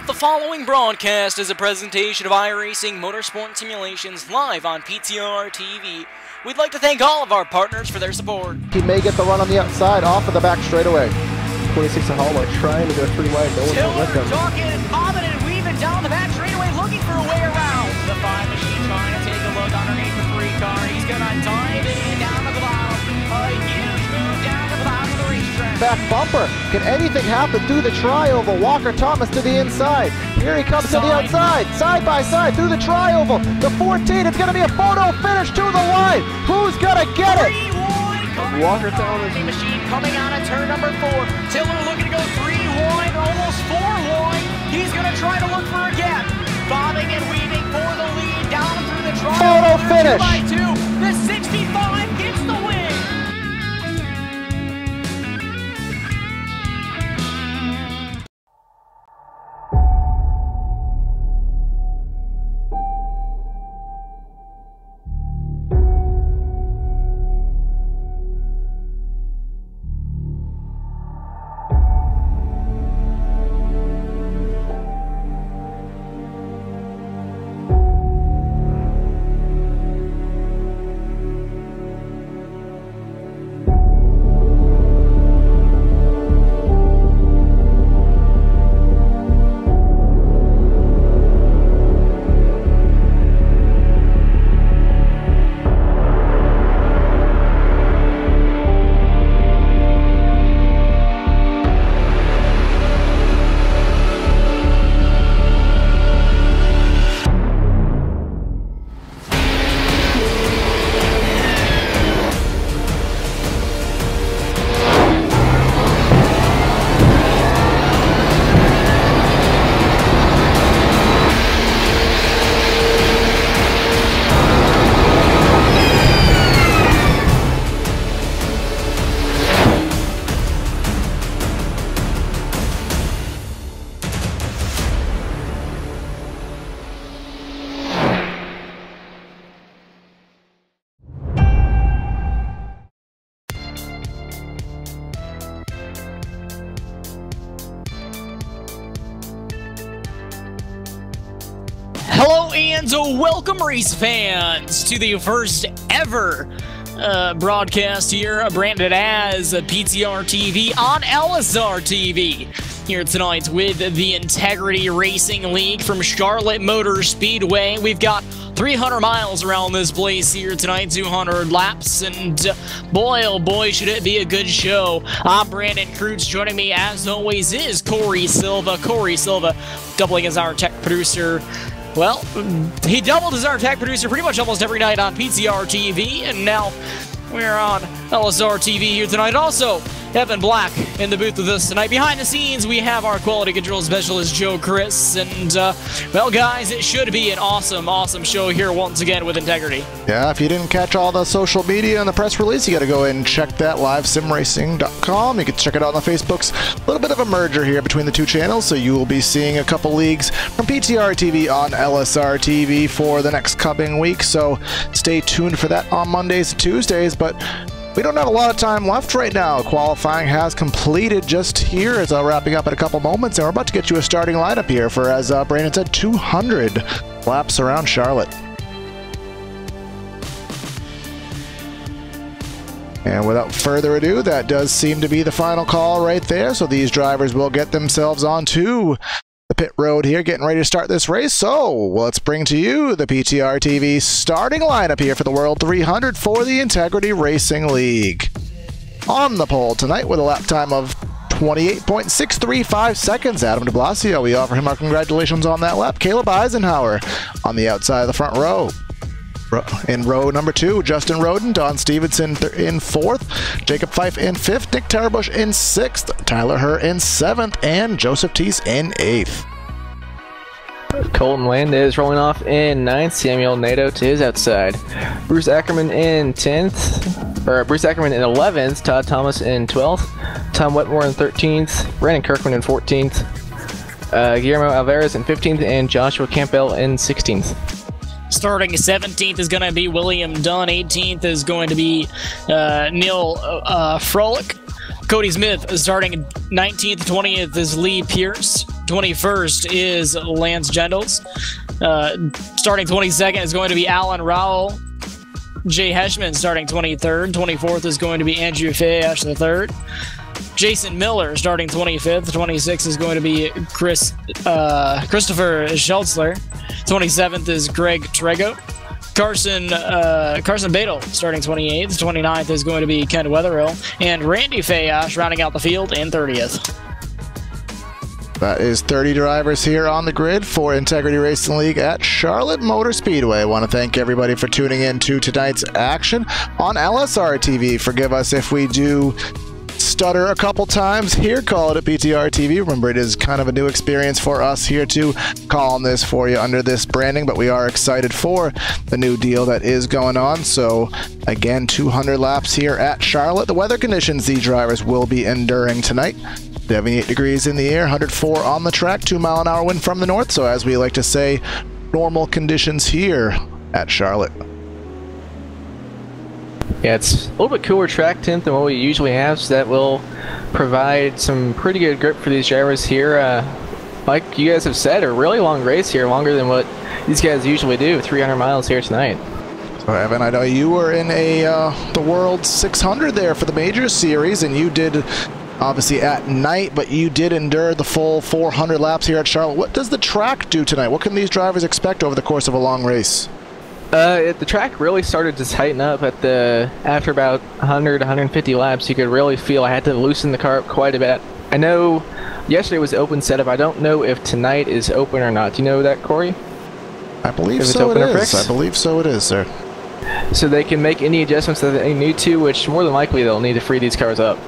The following broadcast is a presentation of iRacing Motorsport Simulations live on PTRTV. We'd like to thank all of our partners for their support. He may get the run on the outside, off of the back straightaway. 26 and Hallmark trying to go 3 wide, no one will with him. Talking and bobbing and weaving down the back straightaway, looking for a way around. The 5 machine trying to take a look underneath the 3 car. He's gonna dive in down to the bottom. A huge move down to the bottom of the racetrack. Back bumper. Can anything happen through the tri-oval? Walker Thomas to the inside. Here he comes to the outside. Side by side through the tri-oval. The 14. It's going to be a photo finish to the line. Who's going to get it? Walker Thomas. Machine coming out of turn number 4. Tiller looking to go 3 wide, almost 4 wide. He's going to try to look for a gap. Bobbing and weaving for the lead down through the tri-oval. Photo finish. 2 by 2. The 65 gets the win. Hello and welcome, race fans, to the first ever broadcast here, branded as PTRTV on LSRTV. Here tonight with the Integrity Racing League from Charlotte Motor Speedway. We've got 300 miles around this place here tonight, 200 laps, and boy, oh boy, should it be a good show. I'm Brandon Kreutz. Joining me, as always, is Corey Silva. Corey Silva, doubling as our tech producer. Well, he doubled as our tech producer pretty much almost every night on PTRTV, and now we're on LSRTV here tonight. Also, Evan Black in the booth with us tonight. Behind the scenes, we have our quality control specialist, Joe Chris. And, well, guys, it should be an awesome, awesome show here once again with Integrity. Yeah, if you didn't catch all the social media and the press release, you got to go and check that, livesimracing.com. You can check it out on the Facebooks. A little bit of a merger here between the two channels, so you will be seeing a couple leagues from PTRTV on LSRTV for the next coming week. So stay tuned for that on Mondays and Tuesdays. But we don't have a lot of time left right now. Qualifying has completed just here as wrapping up in a couple moments, and we're about to get you a starting lineup here for, as Brandon said, 200 laps around Charlotte. And without further ado, that does seem to be the final call right there. So these drivers will get themselves onto the pit road here, getting ready to start this race. So let's bring to you the PTRTV starting lineup here for the World 300 for the Integrity Racing League. on the pole tonight with a lap time of 28.635 seconds. Adam de Blasio, we offer him our congratulations on that lap. Caleb Eisenhower on the outside of the front row. In row number 2, Justin Roden, Don Stevenson in 4th, Jacob Fife in 5th, Nick Tarabush in 6th, Tyler Herr in 7th, and Joseph Teese in 8th. Colton Landis rolling off in 9th, Samuel Nato to his outside. Bruce Ackerman in 10th, or Bruce Ackerman in 11th, Todd Thomas in 12th, Tom Wetmore in 13th, Brandon Kirkman in 14th, Guillermo Alvarez in 15th, and Joshua Campbell in 16th. Starting 17th is going to be William Dunn. 18th is going to be Neil Froelich. Cody Smith is starting 19th. 20th is Lee Pierce. 21st is Lance Gendels. Starting 22nd is going to be Alan Rowell. Jay Heschman starting 23rd. 24th is going to be Andrew Fayash III. Jason Miller starting 25th. 26th is going to be Christopher Schultzler. 27th is Greg Trego. Carson Badel starting 28th. 29th is going to be Ken Wetherill. And Randy Fayash rounding out the field in 30th. That is 30 drivers here on the grid for Integrity Racing League at Charlotte Motor Speedway. I want to thank everybody for tuning in to tonight's action on LSRTV. Forgive us if we do stutter a couple times here. Call it a PTRTV. Remember, it is kind of a new experience for us here to call on this for you under this branding, but we are excited for the new deal that is going on. So again, 200 laps here at Charlotte. The weather conditions the drivers will be enduring tonight: 78 degrees in the air, 104 on the track, 2-mile-an-hour wind from the north. So as we like to say, normal conditions here at Charlotte. Yeah, it's a little bit cooler track temp than what we usually have, so that will provide some pretty good grip for these drivers here. Like you guys have said, a really long race here, longer than what these guys usually do, 300 miles here tonight. So Evan, I know you were in the World 600 there for the Major Series, and you did obviously at night, but you did endure the full 400 laps here at Charlotte. What does the track do tonight? What can these drivers expect over the course of a long race? The track really started to tighten up after about 100, 150 laps. You could really feel I had to loosen the car up quite a bit. I know yesterday was open setup. I don't know if tonight is open or not. Do you know that, Corey? I believe so it is. I believe so it is, sir. So they can make any adjustments that they need to, which more than likely they'll need to free these cars up.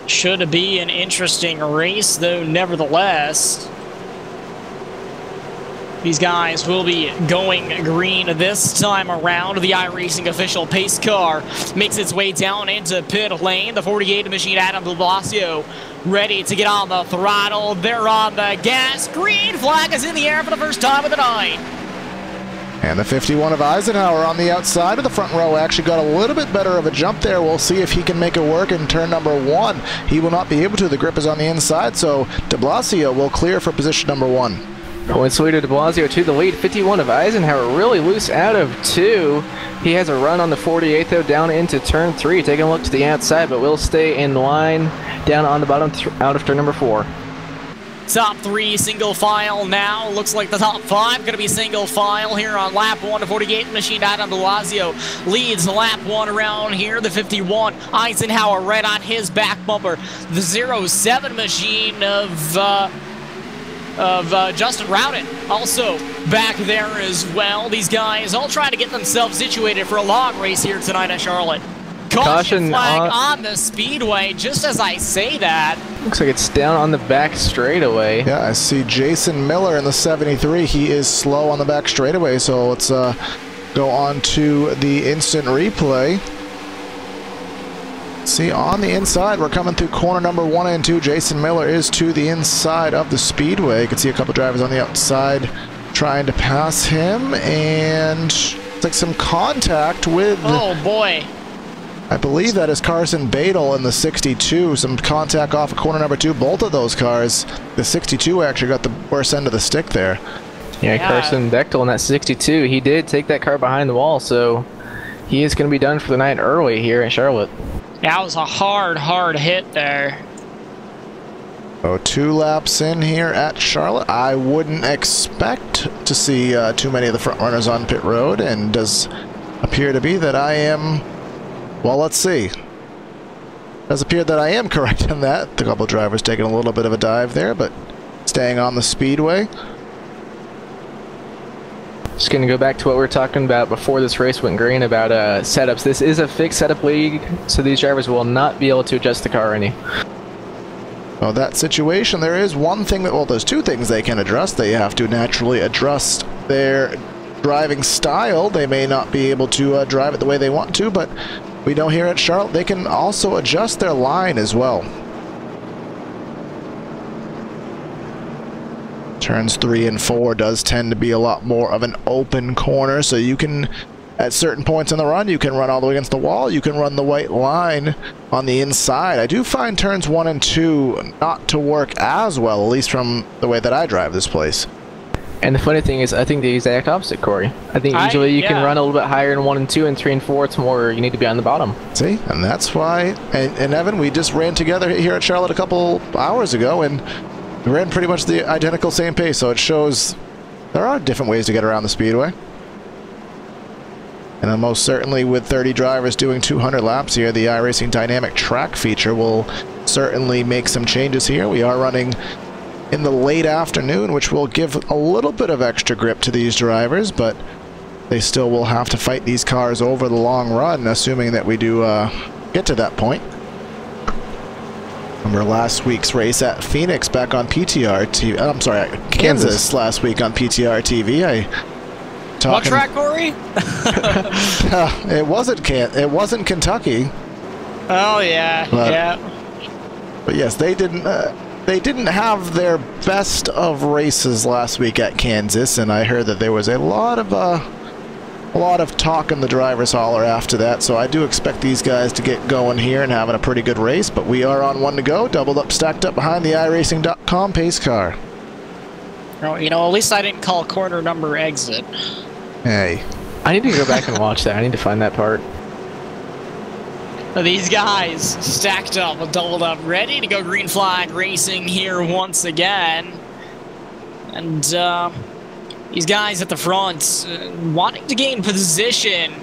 Should be an interesting race, though, nevertheless. These guys will be going green this time around. The iRacing official pace car makes its way down into pit lane. The 48 machine, Adam de Blasio, ready to get on the throttle. They're on the gas. Green flag is in the air for the first time of the night. And the 51 of Eisenhower on the outside of the front row actually got a little bit better of a jump there. We'll see if he can make it work in turn number 1. He will not be able to. The grip is on the inside, so de Blasio will clear for position number 1. Points leader de Blasio to the lead. 51 of Eisenhower really loose out of 2. He has a run on the 48 though down into turn 3. Taking a look to the outside, but will stay in line down on the bottom out of turn number 4. Top 3 single file now. Looks like the top 5 going to be single file here on lap 1. The 48 machine, Adam de Blasio, leads lap 1 around here. The 51 Eisenhower right on his back bumper. The 07 machine of Justin Rowden also back there as well. These guys all trying to get themselves situated for a long race here tonight at Charlotte. Caution flag on the speedway, just as I say that. Looks like it's down on the back straightaway. Yeah, I see Jason Miller in the 73. He is slow on the back straightaway, so let's go on to the instant replay. See, on the inside, we're coming through corner number 1 and 2. Jason Miller is to the inside of the speedway. You can see a couple drivers on the outside trying to pass him, and it's like some contact with... Oh, boy. I believe that is Carson Badel in the 62. Some contact off of corner number 2. Both of those cars. The 62 actually got the worst end of the stick there. Yeah, Carson Bechtel in that 62. He did take that car behind the wall, so he is going to be done for the night early here in Charlotte. That was a hard hit there. Oh, 2 laps in here at Charlotte. I wouldn't expect to see too many of the front runners on pit road, and does appear to be that I am Well, let's see. It does appear that I am correct in that. The couple drivers taking a little bit of a dive there, but staying on the speedway. Just going to go back to what we were talking about before this race went green about setups. This is a fixed setup league, so these drivers will not be able to adjust the car any. Well, that situation, there is one thing that, well, there's two things they can address. They have to naturally adjust their driving style. They may not be able to drive it the way they want to, but we know here at Charlotte they can also adjust their line as well. Turns 3 and 4 does tend to be a lot more of an open corner, so you can, at certain points in the run, you can run all the way against the wall, you can run the white line on the inside. I do find turns 1 and 2 not to work as well, at least from the way that I drive this place. And the funny thing is, I think the exact opposite, Corey. I think usually you can run a little bit higher in 1 and 2, and 3 and 4, it's more you need to be on the bottom. See, and that's why, and Evan, we just ran together here at Charlotte a couple hours ago, and we ran pretty much the identical same pace, so it shows there are different ways to get around the speedway. And then most certainly with 30 drivers doing 200 laps here, the iRacing Dynamic Track feature will certainly make some changes here. We are running in the late afternoon, which will give a little bit of extra grip to these drivers, but they still will have to fight these cars over the long run, assuming that we do get to that point. Remember last week's race at Phoenix back on PTRTV. I'm sorry, Kansas last week on PTRTV. What track, Corey? It wasn't Kentucky. Oh yeah, But yes, they didn't have their best of races last week at Kansas, and I heard that there was a lot of talk in the driver's hauler after that, so I do expect these guys to get going here and having a pretty good race, but we are on 1 to go, doubled up, stacked up behind the iRacing.com pace car. Well, you know, at least I didn't call corner number exit. Hey. I need to go back and watch that. I need to find that part. These guys stacked up, doubled up, ready to go green flag racing here once again. And, these guys at the front wanting to gain position.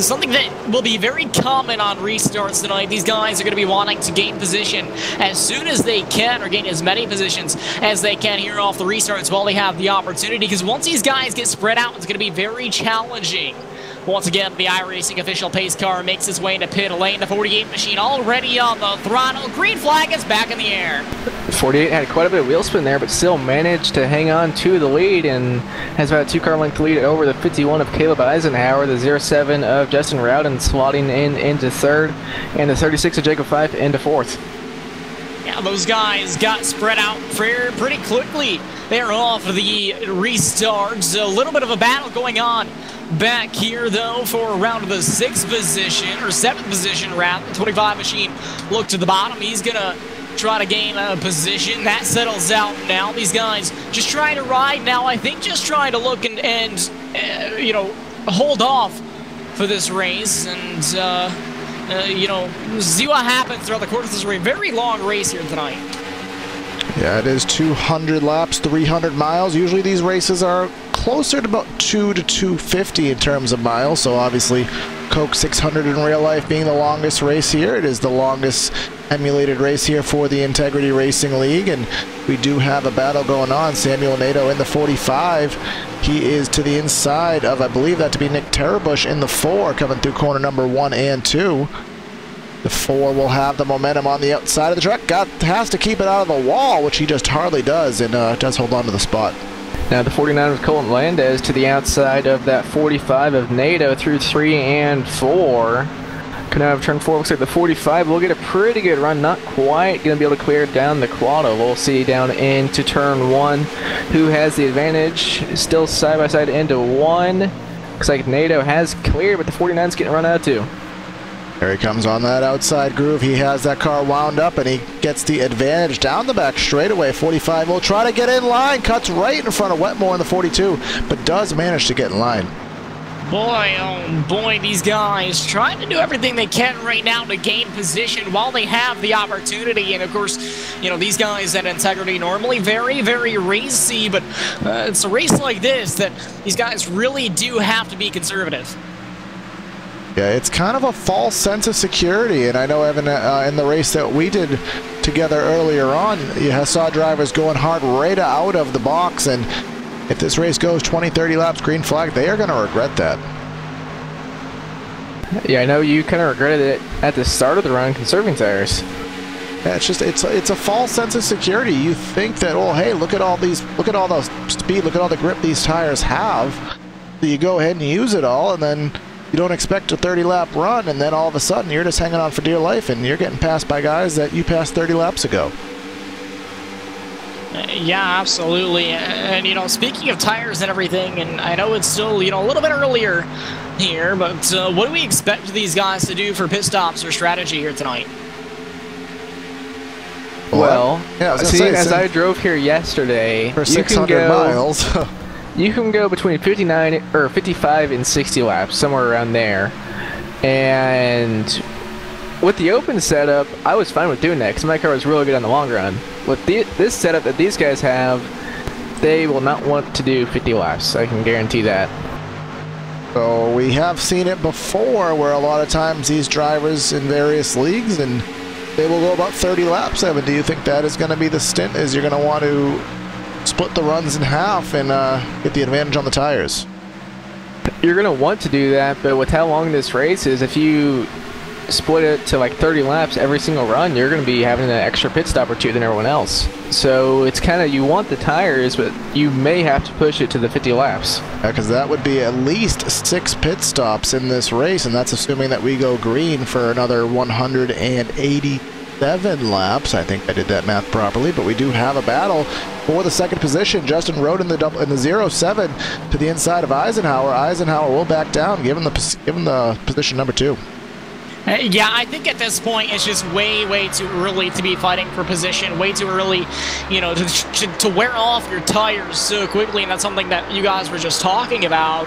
Something that will be very common on restarts tonight. These guys are going to be wanting to gain position as soon as they can, or gain as many positions as they can here off the restarts while they have the opportunity, because once these guys get spread out, it's going to be very challenging. Once again, the iRacing official pace car makes its way into pit lane. The 48 machine already on the throttle. Green flag is back in the air. 48 had quite a bit of wheel spin there, but still managed to hang on to the lead and has about a 2-car length lead over the 51 of Caleb Eisenhower, the 07 of Justin Rowden slotting into third, and the 36 of Jacob Fife into fourth. Yeah, those guys got spread out pretty quickly. They're off the restarts. A little bit of a battle going on back here, though, for around the 6th position, or 7th position, rather. The 25 machine look to the bottom. He's going to try to gain a position. That settles out now. These guys just trying to ride now. I think just trying to look and you know, hold off for this race and, you know, see what happens throughout the course of this race. Very long race here tonight. Yeah, it is 200 laps, 300 miles. Usually these races are closer to about 2 to 250 in terms of miles, so obviously Coke 600 in real life being the longest race here. It is the longest emulated race here for the Integrity Racing League, and we do have a battle going on. Samuel Nato in the 45. He is to the inside of, I believe that to be Nick Terrabush in the 4, coming through corner number 1 and 2. The 4 will have the momentum on the outside of the track. Has to keep it out of the wall, which he just hardly does, and does hold on to the spot. Now the 49 of Colton Landez to the outside of that 45 of NATO through 3 and 4. Coming out of turn 4, looks like the 45 will get a pretty good run. Not quite going to be able to clear down the quad. We'll see down into turn 1 who has the advantage. Still side by side into 1. Looks like NATO has cleared, but the 49's getting run out too. Here he comes on that outside groove. He has that car wound up, and he gets the advantage down the back straightaway. 45 will try to get in line. Cuts right in front of Wetmore in the 42, but does manage to get in line. Boy, oh boy, these guys trying to do everything they can right now to gain position while they have the opportunity. And of course, you know, these guys at Integrity normally very, very racy, but it's a race like this that these guys really do have to be conservative. Yeah, it's kind of a false sense of security, and I know, Evan, in the race that we did together earlier on, you saw drivers going hard right out of the box, and if this race goes 20, 30 laps green flag, they are going to regret that. Yeah, I know you kind of regretted it at the start of the run, conserving tires. Yeah, it's a false sense of security. You think that, oh, hey, look at all the speed, look at all the grip these tires have. So you go ahead and use it all, and then you don't expect a 30-lap run, and then all of a sudden you're just hanging on for dear life, and you're getting passed by guys that you passed 30 laps ago. Yeah, absolutely. And, you know, speaking of tires and everything, and I know it's still, you know, a little bit earlier here, but what do we expect these guys to do for pit stops or strategy here tonight? Well, yeah, as I drove here yesterday, for 600 miles. You can go between 59 or 55 and 60 laps, somewhere around there. And with the open setup, I was fine with doing that because my car was really good on the long run. With this setup that these guys have, they will not want to do 50 laps. I can guarantee that. So we have seen it before where a lot of times these drivers in various leagues, and they will go about 30 laps. Evan, do you think that is going to be the stint? Is you're going to want to split the runs in half and get the advantage on the tires? You're going to want to do that, but with how long this race is, if you split it to like 30 laps every single run, you're going to be having an extra pit stop or two than everyone else. So it's kind of, you want the tires, but you may have to push it to the 50 laps. Because that would be at least 6 pit stops in this race, and that's assuming that we go green for another 187 laps. I think I did that math properly, but we do have a battle for the second position. Justin Road in the 0-7 to the inside of Eisenhower. Eisenhower will back down, given the position number 2. Yeah, I think at this point it's just way too early to be fighting for position. Way too early, you know, to wear off your tires so quickly, and that's something that you guys were just talking about.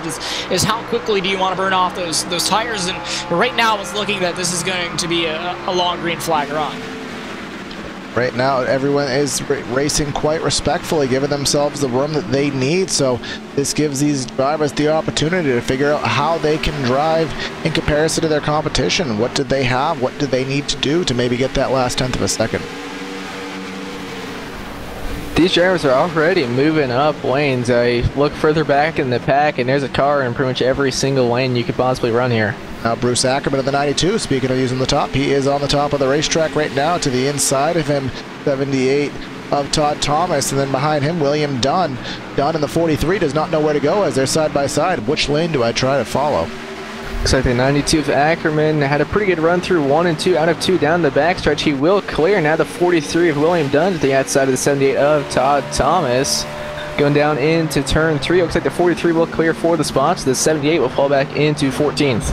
Is how quickly do you want to burn off those tires? And right now it's looking that this is going to be a long green flag run. Right now, everyone is racing quite respectfully, giving themselves the room that they need. So this gives these drivers the opportunity to figure out how they can drive in comparison to their competition. What did they have? What did they need to do to maybe get that last tenth of a second? These drivers are already moving up lanes. I look further back in the pack, and there's a car in pretty much every single lane you could possibly run here. Now Bruce Ackerman of the 92, speaking of using the top, he is on the top of the racetrack right now. To the inside of him, 78 of Todd Thomas, and then behind him, William Dunn. Dunn in the 43 does not know where to go as they're side by side. Which lane do I try to follow? Looks like the 92 of Ackerman had a pretty good run through 1 and 2 out of 2 down the backstretch. He will clear. Now the 43 of William Dunn to the outside of the 78 of Todd Thomas. Going down into turn 3. Looks like the 43 will clear for the spots. The 78 will fall back into 14th.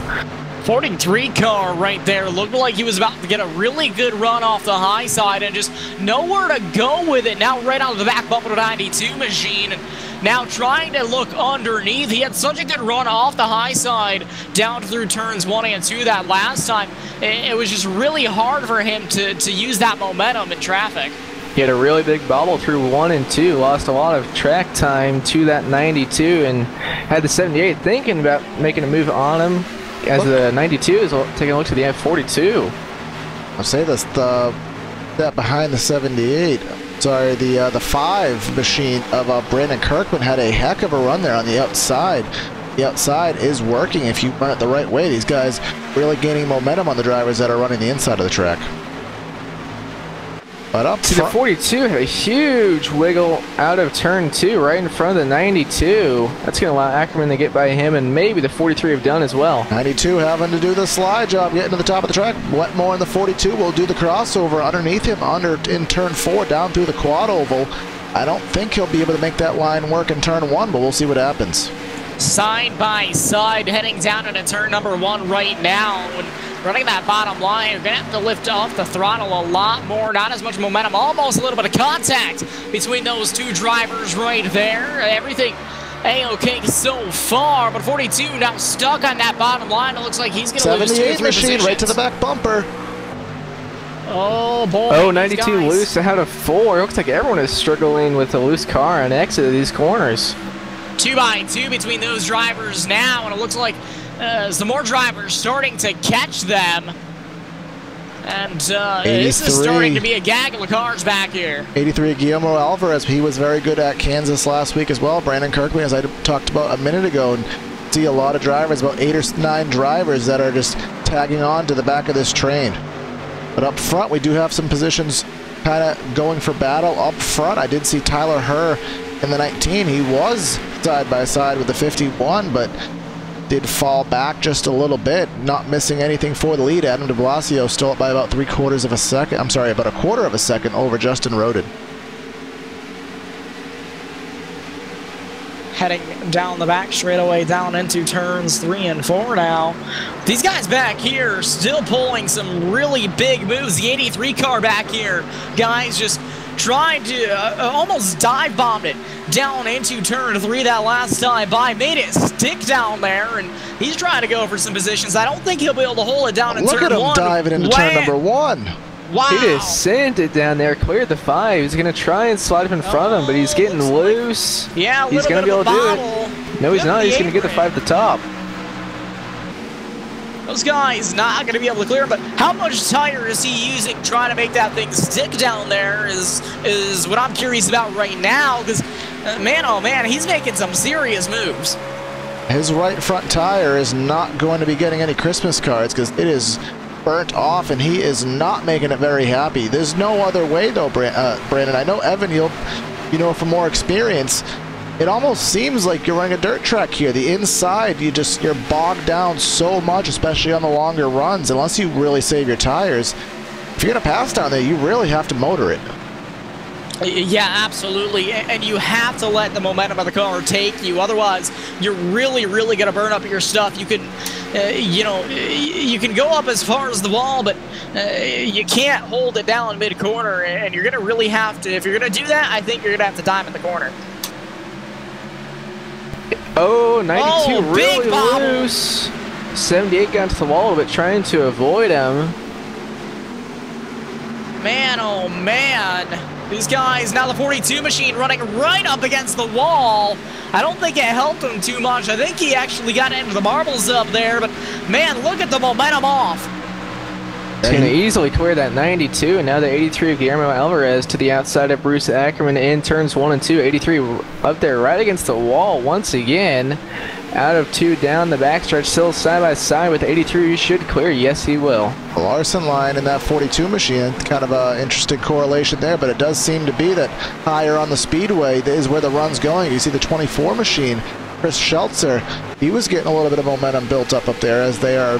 43 car right there looked like he was about to get a really good run off the high side and just nowhere to go with it. Now right out of the back bumper to 92 machine, and now trying to look underneath. He had such a good run off the high side down through turns 1 and 2 that last time. It was just really hard for him to use that momentum in traffic. He had a really big bobble through 1 and 2, lost a lot of track time to that 92, and had the 78 thinking about making a move on him. As the 92 is taking a look to the F42. I'll say this, that behind the 78, sorry, the 5 machine of Brandon Kirkman had a heck of a run there on the outside. The outside is working if you run it the right way. These guys really gaining momentum on the drivers that are running the inside of the track. But up front, the 42 had a huge wiggle out of turn 2 right in front of the 92. That's going to allow Ackerman to get by him, and maybe the 43 have done as well. 92 having to do the slide job, getting to the top of the track. Wetmore in the 42 will do the crossover underneath him in turn 4 down through the quad oval. I don't think he'll be able to make that line work in turn 1, but we'll see what happens. Side by side heading down into turn number 1 right now. Running that bottom line, you're going to have to lift off the throttle a lot more. Not as much momentum, almost a little bit of contact between those two drivers right there. Everything A-okay so far, but 42 now stuck on that bottom line. It looks like he's going to lose 2 or 3 machine positions. Right to the back bumper. Oh, boy. Oh, 92 loose out of 4. It looks like everyone is struggling with a loose car on exit of these corners. 2 by 2 between those drivers now, and it looks like some more drivers starting to catch them. And this is starting to be a gaggle of cars back here. 83 Guillermo Alvarez, he was very good at Kansas last week as well. Brandon Kirkman, as I talked about a minute ago, and see a lot of drivers, about 8 or 9 drivers that are just tagging on to the back of this train. But up front, we do have some positions kind of going for battle up front. I did see Tyler Herr in the 19. He was side by side with the 51, but did fall back just a little bit, not missing anything for the lead. Adam de Blasio still up by about 3/4 of a second. I'm sorry, about 1/4 of a second over Justin Roden. Heading down the back straightaway, down into turns 3 and 4 now. These guys back here still pulling some really big moves. The 83 car back here, guys, just trying to almost dive bombed it down into turn 3 that last time by. Made it stick down there, and he's trying to go for some positions. I don't think he'll be able to hold it down in turn 1. Look at him diving into turn number 1. Wow. He just sent it down there, cleared the 5. He's going to try and slide up in front of him, but he's getting loose. Yeah, he's going to be able to do it. No, he's not. He's going to get the 5 at the top. Those guys not going to be able to clear him, but how much tire is he using trying to make that thing stick down there is what I'm curious about right now, because man, oh man, he's making some serious moves. His right front tire is not going to be getting any Christmas cards because it is burnt off, and he is not making it very happy. There's no other way though, Brandon. I know, Evan, you know from more experience, it almost seems like you're running a dirt track here. The inside, you're bogged down so much, especially on the longer runs. Unless you really save your tires, if you're gonna pass down there, you really have to motor it. Yeah, absolutely, and you have to let the momentum of the car take you. Otherwise, you're really going to burn up your stuff. You can, you can go up as far as the wall, but you can't hold it down mid-corner, and you're going to really have to. If you're going to do that, I think you're going to have to dive in the corner. Oh, 92 really loose. 78 got into the wall, but trying to avoid him. Man, oh man. These guys, now the 42 machine running right up against the wall. I don't think it helped him too much. I think he actually got into the marbles up there, but man, look at the momentum off. He's going to easily clear that 92, and now the 83 of Guillermo Alvarez to the outside of Bruce Ackerman in turns 1 and 2. 83 up there right against the wall once again. Out of 2 down the backstretch, still side by side with 83. He should clear. Yes, he will. The Larson line in that 42 machine, kind of an interesting correlation there, but it does seem to be that higher on the speedway is where the run's going. You see the 24 machine, Chris Scheltzer, he was getting a little bit of momentum built up there as they are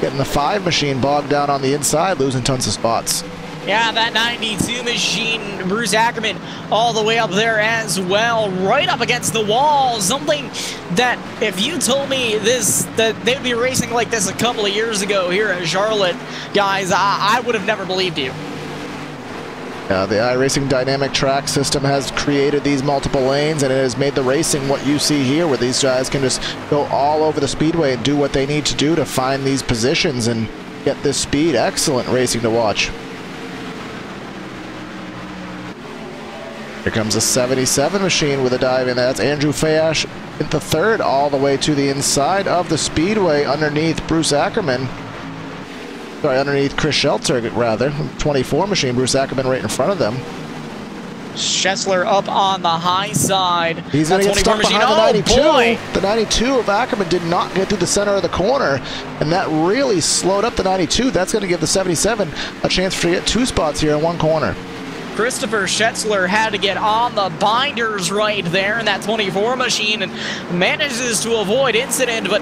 getting the 5 machine bogged down on the inside, losing tons of spots. Yeah, that 92 machine, Bruce Ackerman, all the way up there as well, right up against the wall. Something that, if you told me that they'd be racing like this a couple of years ago here in Charlotte, guys, I would have never believed you. The iRacing dynamic track system has created these multiple lanes, and it has made the racing what you see here, where these guys can just go all over the speedway and do what they need to do to find these positions and get this speed. Excellent racing to watch. Here comes a 77 machine with a dive in. That's Andrew Fayash in the 3rd, all the way to the inside of the speedway underneath Bruce Ackerman. Sorry, underneath Chris Scheltzer, rather. 24 machine, Bruce Ackerman right in front of them. Schessler up on the high side. He's going to get stuck behind the 92. Boy. The 92 of Ackerman did not get through the center of the corner, and that really slowed up the 92. That's going to give the 77 a chance to get 2 spots here in 1 corner. Christopher Schessler had to get on the binders right there in that 24 machine and manages to avoid incident, but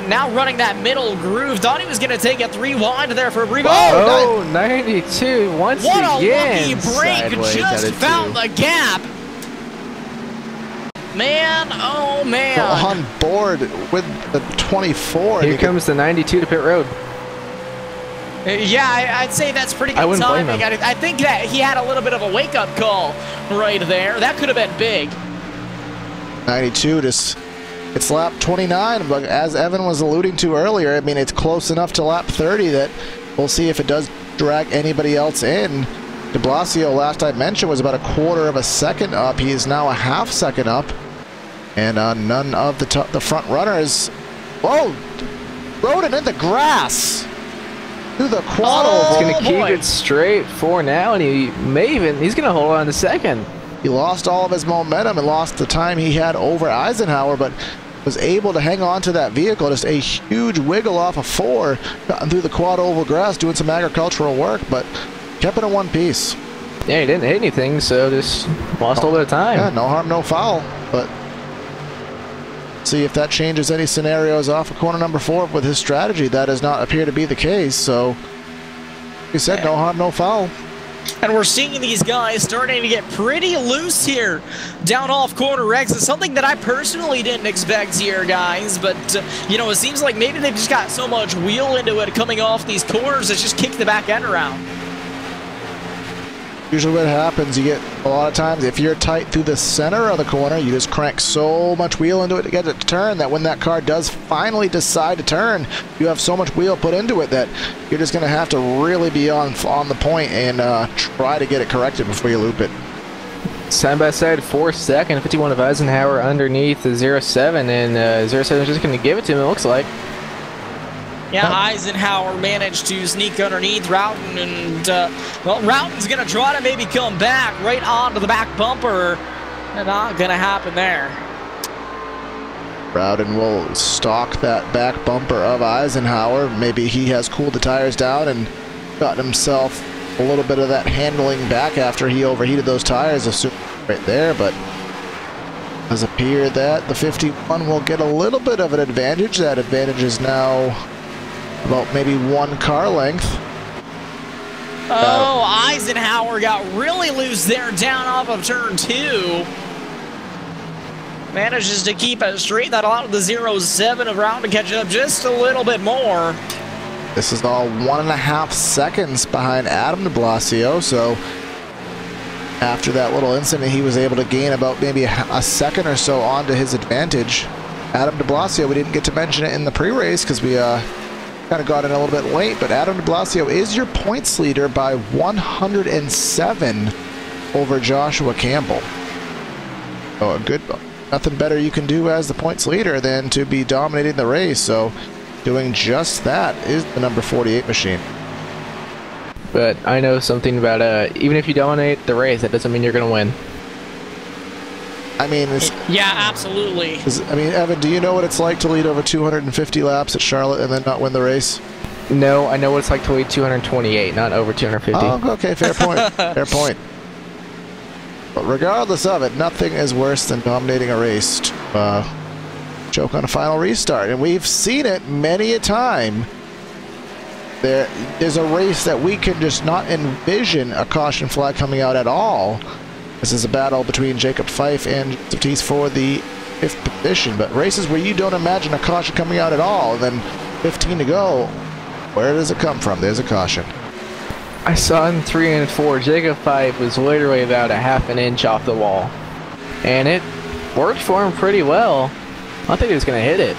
now running that middle groove. Thought he was going to take a 3 wide there for a brief. Oh, 92 once again. What a lucky break. Just found the gap. Man, oh man. On board with the 24. Here comes the 92 to pit road. Yeah, I'd say that's pretty good timing. I think that he had a little bit of a wake-up call right there. That could have been big. 92 just, it's lap 29, but as Evan was alluding to earlier, I mean, it's close enough to lap 30 that we'll see if it does drag anybody else in. De Blasio, last I mentioned, was about 1/4 of a second up. He is now a 1/2 second up, and none of the front runners Whoa! Rode it in the grass! Through the quad oval. He's going to keep it straight for now, and he's going to hold on to second. He lost all of his momentum and lost the time he had over Eisenhower, but was able to hang on to that vehicle. Just a huge wiggle off of 4, gotten through the quad oval grass, doing some agricultural work, but kept it in one piece. Yeah, he didn't hit anything, so just lost a little bit of time. Yeah, no harm, no foul, but see if that changes any scenarios off of corner number 4 with his strategy. That does not appear to be the case, so like you said, no harm, no foul. And we're seeing these guys starting to get pretty loose here down off corner exit. Something that I personally didn't expect here, guys. But, you know, it seems like maybe they've just got so much wheel into it coming off these corners, it's just kicked the back end around. Usually what happens, you get a lot of times, if you're tight through the center of the corner, you just crank so much wheel into it to get it to turn that when that car does finally decide to turn, you have so much wheel put into it that you're just going to have to really be on the point and try to get it corrected before you loop it. Side by side, 4th, 51 of Eisenhower underneath the 07, and 07 is just going to give it to him, it looks like. Yeah, Eisenhower managed to sneak underneath Roughton, and, well, Roughton's going to try to maybe come back right onto the back bumper. Not going to happen there. Roughton will stalk that back bumper of Eisenhower. Maybe he has cooled the tires down and gotten himself a little bit of that handling back after he overheated those tires, assuming right there, but it does appear that the 51 will get a little bit of an advantage. That advantage is now about maybe 1 car length. Oh, Eisenhower got really loose there down off of turn 2. Manages to keep it straight. That allowed the 07 of Roughton to catch up just a little bit more. This is all 1.5 seconds behind Adam de Blasio, so after that little incident, he was able to gain about maybe a second or so onto his advantage. Adam de Blasio, we didn't get to mention it in the pre-race because we kind of got in a little bit late, but Adam de Blasio is your points leader by 107 over Joshua Campbell. Oh, nothing better you can do as the points leader than to be dominating the race, so doing just that is the number 48 machine. But I know something about, even if you dominate the race, that doesn't mean you're going to win. I mean, yeah, absolutely. I mean, Evan, do you know what it's like to lead over 250 laps at Charlotte and then not win the race? No, I know what it's like to lead 228, not over 250. Oh, okay, fair point. Fair point. But regardless of it, nothing is worse than dominating a race to choke on a final restart. And we've seen it many a time. There's a race that we can just not envision a caution flag coming out at all. This is a battle between Jacob Fife and Tatis for the 5th position, but races where you don't imagine a caution coming out at all, and then 15 to go, where does it come from? There's a caution. I saw in 3 and 4, Jacob Fife was literally about a half an inch off the wall, and it worked for him pretty well. I think he was going to hit it.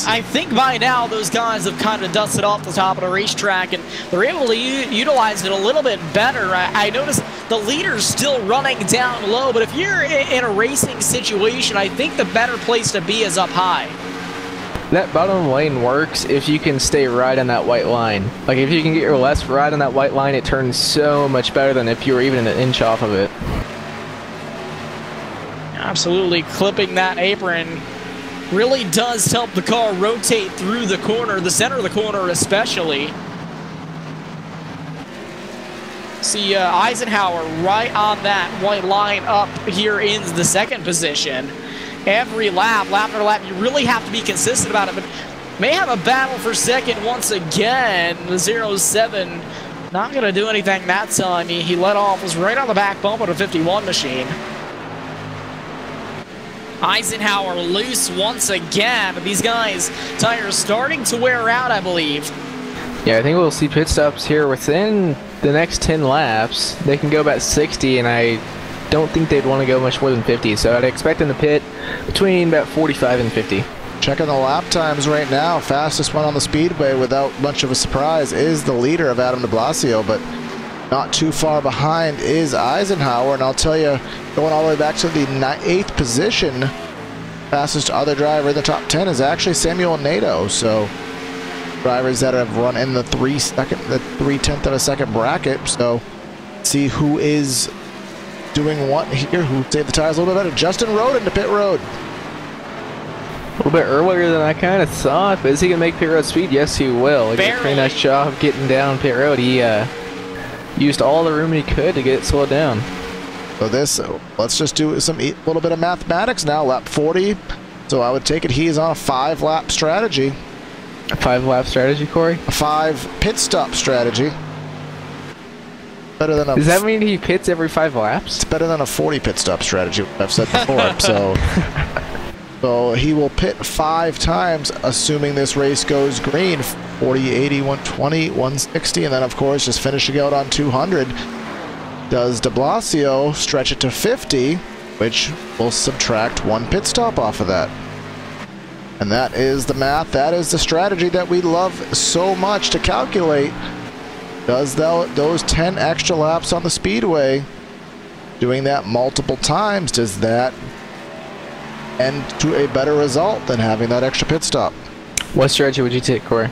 I think by now those guys have kind of dusted off the top of the racetrack, and they're able to utilize it a little bit better. I noticed the leader's still running down low, but if you're in a racing situation, I think the better place to be is up high. That bottom lane works if you can stay right on that white line. Like, if you can get your left right on that white line, it turns so much better than if you were even an inch off of it. Absolutely, clipping that apron really does help the car rotate through the corner, the center of the corner especially. See Eisenhower right on that white line up here in the 2nd position. Every lap after lap, you really have to be consistent about it, but may have a battle for 2nd once again. The 07 not going to do anything that time. He let off, was right on the back bumper to 51 machine. Eisenhower loose once again. These guys' tires starting to wear out, I believe. Yeah, I think we'll see pit stops here within the next 10 laps. They can go about 60, and I don't think they'd want to go much more than 50, so I'd expect them to pit between about 45 and 50. Checking the lap times right now, fastest one on the speedway without much of a surprise is the leader of Adam de Blasio, but not too far behind is Eisenhower, and I'll tell you, going all the way back to the 8th position fastest other driver in the top 10 is actually Samuel Nato. So drivers that have run in the 3/10 of a second bracket. So see who is doing what here, who saved the tires a little bit better. Justin Road into pit road. A little bit earlier than I kind of thought, but is he going to make pit road speed? Yes, he will. He did a pretty nice job getting down pit road. He used all the room he could to get it slowed down. So this, let's just do a little bit of mathematics now. Lap 40. So I would take it he is on a 5-lap strategy. A 5-lap strategy, Corey? A 5 pit stop strategy. Better than a. Does that mean he pits every 5 laps? It's better than a 40 pit stop strategy, I've said before. So he will pit 5 times, assuming this race goes green. 40, 80, 120, 160, and then of course just finishing out on 200. Does de Blasio stretch it to 50, which will subtract 1 pit stop off of that. And that is the math, that is the strategy that we love so much to calculate. Does those 10 extra laps on the speedway, doing that multiple times, does that end to a better result than having that extra pit stop? What strategy would you take, Corey?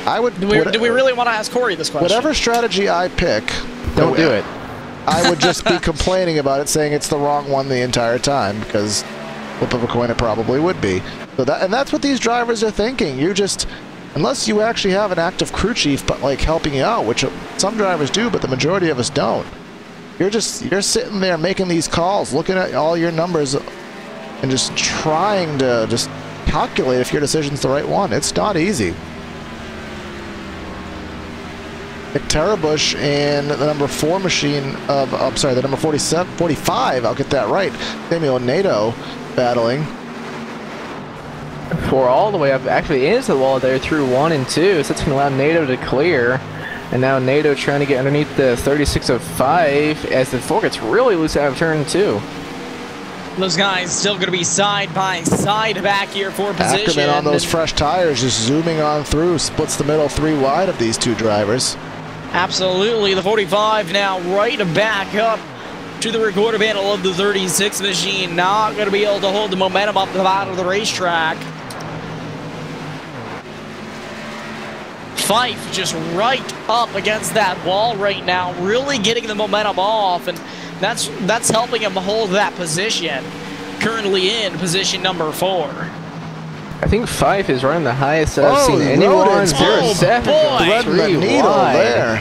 I would. Do we really want to ask Corey this question? Whatever strategy I pick, don't do it. I would just be complaining about it, saying it's the wrong one the entire time, because flip of a coin it probably would be. So that's what these drivers are thinking. You just, unless you actually have an active crew chief, but like helping you out, which some drivers do, but the majority of us don't. You're sitting there making these calls, looking at all your numbers, and just trying to just calculate if your decision's the right one. It's not easy. Tarabush and the number 4 machine of, I'm sorry, the number 45, I'll get that right, Samuel Nato battling. For all the way up, actually into the wall there through 1 and 2, so that's going to allow Nato to clear. And now Nato trying to get underneath the 36.05 as the 4 gets really loose out of turn 2. Those guys still going to be side by side back here for position. Ackerman on those fresh tires, just zooming on through, splits the middle 3 wide of these 2 drivers. Absolutely, the 45 now right back up to the recorder panel of the 36 machine. Not going to be able to hold the momentum up the bottom of the racetrack. Fife just right up against that wall right now, really getting the momentum off, and that's helping him hold that position. Currently in position number 4. I think Fife is running the highest I've seen anyone. 0.07. Threading the needle there.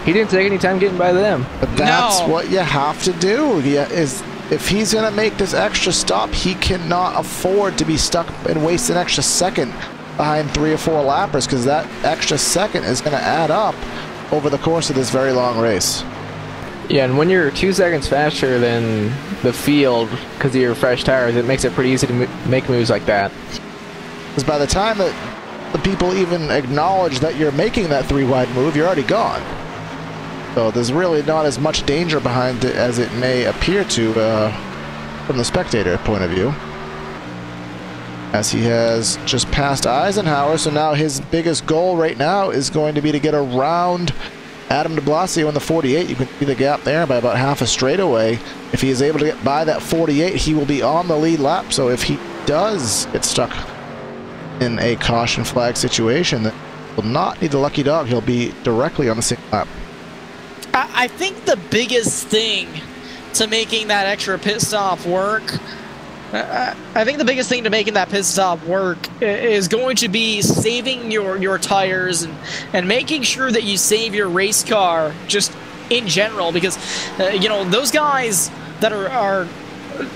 He didn't take any time getting by them. But that's what you have to do. If he's going to make this extra stop, he cannot afford to be stuck and waste an extra second behind 3 or 4 lappers, because that extra second is going to add up over the course of this very long race. Yeah, and when you're 2 seconds faster than the field because of your fresh tires, it makes it pretty easy to make moves like that. Because by the time that the people even acknowledge that you're making that 3-wide move, you're already gone. So there's really not as much danger behind it as it may appear to from the spectator point of view. As he has just passed Eisenhower, so now his biggest goal right now is going to be to get around Adam de Blasio in the 48. You can see the gap there by about half a straightaway. If he is able to get by that 48, he will be on the lead lap. So if he does get stuck in a caution flag situation, that will not need the lucky dog. He'll be directly on the same lap. I think the biggest thing to making that extra pit stop work, I think the biggest thing to making that pit stop work is going to be saving your tires and making sure that you save your race car just in general, because you know, those guys that are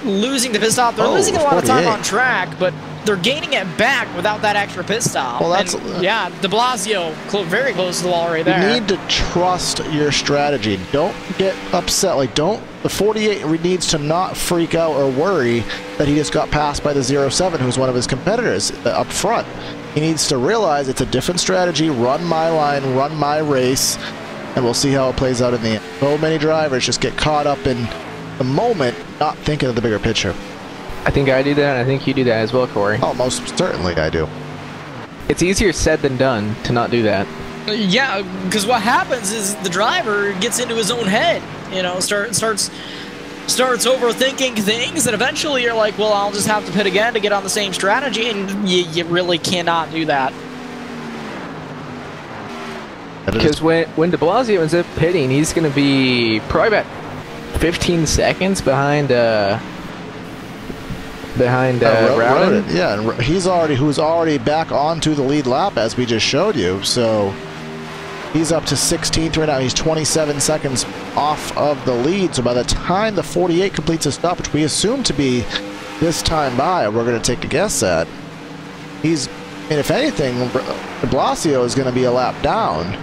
losing the pit stop, they're losing a lot of time on track, but they're gaining it back without that extra pit stop. Well, that's, and, yeah, de Blasio very close to the wall right there. You need to trust your strategy. Don't get upset. Like, the 48 needs to not freak out or worry that he just got passed by the 07, who's one of his competitors up front. He needs to realize it's a different strategy. Run my line, run my race, and we'll see how it plays out in the end. So many drivers just get caught up in the moment, not thinking of the bigger picture. I think I do that, and I think you do that as well, Corey. Oh, most certainly I do. It's easier said than done to not do that. Yeah, because what happens is the driver gets into his own head, you know, starts starts overthinking things, and eventually you're like, well, I'll just have to pit again to get on the same strategy, and you really cannot do that. Because when de Blasio ends up pitting, he's going to be probably about 15 seconds behind Rowden. Yeah, and who's already back onto the lead lap, as we just showed you. So he's up to 16th right now. He's 27 seconds off of the lead. So by the time the 48 completes a stop, which we assume to be this time by, we're going to take a guess at, and if anything, de Blasio is going to be a lap down.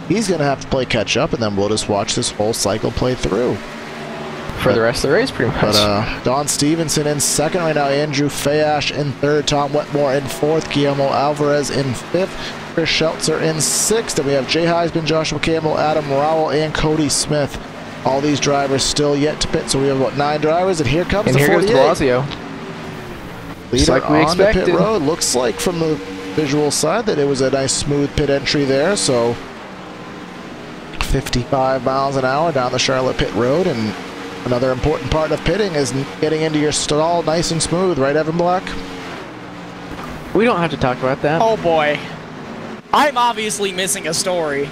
He's going to have to play catch up, and then we'll just watch this whole cycle play through. For the rest of the race, pretty much. But Don Stevenson in second right now, Andrew Fayash in third, Tom Wetmore in fourth, Guillermo Alvarez in fifth, Chris Scheltzer in sixth, and we have Jay Heisman, Joshua Campbell, Adam Rowell, and Cody Smith. All these drivers still yet to pit, so we have about 9 drivers, and here comes the 48. And here goes de Blasio. Leader like we on expected. the pit road. Looks like from the visual side that it was a nice smooth pit entry there, so 55 miles an hour down the Charlotte pit road, and another important part of pitting is getting into your stall nice and smooth, right, Evan Black? We don't have to talk about that. Oh boy. I'm obviously missing a story.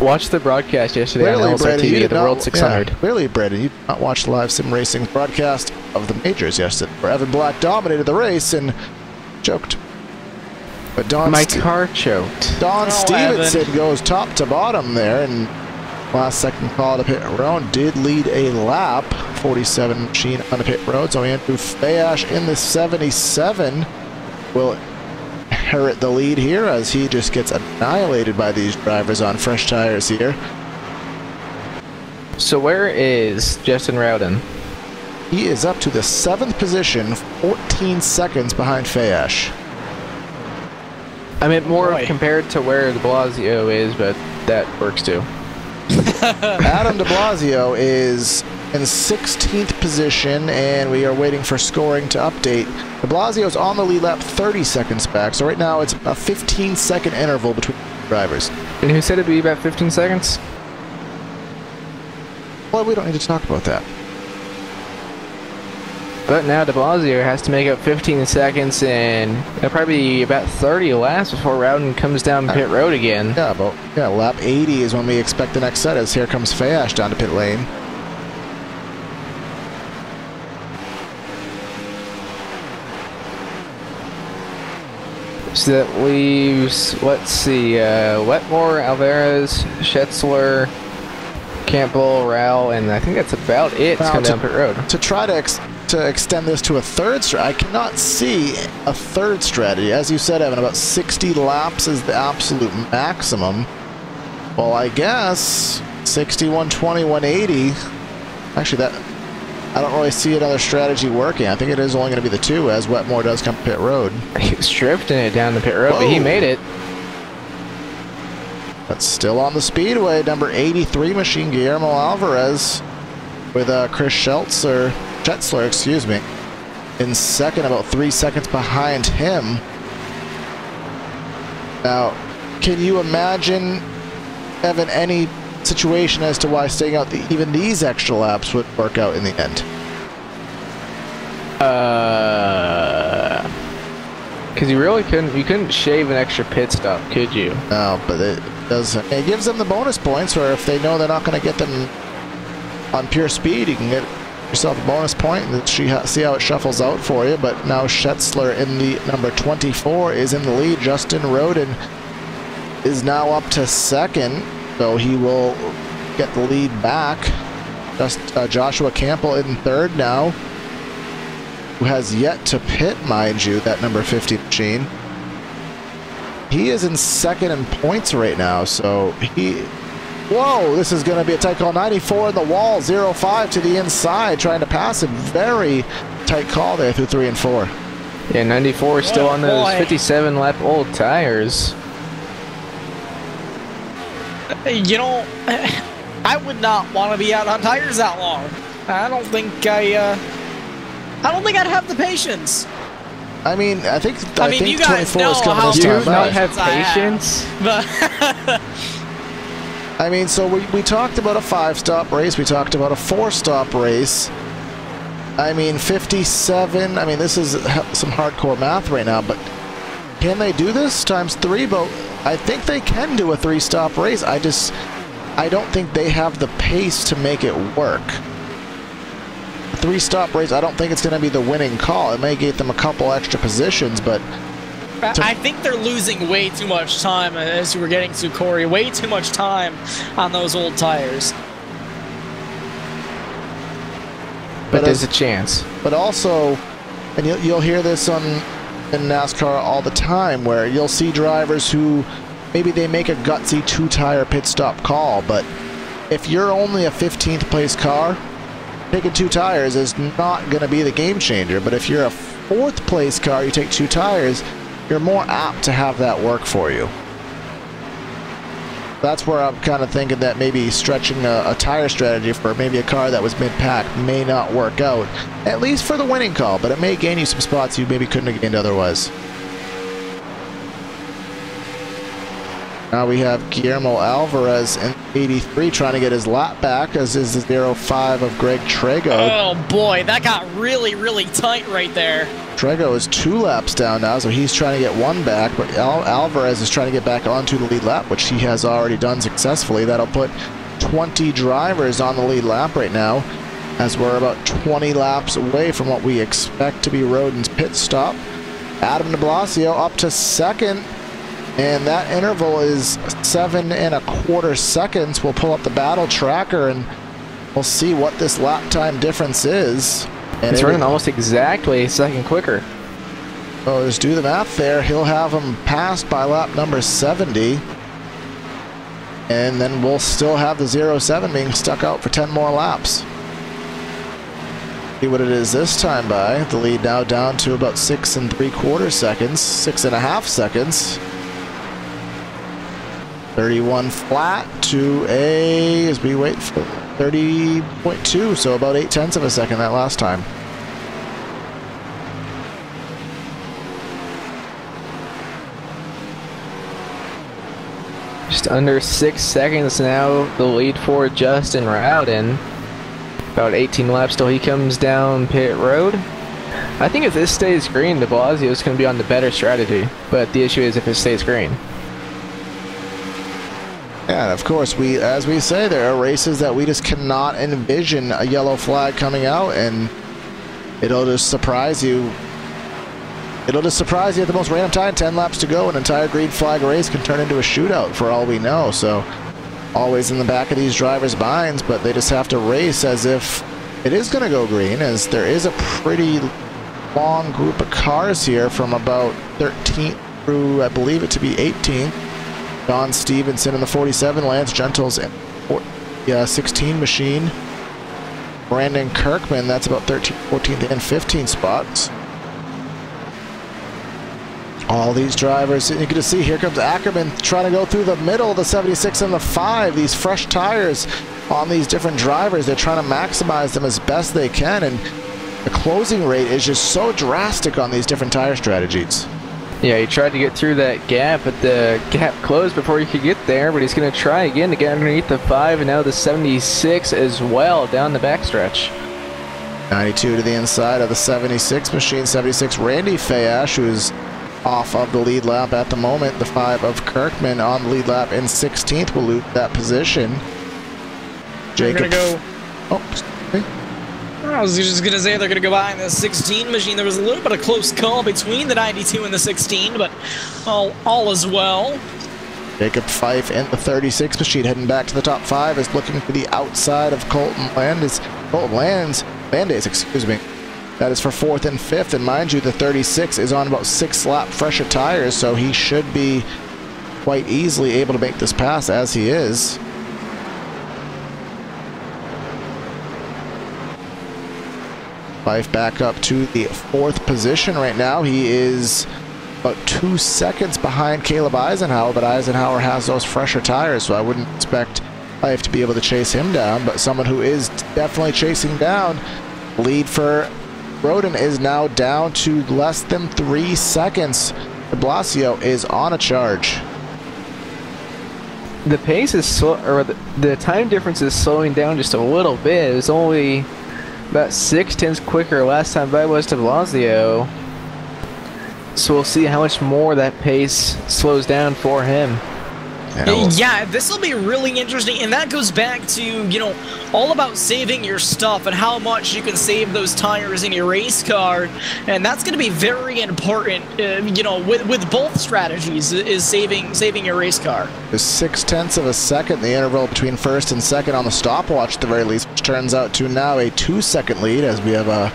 Watch the broadcast yesterday on LSRTV at the World 600. Yeah, clearly, Brandon, you did not watch the live sim racing broadcast of the majors yesterday, where Evan Black dominated the race and choked. But My car choked. Don Stevenson goes top to bottom there, and last second call to pit road did lead a lap. 47 machine on the pit road, so Andrew Fayash in the 77 will inherit the lead here as he just gets annihilated by these drivers on fresh tires here. So where is Justin Rowden? He is up to the 7th position, 14 seconds behind Fayash. I meant more compared to where de Blasio is, but that works too. Adam de Blasio is in 16th position, and we are waiting for scoring to update. De Blasio is on the lead lap 30 seconds back, so right now it's a 15-second interval between drivers. And who said it'd be about 15 seconds? Well, we don't need to talk about that. But now de Blasio has to make up 15 seconds, and it'll probably be about 30 laps before Rowden comes down pit road again. Yeah, lap 80 is when we expect the next set, as here comes Fayash down to pit lane. So that leaves, let's see, Wetmore, Alvarez, Schetzler, Campbell, Rowell, and I think that's about it to come down pit road. To try to extend this to a third strategy, I cannot see a third strategy. As you said, Evan, about 60 laps is the absolute maximum. Well, I guess 60, 120, 180. Actually, I don't really see another strategy working. I think it is only going to be the 2 as Wetmore does come to pit road. He was drifting it down the pit road, but he made it. But still on the speedway, number 83 machine, Guillermo Alvarez, with Chris Schetzler, excuse me, in second, about 3 seconds behind him. Now, can you imagine, Evan, any situation as to why staying out even these extra laps would work out in the end? Because you really couldn't shave an extra pit stop, could you? No, but it gives them the bonus points, or if they know they're not going to get them on pure speed, you can get yourself a bonus point and see how it shuffles out for you. But now Schetzler in the number 24 is in the lead. Justin Rowden is now up to second, so he will get the lead back. Joshua Campbell in third now, who has yet to pit, mind you, that number 50 machine. He is in second in points right now, so whoa, this is going to be a tight call. 94 in the wall, 0-5 to the inside, trying to pass it. Very tight call there through 3 and 4. Yeah, 94 is still on those 57 lap old tires. You know, I would not want to be out on tires that long. I don't think I'd have the patience. I mean, I think you guys 24 know is coming how this time. Do you not have patience? But I mean, so we talked about a 5-stop race. We talked about a 4-stop race. I mean, 57. I mean, this is some hardcore math right now, but can they do this times 3? But I think they can do a 3-stop race. I don't think they have the pace to make it work. A 3-stop race, I don't think it's going to be the winning call. It may get them a couple extra positions, but I think they're losing way too much time, as you were getting to, Corey. Way too much time on those old tires. But there's a chance. But also, and you'll hear this in NASCAR all the time, where you'll see drivers who maybe they make a gutsy 2-tire pit stop call, but if you're only a 15th place car, taking 2 tires is not going to be the game changer. But if you're a 4th place car, you take 2 tires, you're more apt to have that work for you. That's where I'm kind of thinking that maybe stretching a tire strategy for maybe a car that was mid-pack may not work out, at least for the winning call, but it may gain you some spots you maybe couldn't have gained otherwise. Now we have Guillermo Alvarez in 83 trying to get his lap back, as is the 05 of Greg Trego. Oh boy, that got really, really tight right there. Trego is 2 laps down now, so he's trying to get 1 back, but Alvarez is trying to get back onto the lead lap, which he has already done successfully. That'll put 20 drivers on the lead lap right now, as we're about 20 laps away from what we expect to be Rodin's pit stop. Adam de Blasio up to 2nd, and that interval is 7¼ seconds. We'll pull up the battle tracker and we'll see what this lap time difference is. And it's running almost exactly a second quicker. Oh, just do the math there. He'll have him passed by lap number 70. And then we'll still have the 07 being stuck out for 10 more laps. See what it is this time by. The lead now down to about 6¾ seconds. 6½ seconds. 31 flat to a, as we wait for 30.2, so about 0.8 of a second that last time. Just under 6 seconds now, the lead for Justin Rowden. About 18 laps till he comes down pit road. I think if this stays green, de Blasio is going to be on the better strategy, but the issue is if it stays green. Yeah, and of course, as we say, there are races that we just cannot envision a yellow flag coming out, and it'll just surprise you. It'll just surprise you at the most random time. 10 laps to go, an entire green flag race can turn into a shootout for all we know. So, always in the back of these drivers' minds, but they just have to race as if it is going to go green, as there is a pretty long group of cars here from about 13th through, I believe it to be 18th. Don Stevenson in the 47, Lance Gentles in the 16 machine. Brandon Kirkman, that's about 13th, 14th, and 15th spots. All these drivers, you can see here comes Ackerman trying to go through the middle of the 76 and the 5. These fresh tires on these different drivers, they're trying to maximize them as best they can, and the closing rate is just so drastic on these different tire strategies. Yeah, he tried to get through that gap, but the gap closed before he could get there, but he's going to try again to get underneath the 5 and now the 76 as well down the backstretch. 92 to the inside of the 76 machine. 76 Randy Fayash, who's off of the lead lap at the moment. The 5 of Kirkman on the lead lap in 16th will lose that position. Jacob. Go. Oh, okay. I was just going to say they're going to go by in the 16 machine. There was a little bit of close call between the 92 and the 16, but all is well. Jacob Fife in the 36 machine heading back to the top 5 is looking to the outside of Colton Landis, excuse me. That is for 4th and 5th, and mind you, the 36 is on about 6 lap fresher tires, so he should be quite easily able to make this pass as he is. Fife back up to the 4th position right now. He is about 2 seconds behind Caleb Eisenhower, but Eisenhower has those fresher tires, so I wouldn't expect Fife to be able to chase him down, but someone who is definitely chasing down. Lead for Rodin is now down to less than 3 seconds. De Blasio is on a charge. the pace is slow, or the time difference is slowing down just a little bit. It was only about 6/10 quicker last time by was to Blasio. So we'll see how much more that pace slows down for him. Yeah, this will be really interesting, and that goes back to, you know, all about saving your stuff and how much you can save those tires in your race car, and that's going to be very important, you know, with both strategies, is saving your race car. There's 0.6 of a second, the interval between first and second on the stopwatch at the very least, which turns out to now a 2-second lead as we have a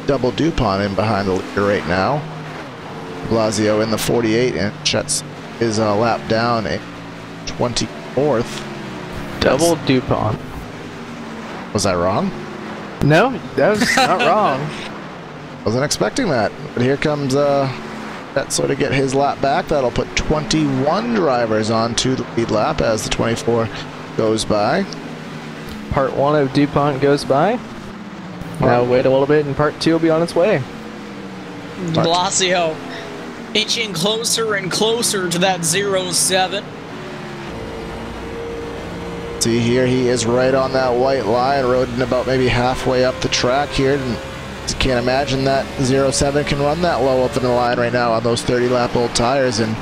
double DuPont in behind the leader right now. Blasio in the 48, and Chet's is a lap down. 24th. Double DuPont. Was I wrong? No, that was not wrong. Wasn't expecting that. But here comes that sort of get his lap back. That'll put 21 drivers onto the lead lap as the 24 goes by. Part 1 of DuPont goes by. Now wait a little bit and part 2 will be on its way. Blasio inching closer and closer to that 0-7. See here, he is right on that white line, roding about maybe halfway up the track here. And can't imagine that 0-7 can run that low up in the line right now on those 30-lap old tires. And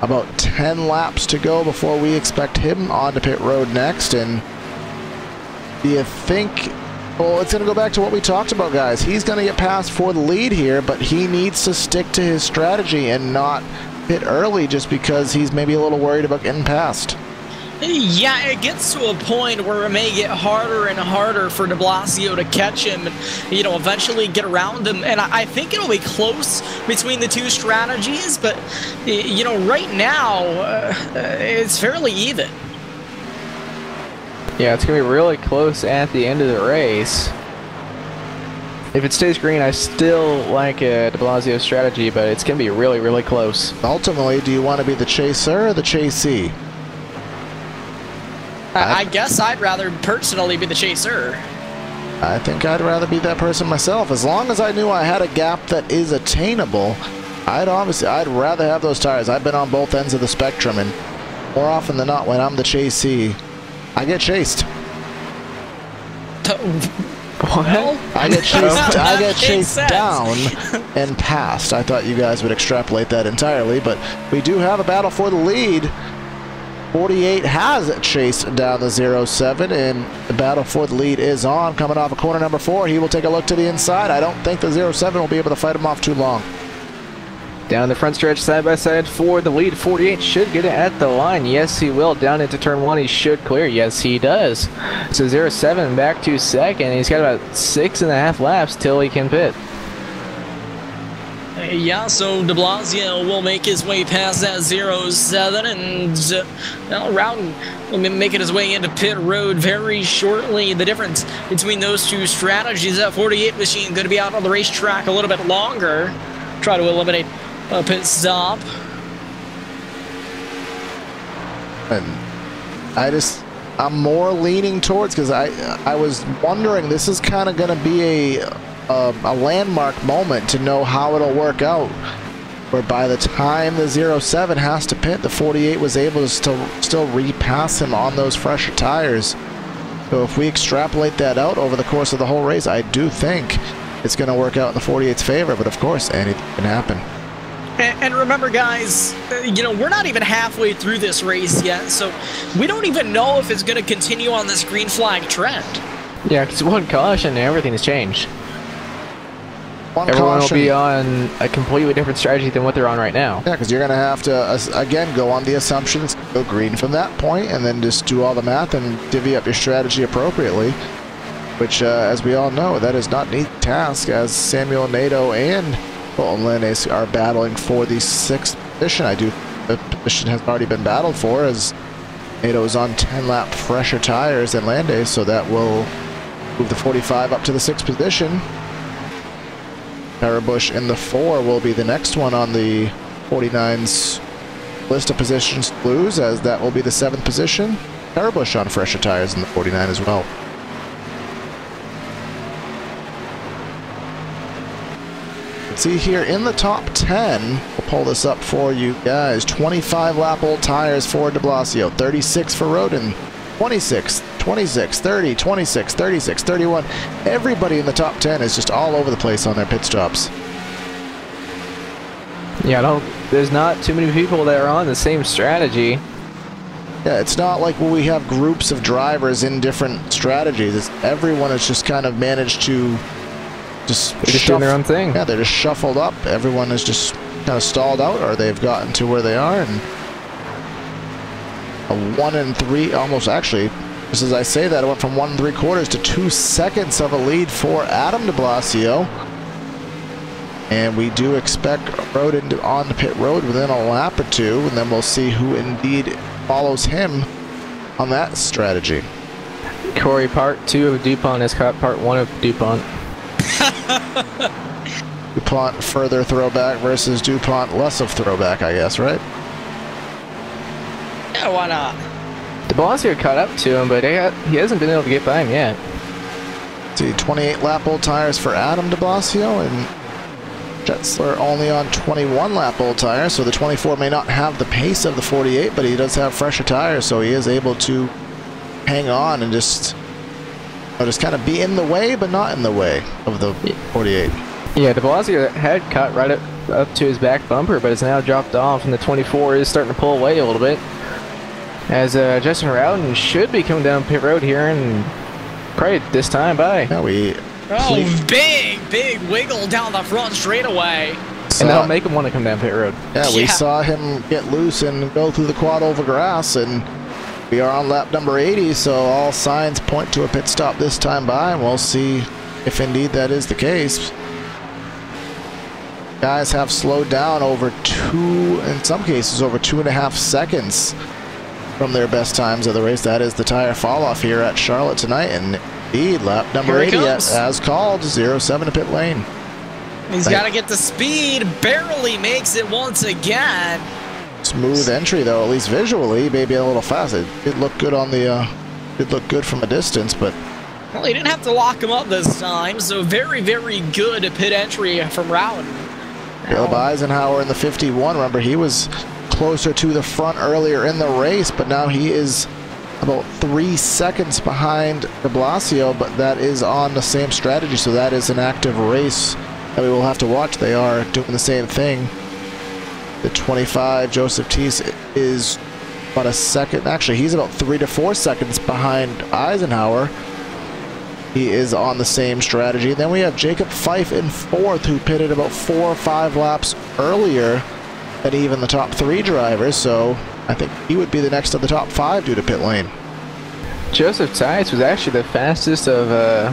about 10 laps to go before we expect him onto pit road next. And do you think, well, it's going to go back to what we talked about, guys. He's going to get passed for the lead here, but he needs to stick to his strategy and not pit early just because he's maybe a little worried about getting passed. Yeah, it gets to a point where it may get harder and harder for de Blasio to catch him and, you know, eventually get around him. And I think it'll be close between the two strategies, but, you know, right now, it's fairly even. Yeah, it's going to be really close at the end of the race. If it stays green, I still like de Blasio's strategy, but it's going to be really, really close. Ultimately, do you want to be the chaser or the chasee? I guess I'd rather personally be the chaser. I think I'd rather be that person myself. As long as I knew I had a gap that is attainable, I'd rather have those tires. I've been on both ends of the spectrum, and more often than not, when I'm the chasee, I get chased. Well, I get chased down and passed. I thought you guys would extrapolate that entirely, but we do have a battle for the lead. 48 has chased down the 0-7, and the battle for the lead is on. Coming off of corner number 4, he will take a look to the inside. I don't think the 0-7 will be able to fight him off too long. Down the front stretch, side by side for the lead. 48 should get it at the line. Yes, he will. Down into turn 1, he should clear. Yes, he does. So 0-7 back to second. He's got about 6.5 laps till he can pit. Yeah, so de Blasio will make his way past that 0-7 and making his way into pit road very shortly. The difference between those two strategies, that 48 machine going to be out on the racetrack a little bit longer, try to eliminate a pit stop. And I'm more leaning towards, because I was wondering, this is kind of going to be a landmark moment to know how it'll work out, where by the time the 0-7 has to pit, the 48 was able to still repass him on those fresher tires. So if we extrapolate that out over the course of the whole race, I do think it's going to work out in the 48's favor, but of course anything can happen. And remember, guys, you know, we're not even halfway through this race yet, so we don't even know if it's going to continue on this green flag trend. Yeah, because one caution and everything's changed. Everyone will be on a completely different strategy than what they're on right now. Yeah, because you're going to have to, again, go on the assumptions, go green from that point, and then just do all the math and divvy up your strategy appropriately, which, as we all know, that is not an easy task, as Samuel Nato and Colton Landis are battling for the 6th position. The position has already been battled for, as Nato is on 10-lap fresher tires than Landis, so that will move the 45 up to the 6th position. Bush in the 4 will be the next one on the 49's list of positions to lose, as that will be the 7th position. Bush on fresher tires in the 49 as well. See here in the top 10, we'll pull this up for you guys. 25 lap old tires for de Blasio, 36 for Roden, 26, 26, 30, 26, 36, 31. Everybody in the top 10 is just all over the place on their pit stops. Yeah, there's not too many people that are on the same strategy. Yeah, it's not like we have groups of drivers in different strategies. Everyone has just kind of managed to just doing their own thing. Yeah, they're just shuffled up. Everyone is just kind of stalled out, or they've gotten to where they are. And a 1 and 3, almost actually, just as I say that, it went from 1 3/4 to 2 seconds of a lead for Adam de Blasio. And we do expect Roden on the pit road within a lap or two, and then we'll see who indeed follows him on that strategy. Corey, part 2 of DuPont has caught part 1 of DuPont. DuPont further throwback versus DuPont less of throwback, I guess, right? Yeah, why not? De Blasio caught up to him, but he hasn't been able to get by him yet. See, 28 lap old tires for Adam de Blasio, and Jetzler only on 21 lap old tires, so the 24 may not have the pace of the 48, but he does have fresher tires, so he is able to hang on and just kind of be in the way, but not in the way of the 48. Yeah, de Blasio had cut right up to his back bumper, but it's now dropped off, and the 24 is starting to pull away a little bit. As Justin Rowden should be coming down pit road here, and probably this time by. Yeah, Oh, big wiggle down the front straightaway. And that'll make him want to come down pit road. Yeah, we saw him get loose and go through the quad over grass, and we are on lap number 80, so all signs point to a pit stop this time by, and we'll see if indeed that is the case. Guys have slowed down over in some cases, over 2.5 seconds from their best times of the race. That is the tire fall off here at Charlotte tonight, and indeed, lap number 80 as called, 07 to pit lane. He's got to get the speed, barely makes it once again. Smooth entry though, at least visually, maybe a little fast. It did look good on the, did look good from a distance, but. Well, he didn't have to lock him up this time, so very good pit entry from Rowden. Caleb Eisenhower in the 51, remember he was closer to the front earlier in the race, but now he is about 3 seconds behind de Blasio, but that is on the same strategy, so that is an active race that we will have to watch. They are doing the same thing. The 25, Joseph Teese, is about a second, actually he's about 3 to 4 seconds behind Eisenhower. He is on the same strategy. Then we have Jacob Fife in 4th, who pitted about 4 or 5 laps earlier than even the top 3 drivers, so I think he would be the next of the top 5 due to pit lane. Joseph Tice was actually the fastest of,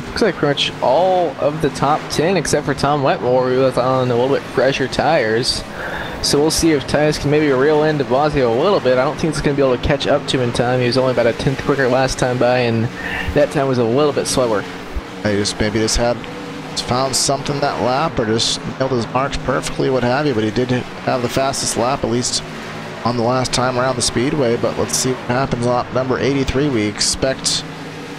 looks like pretty much all of the top 10 except for Tom Wetmore, who was on a little bit fresher tires. So we'll see if Tice can maybe reel in de Blasio a little bit. I don't think it's going to be able to catch up to him in time. He was only about a 10th quicker last time by, and that time was a little bit slower. He just found something that lap, or just nailed his marks perfectly, what have you, but he did have the fastest lap, at least on the last time around the speedway. But let's see what happens on lap number 83. We expect,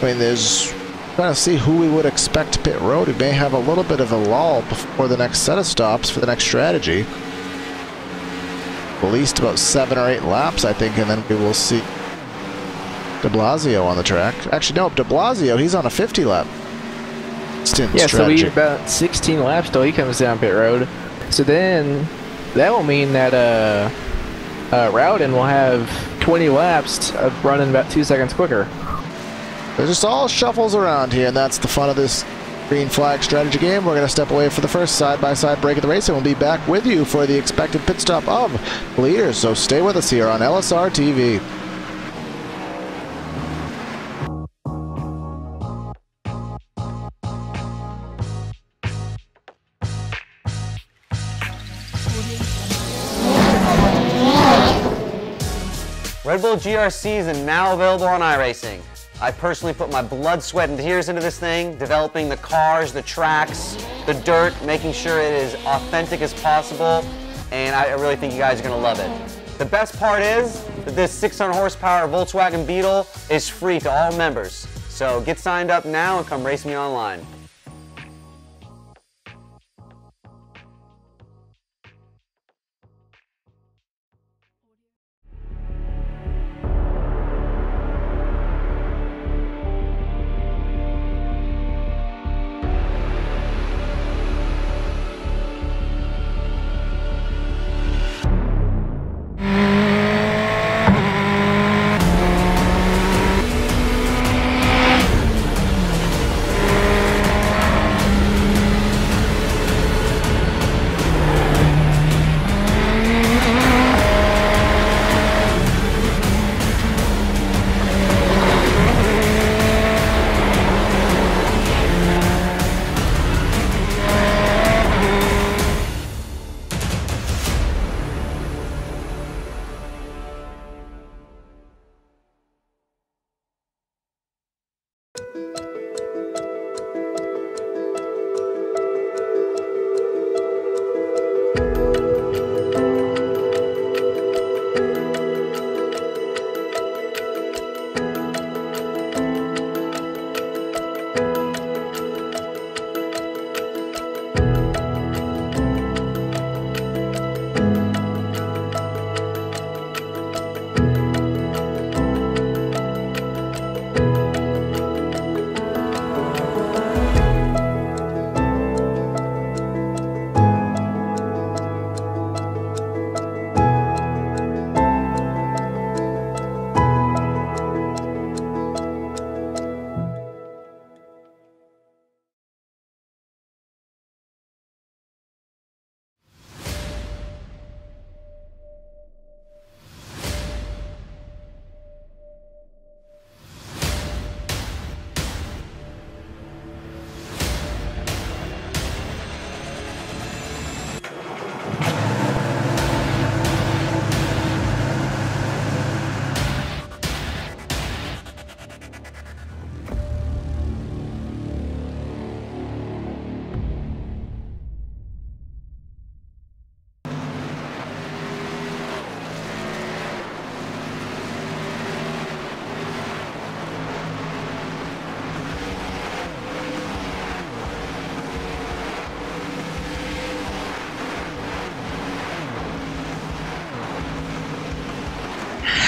there's trying to see who we would expect to pit road. We may have a little bit of a lull before the next set of stops for the next strategy. At least about 7 or 8 laps, I think, and then we will see de Blasio on the track. Actually, no, de Blasio, he's on a 50 lap stint strategy. So we need about 16 laps till he comes down pit road. So then that will mean that Rowden will have 20 laps of running about 2 seconds quicker. There's just all shuffles around here, and that's the fun of this green flag strategy game. We're going to step away for the first side-by-side break of the race, and we'll be back with you for the expected pit stop of the leaders. So stay with us here on LSRTV. Red Bull GRCs are now available on iRacing. I personally put my blood, sweat, and tears into this thing, developing the cars, the tracks, the dirt, making sure it is authentic as possible, and I really think you guys are going to love it. The best part is that this 600 horsepower Volkswagen Beetle is free to all members. So get signed up now and come race me online.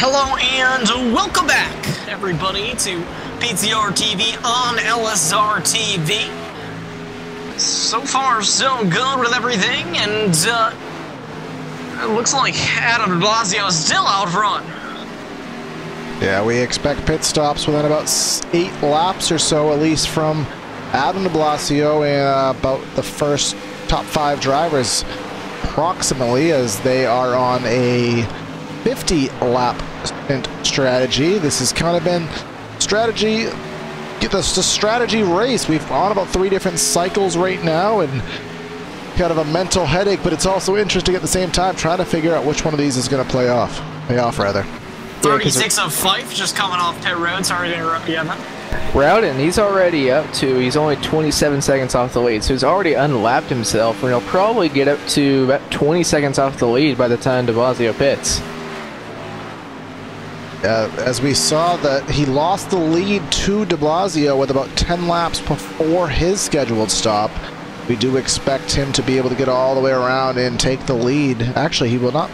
Hello and welcome back, everybody, to PTRTV on LSRTV. So far, so good with everything, and it looks like Adam de Blasio is still out front. Yeah, we expect pit stops within about 8 laps or so, at least from Adam de Blasio and about the first top 5 drivers, approximately, as they are on a 50-lap stint strategy. This has kind of been strategy, the strategy race. We've on about 3 different cycles right now, and kind of a mental headache, but it's also interesting at the same time, trying to figure out which one of these is going to pay off rather. 36 of Fife just coming off pit road. Sorry to interrupt you, Evan. Rowden, he's already up to, he's only 27 seconds off the lead, so he's already unlapped himself, and he'll probably get up to about 20 seconds off the lead by the time de Blasio pits. As we saw that he lost the lead to de Blasio with about 10 laps before his scheduled stop. We do expect him to be able to get all the way around and take the lead. Actually, he will not.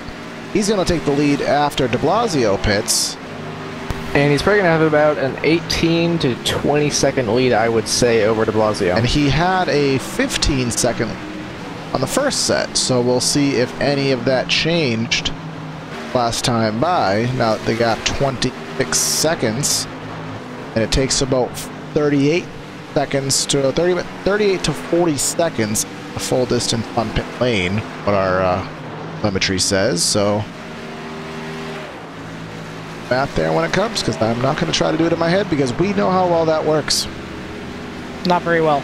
He's going to take the lead after de Blasio pits. And he's probably going to have about an 18 to 20 second lead, I would say, over de Blasio. And he had a 15 second on the first set, so we'll see if any of that changed last time by. Now they got 26 seconds, and it takes about 38 seconds to 38 to 40 seconds a full distance on pit lane, what our telemetry says. So math there when it comes, because I'm not going to try to do it in my head, because we know how well that works. Not very well.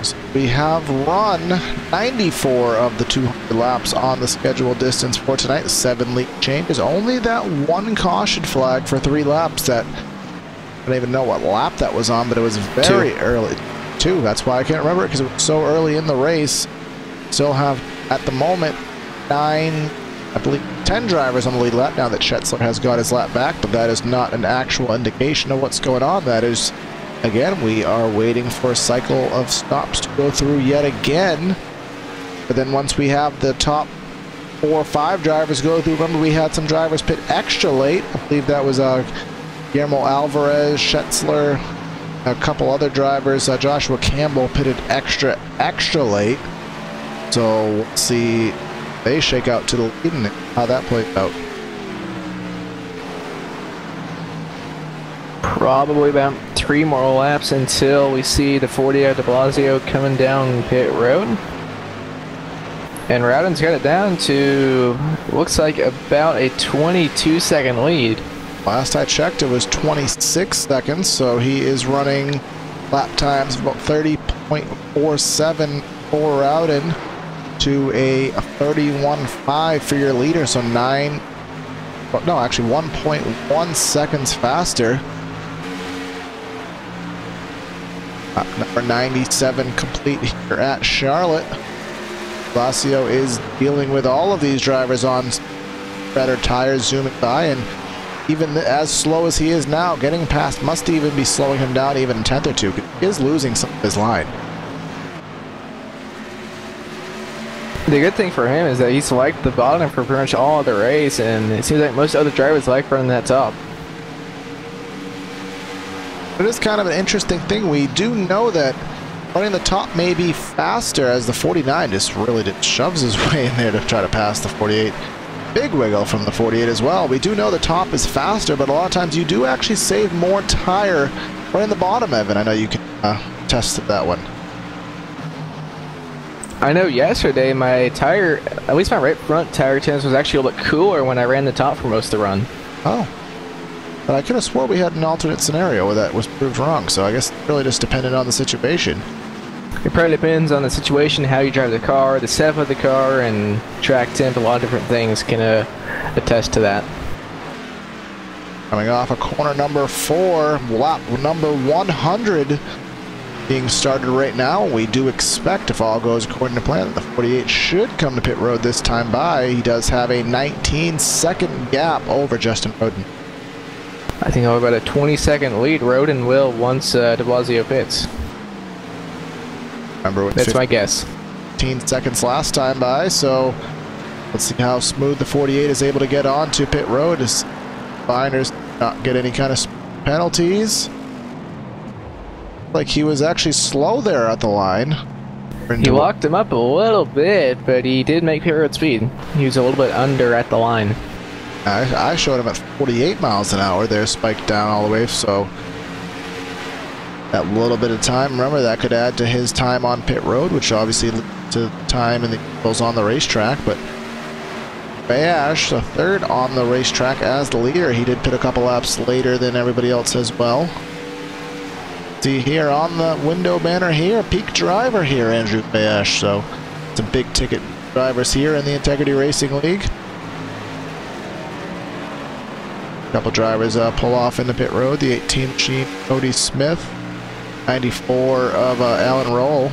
So we have run 94 of the 200 laps on the scheduled distance for tonight. 7 lead changes. Only that one caution flag for 3 laps that I don't even know what lap that was on, but it was very early. 2. That's why I can't remember it, because it was so early in the race. Still have, at the moment, 9, I believe 10 drivers on the lead lap now that Schetzler has got his lap back, but that is not an actual indication of what's going on. That is, again, we are waiting for a cycle of stops to go through yet again. But then once we have the top 4 or 5 drivers go through, remember we had some drivers pit extra late. I believe that was Guillermo Alvarez, Schetzler, a couple other drivers. Joshua Campbell pitted extra late. So we'll see if they shake out to the lead and how that plays out. Probably about 3 more laps until we see the 48 de Blasio coming down pit road. And Rowden's got it down to, looks like about a 22 second lead. Last I checked, it was 26 seconds, so he is running lap times of about 30.47 for Rowden to a 31.5 for your leader, so 1.1 seconds faster. Number 97 complete here at Charlotte. Blasio is dealing with all of these drivers on better tires zooming by, and even as slow as he is now, getting past must even be slowing him down even a tenth or two. He is losing some of his line. The good thing for him is that he's liked the bottom for pretty much all of the race, and it seems like most other drivers like running that top. It is kind of an interesting thing. We do know that running the top may be faster, as the 49 just really shoves his way in there to try to pass the 48. Big wiggle from the 48 as well. We do know the top is faster, but a lot of times you do actually save more tire running the bottom, Evan. I know you can test that one. I know yesterday my tire, at least my right front tire temps was actually a little bit cooler when I ran the top for most of the run. Oh. But I could have swore we had an alternate scenario where that was proved wrong, so I guess it really just depended on the situation. It probably depends on the situation, how you drive the car, the setup of the car, and track temp. A lot of different things can attest to that. Coming off of corner number 4, lap number 100 being started right now. We do expect, if all goes according to plan, that the 48 should come to pit road this time by. He does have a 19-second gap over Justin Roden. I think I'll about a 20-second lead. Roden will once de Blasio pits. Remember, that's my guess. 15 seconds last time by, so Let's see how smooth the 48 is able to get onto pit road. Does Binders not get any kind of penalties? Like he was actually slow there at the line. He locked him up a little bit, but he did make pit road speed. He was a little bit under at the line. I showed him at 48 miles an hour there, spiked down all the way, so that little bit of time, remember, that could add to his time on pit road, which obviously leads to time and goes on the racetrack. But Bayash, the third on the racetrack as the leader. He did pit a couple laps later than everybody else as well. See here on the window banner here, peak driver here, Andrew Bayash. So some big ticket drivers here in the Integrity Racing League. A couple drivers pull off into pit road. The 18 machine, Cody Smith. 94 of Alan Roll.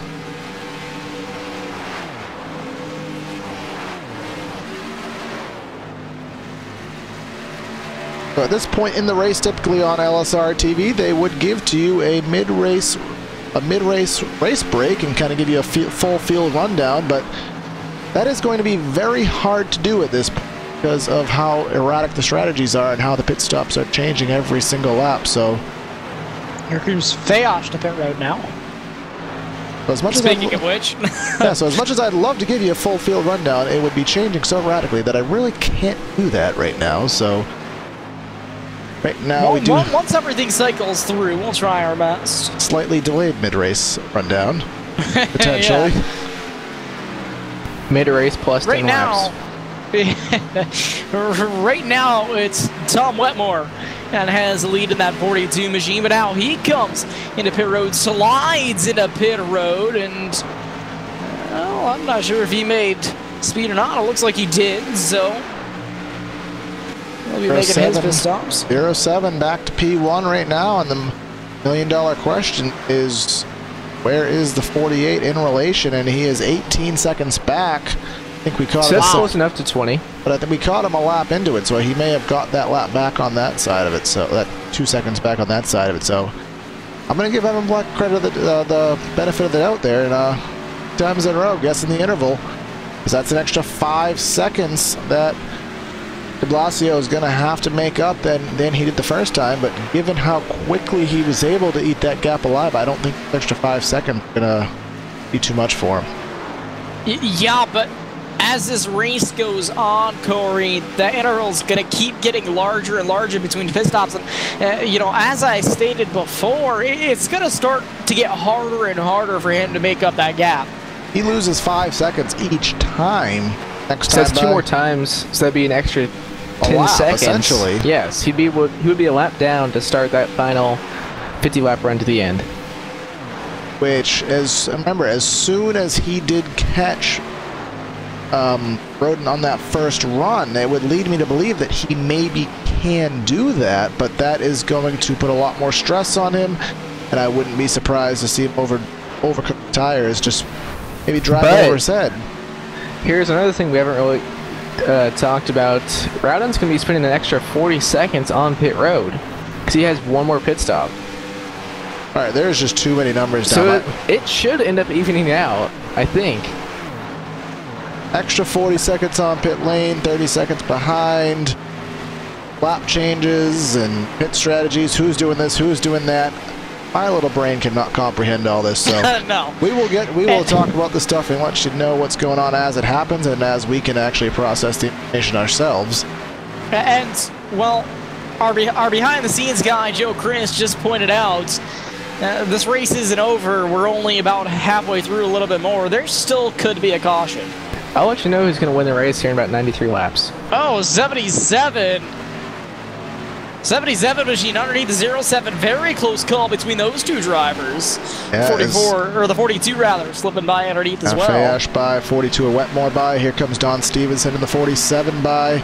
So at this point in the race, typically on LSRTV, they would give to you a mid-race race break and kind of give you a full field rundown, but that is going to be very hard to do at this point because of how erratic the strategies are and how the pit stops are changing every single lap. So here comes Fayosh to pit road now. So as much Speaking of which. Yeah, so as much as I'd love to give you a full field rundown, it would be changing so radically that I really can't do that right now. So right now we do... Once everything cycles through, we'll try our best. Slightly delayed mid-race rundown, potentially. Mid-race plus 10 laps. Right now, it's Tom Wetmore and has the lead in that 42 machine, but now he comes into pit road, slides into pit road, and well, I'm not sure if he made speed or not. It looks like he did, so he'll be making his pit stops. 07 back to P1 right now, and the million-dollar question is, where is the 48 in relation? And he is 18 seconds back. I think we caught him. That's close enough to 20. But I think we caught him a lap into it, so he may have got that lap back on that side of it. So that 2 seconds back on that side of it. So I'm going to give Evan Black credit, the benefit of the doubt there, and times in a row, guessing the interval, because that's an extra 5 seconds that de Blasio is going to have to make up than he did the first time. But given how quickly he was able to eat that gap alive, I don't think the extra 5 seconds is going to be too much for him. Yeah, but as this race goes on, Corey, the interval's going to keep getting larger and larger between pit stops. And, you know, as I stated before, it's going to start to get harder and harder for him to make up that gap. He loses 5 seconds each time. Next time, that's 2 more times, so that'd be an extra 10 seconds. Essentially. Yes, he would be a lap down to start that final 50-lap run to the end. Which, remember, as soon as he did catch Roden on that first run, it would lead me to believe that he maybe can do that, but that is going to put a lot more stress on him, and I wouldn't be surprised to see him overcook the tires, just maybe drive over his head. Here's another thing we haven't really talked about. Rowden's going to be spending an extra 40 seconds on pit road because he has 1 more pit stop. All right, there's just too many numbers down. So it should end up evening out, I think. Extra 40 seconds on pit lane, 30 seconds behind. Lap changes and pit strategies. Who's doing this? Who's doing that? My little brain cannot comprehend all this. So no. We will talk about this stuff and let you know what's going on as it happens and as we can actually process the information ourselves. And well, our behind-the-scenes guy Joe Chris just pointed out, this race isn't over. We're only about halfway through, a little bit more. There still could be a caution. I'll let you know who's going to win the race here in about 93 laps. Oh, 77. 77 machine underneath the 07. Very close call between those 2 drivers. Yeah, 44, or the 42 rather, slipping by underneath as well. Fayash by, 42 a Wetmore by. Here comes Don Stevenson in the 47 by.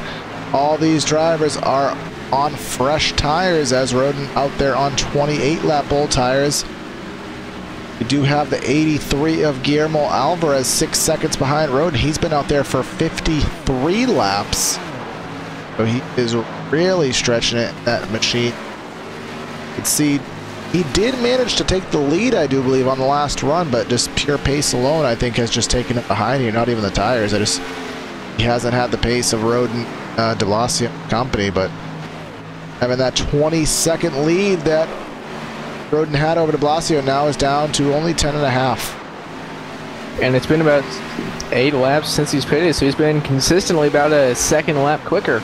All these drivers are on fresh tires as Roden out there on 28-lap bull tires. We do have the 83 of Guillermo Alvarez 6 seconds behind Roden. He's been out there for 53 laps. So he is really stretching it, that machine. You can see he did manage to take the lead, I do believe, on the last run, but just pure pace alone, I think, has just taken it behind here. Not even the tires. he hasn't had the pace of Roden, de Blasio company, but having that 20-second lead that Roden had over de Blasio now is down to only 10.5. And it's been about 8 laps since he's pitted, so he's been consistently about a second lap quicker.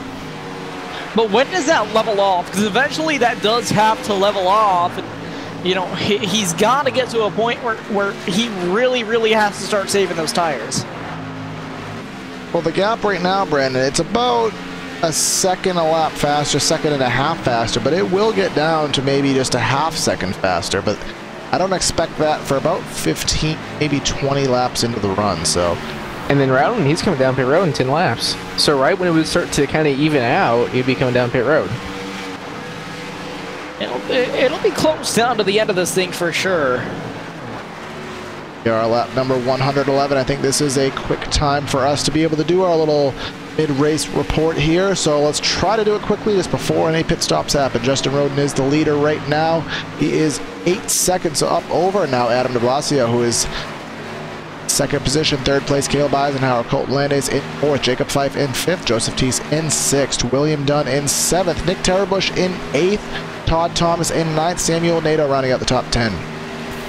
But when does that level off? Because eventually that does have to level off. And, you know, he's got to get to a point where he really, really has to start saving those tires. Well, the gap right now, Brandon, it's about a second a lap faster, second and a half faster, but it will get down to maybe just a half second faster. But I don't expect that for about 15, maybe 20 laps into the run, so. And then Rowden, he's coming down pit road in 10 laps. So right when it would start to kind of even out, he'd be coming down pit road. It'll be close down to the end of this thing for sure. Here are lap number 111. I think this is a quick time for us to be able to do our little mid-race report here. So let's try to do it quickly just before any pit stops happen. Justin Roden is the leader right now. He is 8 seconds up over now Adam de Blasio, who is second position. Third place, Caleb Eisenhower. Colton Landis in fourth. Jacob Fife in fifth. Joseph Teese in sixth. William Dunn in seventh. Nick Terrabush in eighth. Todd Thomas in ninth. Samuel Nato rounding out the top 10.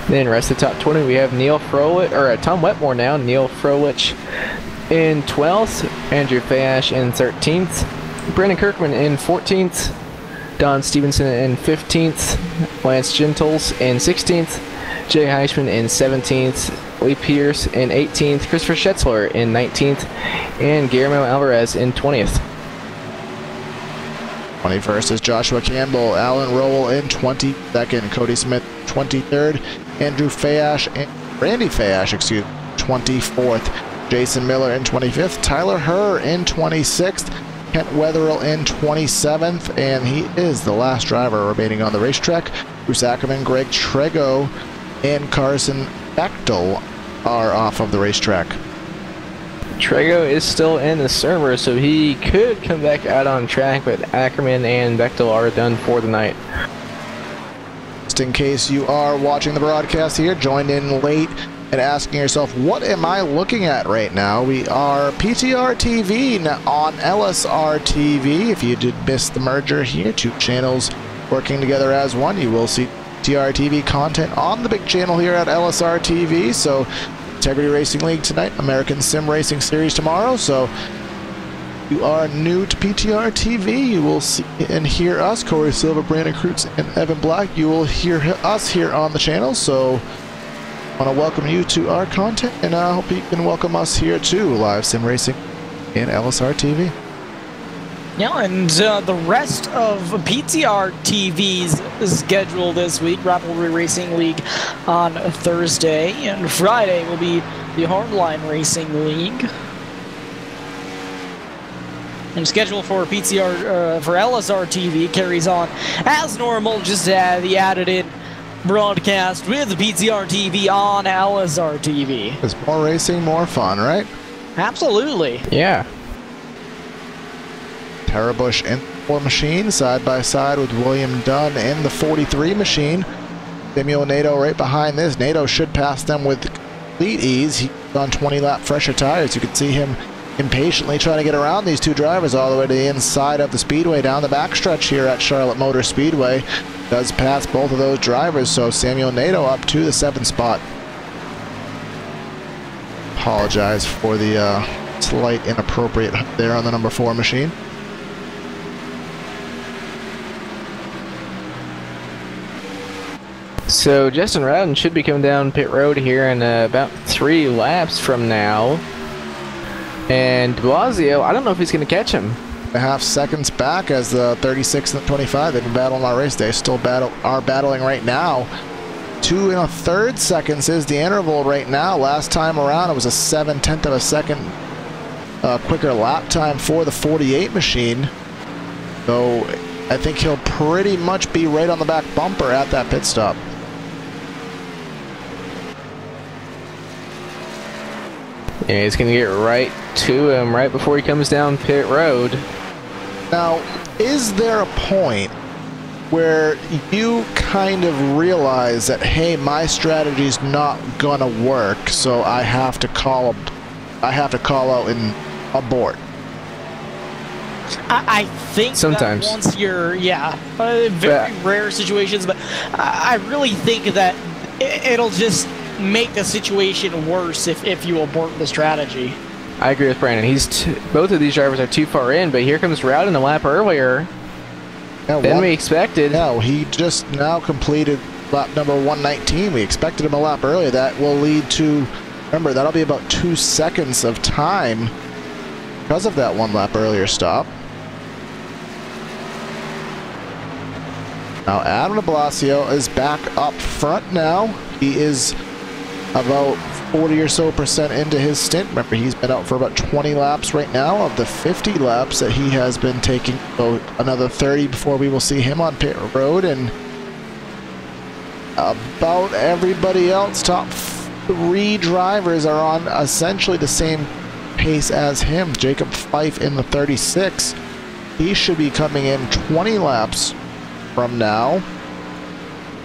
Then rest of the top 20, we have Neil Froelich, or Tom Wetmore now. Neil Froelich in 12th. Andrew Fayash in 13th. Brandon Kirkman in 14th. Don Stevenson in 15th. Lance Gentles in 16th. Jay Heisman in 17th. Lee Pierce in 18th. Christopher Schetzler in 19th. And Guillermo Alvarez in 20th. 21st is Joshua Campbell. Alan Rowell in 22nd. Cody Smith 23rd. Andrew Fayash and Randy Fayash, 24th. Jason Miller in 25th. Tyler Herr in 26th. Kent Wetherill in 27th. And he is the last driver remaining on the racetrack. Bruce Ackerman, Greg Trego, and Carson Bechtel are off of the racetrack. Trego is still in the server, so he could come back out on track, but Ackerman and Bechtel are done for the night. Just in case you are watching the broadcast here, joined in late and asking yourself, what am I looking at right now? We are PTRTV on LSRTV. If you did miss the merger here, two channels working together as one, you will see PTRTV content on the big channel here at LSRTV. So Integrity Racing League tonight, American Sim Racing Series tomorrow. So if you are new to PTRTV, you will see and hear us, Corey Silva, Brandon Kreutz, and Evan Black. You will hear us here on the channel. So I want to welcome you to our content, and I hope you can welcome us here too, live sim racing in LSRTV. Yeah, and the rest of PTRTV's schedule this week, Rivalry Racing League on Thursday, and Friday will be the Hardline Racing League. And schedule for for LSRTV carries on as normal, just the added in broadcast with PTRTV on LSRTV. There's more racing, more fun, right? Absolutely. Yeah. Terrabush in the 4 machine, side by side with William Dunn in the 43 machine. Samuel Nato right behind this. Nato should pass them with complete ease. He's on 20-lap fresher tires. You can see him impatiently trying to get around these two drivers all the way to the inside of the speedway, down the backstretch here at Charlotte Motor Speedway. Does pass both of those drivers, so Samuel Nato up to the 7th spot. Apologize for the slight inappropriate there on the number 4 machine. So Justin Rowden should be coming down pit road here in about 3 laps from now. And de Blasio, I don't know if he's going to catch him. 1.5 seconds back as the 36 and the 25. They've been battling our race. They still are battling right now. 2 1/3 seconds is the interval right now. Last time around, it was a 7/10 of a second quicker lap time for the 48 machine. So I think he'll pretty much be right on the back bumper at that pit stop. Yeah, he's going to get right to him right before he comes down pit road. Now, is there a point where you kind of realize that, hey, my strategy's not gonna work, so I have to call out and abort. I think sometimes that once you're, very rare situations, but I really think that it'll just make the situation worse if you abort the strategy. I agree with Brandon. Both of these drivers are too far in, but here comes Rowden a lap earlier than we expected. No, he just now completed lap number 119. We expected him a lap earlier. That will lead to, remember, that'll be about 2 seconds of time because of that 1 lap earlier stop. Now Adam de Blasio is back up front now. He is about 40 or so % into his stint. Remember, he's been out for about 20 laps right now of the 50 laps that he has been taking. So another 30 before we will see him on pit road, and about everybody else, top 3 drivers are on essentially the same pace as him. Jacob Fife in the 36. He should be coming in 20 laps from now.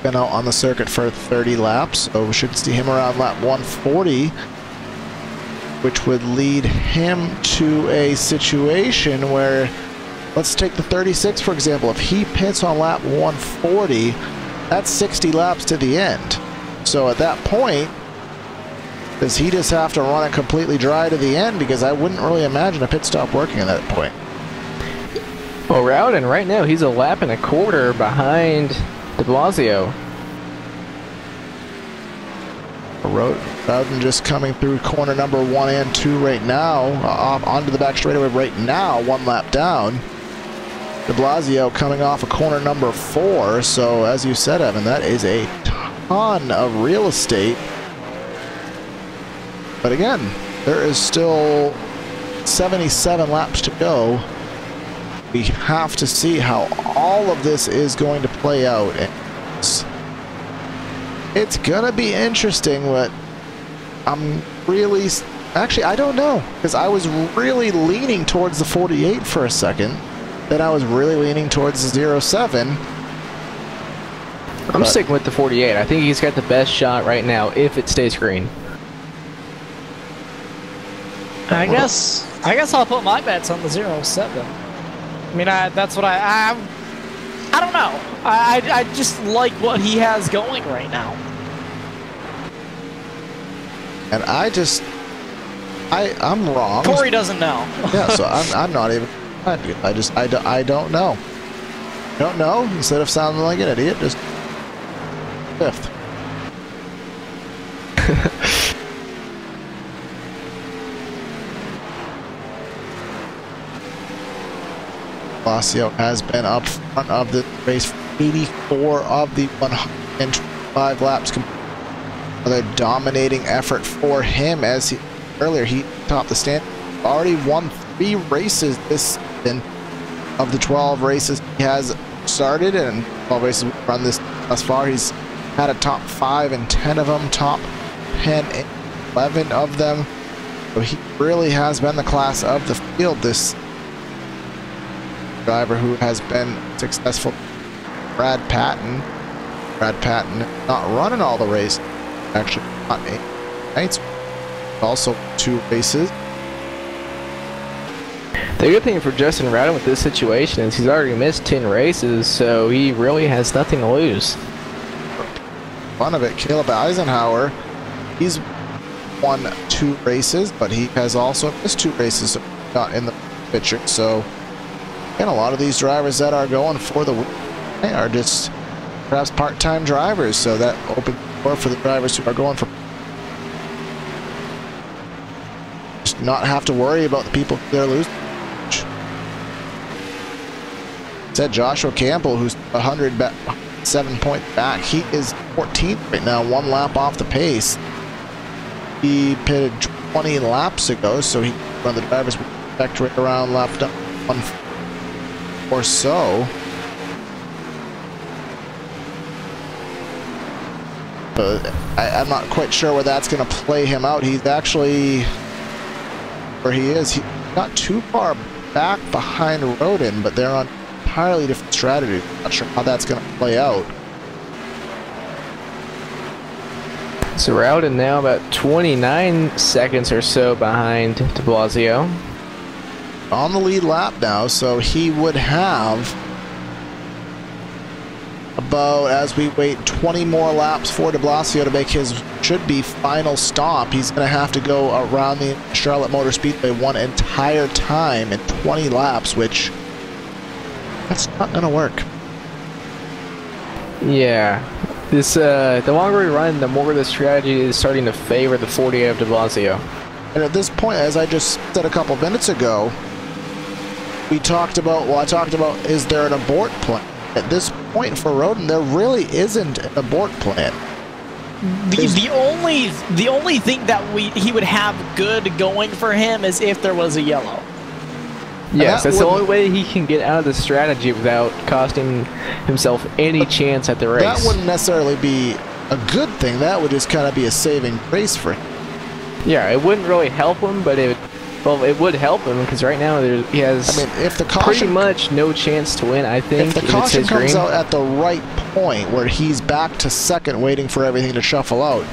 Been out on the circuit for 30 laps, so we should see him around lap 140, which would lead him to a situation where, let's take the 36 for example. If he pits on lap 140, that's 60 laps to the end. So at that point, does he just have to run it completely dry to the end? Because I wouldn't really imagine a pit stop working at that point. Well, Rowden right now, he's a lap and a quarter behind de Blasio. Rowden just coming through corner number 1 and 2 right now, onto the back straightaway right now, 1 lap down. De Blasio coming off of corner number 4, so as you said, Evan, that is a ton of real estate. But again, there is still 77 laps to go. We have to see how all of this is going to play out. It's gonna be interesting, but I'm really, actually I don't know, because I was really leaning towards the 48 for a second, then I was really leaning towards the 07. I'm sticking with the 48. I think he's got the best shot right now if it stays green. I guess I'll put my bets on the 07. I mean, that's what I don't know. I just like what he has going right now. And I'm wrong. Corey doesn't know. Yeah, so I'm not even. I don't know. Don't know. Instead of sounding like an idiot, just 5th. Blasio has been up front of the race for 84 of the 125 laps. Another dominating effort for him, as earlier he topped the stand. Already won 3 races this season of the 12 races he has started, and 12 races we've run this thus far. He's had a top 5 in 10 of them, top 10 in 11 of them. So he really has been the class of the field, this driver who has been successful. Brad Patton not running all the races, actually not 8 nights, also 2 races. The good thing for Justin Rowden with this situation is he's already missed 10 races, so he really has nothing to lose. Fun of it, Caleb Eisenhower, he's won 2 races, but he has also missed 2 races, not in the picture. So and a lot of these drivers that are going for the win are just perhaps part-time drivers, so that opens the door for the drivers who are going for, just not have to worry about the people they're losing. Said Joshua Campbell, who's 107 points back, he is 14th right now, 1 lap off the pace. He pitted 20 laps ago, so he one of the drivers would expect right around lap 1 or so. I'm not quite sure where that's going to play him out. He's actually, where he is, he's not too far back behind Rowden, but they're on entirely different strategies. Not sure how that's going to play out. So Rowden now about 29 seconds or so behind de Blasio. on the lead lap now, so he would have about, as we wait 20 more laps for de Blasio to make his should-be final stop. He's going to have to go around the Charlotte Motor Speedway one entire time in 20 laps, which that's not going to work. Yeah. This the longer we run, the more the strategy is starting to favor the 48 of de Blasio. And at this point, as I just said a couple minutes ago, I talked about, is there an abort plan? At this point for Roden, there really isn't an abort plan. The only thing that he would have good going for him is if there was a yellow. Yes, that's the only way he can get out of the strategy without costing himself any chance at the race. That wouldn't necessarily be a good thing. That would just kind of be a saving grace for him. Yeah, it wouldn't really help him, but it would help him because right now he has if the caution, pretty much no chance to win, I think. If the caution comes out at the right point where he's back to second waiting for everything to shuffle out,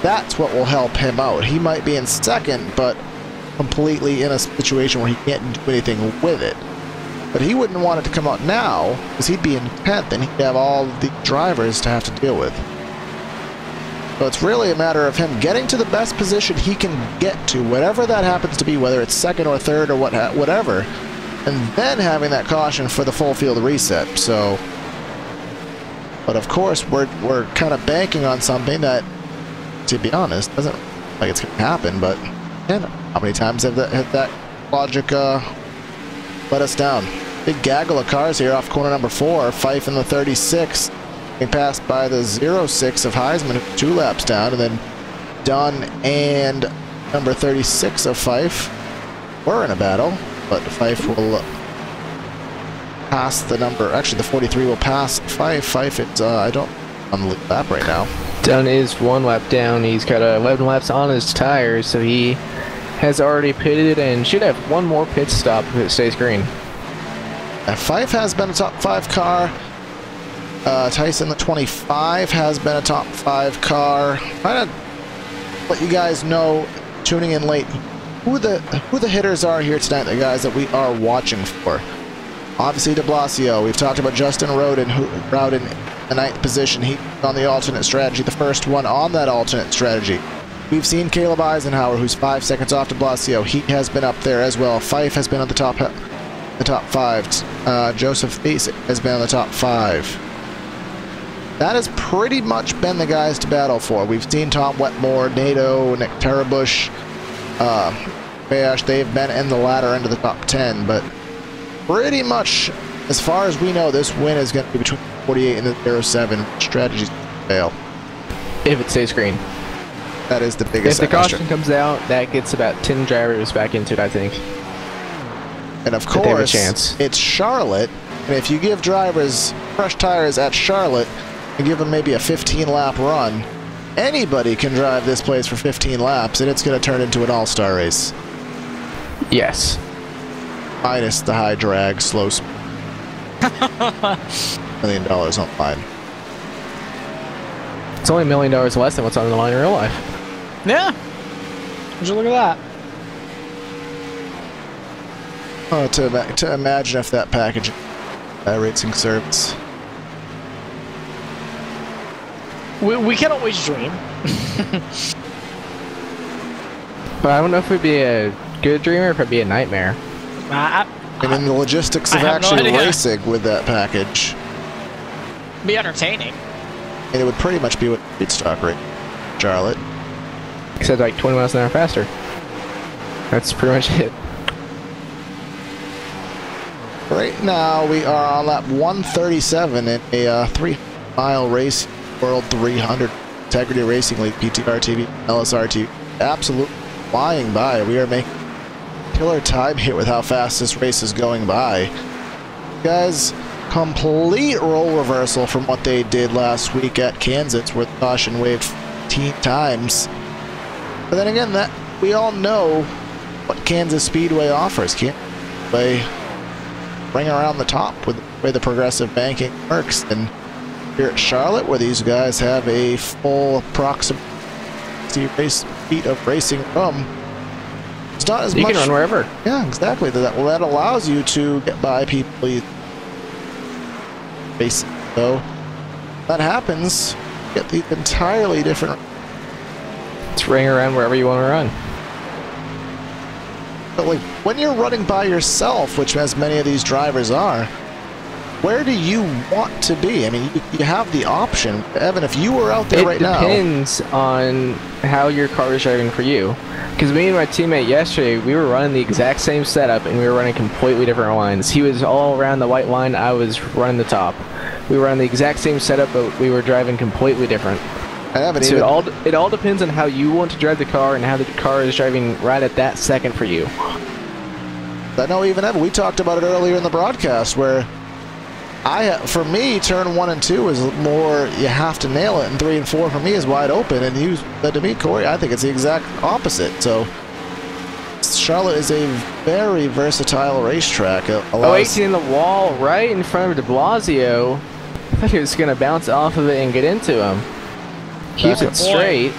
that's what will help him out. He might be in second, but completely in a situation where he can't do anything with it. But he wouldn't want it to come out now because he'd be in 10th and he'd have all the drivers to have to deal with. So it's really a matter of him getting to the best position he can get to, whatever that happens to be, whether it's second or third or whatever, and then having that caution for the full field reset. So, but of course, we're kind of banking on something that, to be honest, doesn't look like it's going to happen, but man, how many times have that logic let us down? Big gaggle of cars here off corner number 4, Fife in the 36. Being passed by the 06 of Heisman, 2 laps down, and then Dunn and number 36 of Fife were in a battle, but Fife will pass the number. Actually, the 43 will pass Fife. Fife, it's I don't on the lead lap right now. Dunn is 1 lap down. He's got 11 laps on his tires, so he has already pitted and should have 1 more pit stop if it stays green. And Fife has been a top 5 car. Tyson, the 25, has been a top 5 car. Trying to let you guys know, tuning in late, who the hitters are here tonight, the guys that we are watching for. Obviously, de Blasio. We've talked about Justin Rowden, who routed in the 9th position. He's on the alternate strategy, the first one on that alternate strategy. We've seen Caleb Eisenhower, who's 5 seconds off de Blasio. He has been up there as well. Fife has been on the top 5. Joseph Thies has been on the top 5. That has pretty much been the guys to battle for. We've seen Tom Wetmore, Nato, Nick Terabush, Bayash. They've been in the latter end of the top 10, but pretty much, as far as we know, this win is going to be between 48 and the 07. Strategies fail. If it stays green. That is the biggest. If the caution comes out, that gets about 10 drivers back into it, I think. And of course, it's Charlotte, and if you give drivers fresh tires at Charlotte and give them maybe a 15-lap run, anybody can drive this place for 15 laps, and it's going to turn into an all-star race. Yes. Minus the high drag, slow speed. $1 million on the line. It's only $1 million less than what's on the line in real life. Yeah. Would you look at that? Oh, to imagine if that package racing service. We can always dream. But I don't know if it'd be a good dream or if it'd be a nightmare. And in the logistics of actually racing with that package, be entertaining. And it would pretty much be what feedstock rate, Charlotte. Except like 20 miles an hour faster. That's pretty much it. Right now we are on lap 137 in a 3-mile race, World 300 Integrity Racing League, PTRTV, LSRTV. Absolutely flying by. We are making killer time here with how fast this race is going by. Guys, complete role reversal from what they did last week at Kansas, where the caution waved 15 times. But then again, that we all know what Kansas Speedway offers. Kansas Speedway bring around the top with the way the progressive banking works. And here at Charlotte, where these guys have a full approximate feet of racing room, It's not as You much. can run wherever. Yeah, exactly. That allows you to get by people. So that happens, you get these entirely different. It's ring around wherever you want to run. But like when you're running by yourself, which as many of these drivers are, where do you want to be? I mean, you have the option. Evan, if you were out there right now... It depends on how your car is driving for you. Because me and my teammate yesterday, we were running the exact same setup, and we were running completely different lines. He was all around the white line, I was running the top. We were running the exact same setup, but we were driving completely different. So it all depends on how you want to drive the car and how the car is driving right at that second for you. I know even Evan, we talked about it earlier in the broadcast, where for me, turn 1 and 2 is more, you have to nail it, and 3 and 4 for me is wide open, and you said to me, Corey, I think it's the exact opposite. So Charlotte is a very versatile racetrack. 18 in the wall right in front of de Blasio. I thought he was going to bounce off of it and get into him. Keeps it straight.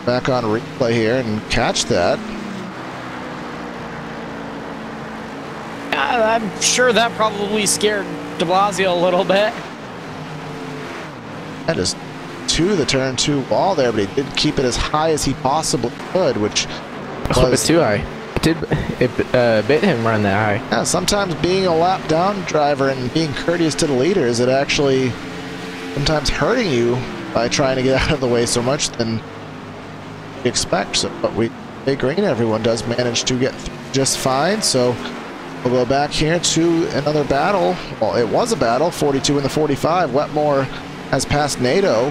Back on replay here and catch that. I'm sure that probably scared de Blasio a little bit. That is to the turn 2 wall there, but he did keep it as high as he possibly could, which was a little bit too high. It bit him running that high. Yeah, sometimes being a lap down driver and being courteous to the leaders, it actually sometimes hurting you by trying to get out of the way so much than you expect. So, but green, everyone does manage to get just fine. So we'll go back here to another battle. Well, it was a battle, 42 in the 45. Wetmore has passed NATO.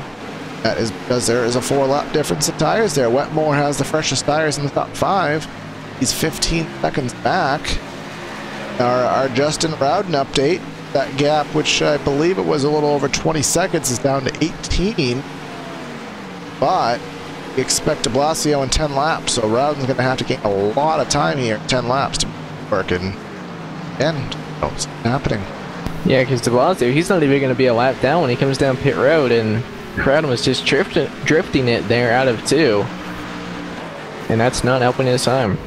That is because there is a 4-lap difference in tires there. Wetmore has the freshest tires in the top 5. He's 15 seconds back. Our Justin Rowden update, that gap, which I believe it was a little over 20 seconds, is down to 18. But we expect de Blasio in 10 laps, so Rowden's going to have to gain a lot of time here, 10 laps to work, and it's happening. Yeah, because de Blasio, he's not even going to be a lap down when he comes down pit road, and Rowden was just drifting it there out of 2. And that's not helping his time.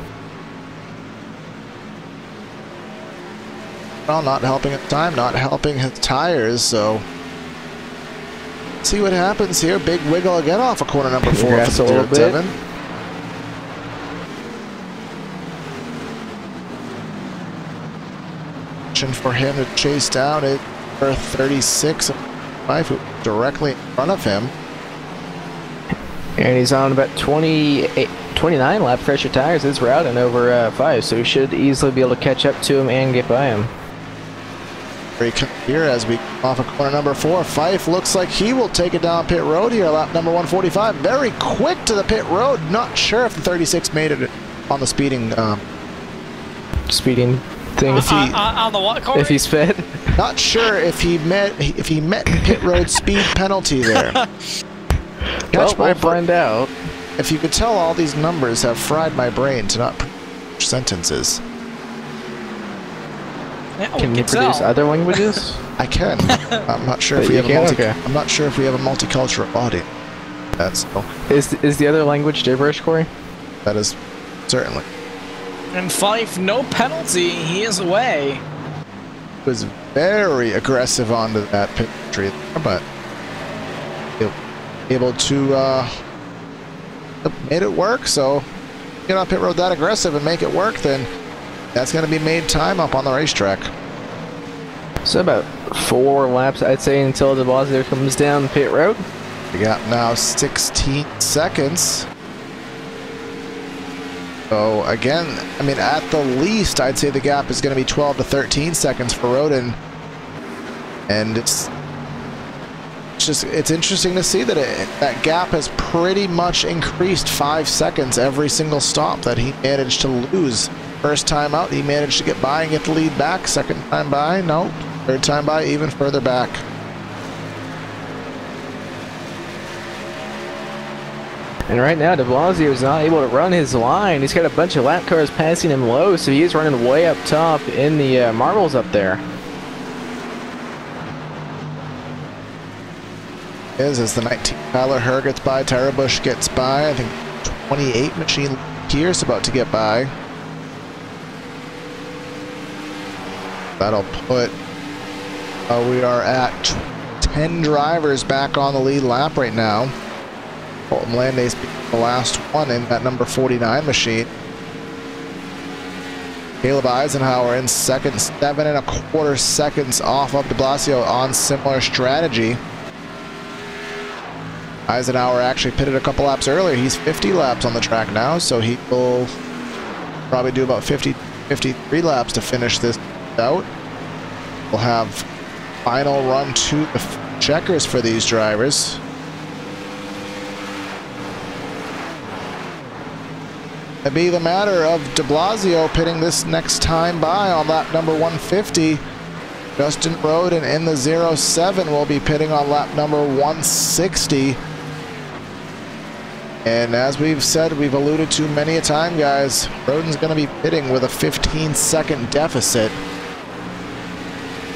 Well, not helping his time, not helping his tires, so let's see what happens here. Big wiggle again off of corner number 4 Grass for a little bit. For him to chase down it for 36 who directly in front of him. And he's on about 29 lap pressure tires. It's Rowden over 5, so he should easily be able to catch up to him and get by him. Here as we come off of corner number 4, Fife looks like he will take it down pit road here, lap number 145. Very quick to the pit road. Not sure if the 36 made it on the speeding thing. On the what, Corey? If he's fed. Not sure if he met pit road speed penalty there. Well, we'll find out. If you could tell, all these numbers have fried my brain to not produce sentences. Yeah, can you produce other languages? I can. I'm not sure if we have I'm not sure if we have a multicultural audience. That's all. Is the other language gibberish, Corey? That is certainly. And Fife, no penalty. He is away. Was very aggressive onto that pit tree, but able to made it work. So get on pit road that aggressive and make it work, then that's going to be made time up on the racetrack. So about 4 laps, I'd say, until de Blasio comes down pit road. We got now 16 seconds. So again, I mean, at the least, I'd say the gap is going to be 12 to 13 seconds for Roden, and it's interesting to see that that gap has pretty much increased 5 seconds every single stop that he managed to lose. First time out, he managed to get by and get the lead back. Second time by, no. Third time by, even further back. And right now, de Blasio is not able to run his line. He's got a bunch of lap cars passing him low, so he is running way up top in the marbles up there. As the 19 Tyler Herr gets by, Tara Bush gets by, I think 28 Machine Kearse about to get by. That'll put, we are at 10 drivers back on the lead lap right now. Colton Landis being the last one in that number 49 machine. Caleb Eisenhower in second, 7.25 seconds off of de Blasio on similar strategy. Eisenhower actually pitted a couple laps earlier. He's 50 laps on the track now, so he will probably do about 53 laps to finish this out. We'll have final run to the checkers for these drivers. It'd be the matter of de Blasio pitting this next time by on lap number 150. Justin Roden in the 07 will be pitting on lap number 160. And as we've said, we've alluded to many a time, guys, Roden's going to be pitting with a 15-second deficit.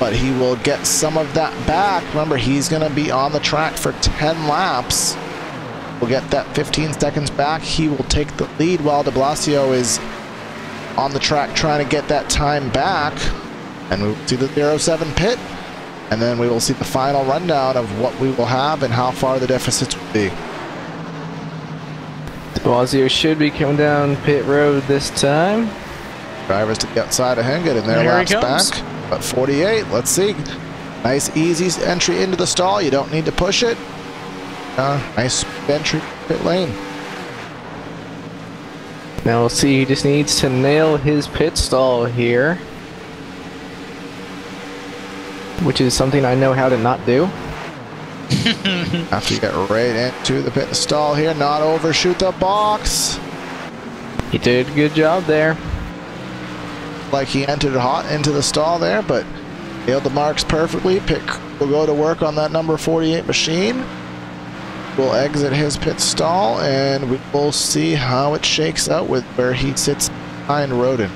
But he will get some of that back. Remember, he's going to be on the track for 10 laps. We'll get that 15 seconds back. He will take the lead while de Blasio is on the track trying to get that time back. And we will see the 07 pit. And then we will see the final rundown of what we will have and how far the deficits will be. De Blasio should be coming down pit road this time. Drivers to the outside of him, getting their laps back. But 48, let's see. Nice, easy entry into the stall. You don't need to push it. Nice entry pit lane. Now we'll see, he just needs to nail his pit stall here, which is something I know how to not do. After you get right into the pit stall here, not overshoot the box. He did a good job there. Like he entered hot into the stall there, but nailed the marks perfectly. Pit will go to work on that number 48 machine. We'll exit his pit stall, and we will see how it shakes out with where he sits behind Roden.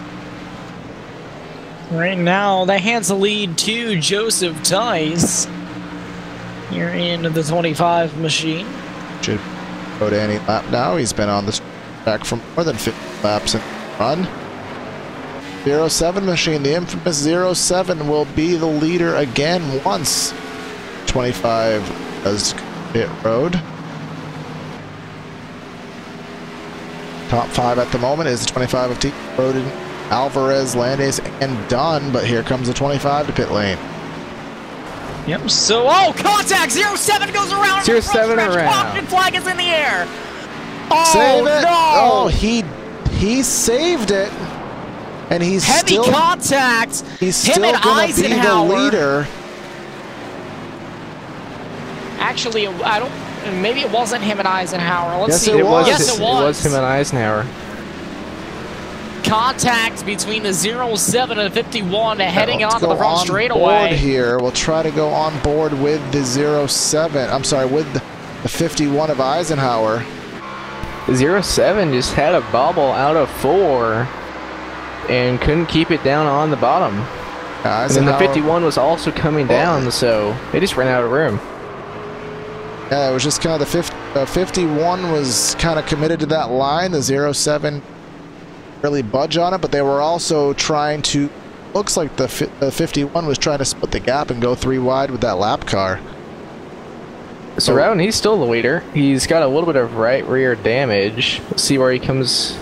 Right now, that hands the lead to Joseph Tice. Here in the 25 machine. Should go to any lap now. He's been on the track for more than 50 laps in the run. 07 machine, the infamous 07, will be the leader again once 25 does pit road. Top 5 at the moment is the 25 of T. Roden, Alvarez, Landis, and Dunn, but here comes the 25 to pit lane. Yep, so, oh, contact! 07 goes around! 07 around. Caution flag is in the air! Oh, Save it! no! Oh, he saved it, and he's heavy still, contact! he's still gonna be the leader. Actually, I don't, maybe it wasn't him and Eisenhower. Let's see. It was. Yes, it was. It was him and Eisenhower. Contact between the 07 and the 51 heading onto the front straightaway. Here, we'll try to go on board with the 07. I'm sorry, with the 51 of Eisenhower. 07 just had a bobble out of 4 and couldn't keep it down on the bottom. And then the 51 was also coming down, so they just ran out of room. Yeah, it was just kind of the 51 was kind of committed to that line. The 07 really budge on it, but they were also trying to, looks like the 51 was trying to split the gap and go 3 wide with that lap car. So Rowden, he's still the leader. He's got a little bit of right rear damage. Let's see where he comes.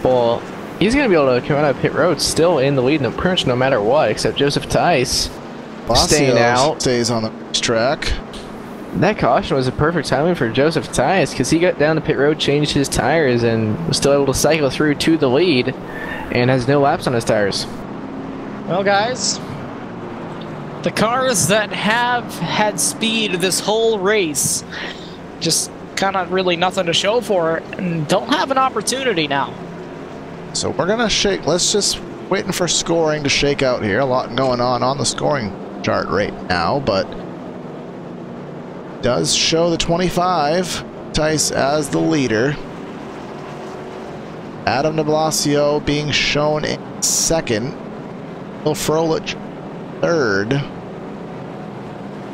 Well, he's going to be able to come out of pit road still in the lead pretty much no matter what, except Joseph Tice staying out. Stays on the track. That caution was a perfect timing for Joseph Tice because he got down to pit road, changed his tires, and was still able to cycle through to the lead and has no laps on his tires. Well, guys, the cars that have had speed this whole race just kind of really nothing to show for it and don't have an opportunity now. So we're going to shake. Let's just waiting for scoring to shake out here. A lot going on the scoring chart right now, but does show the 25, Tice as the leader. Adam de Blasio being shown in second. Will Froelich third.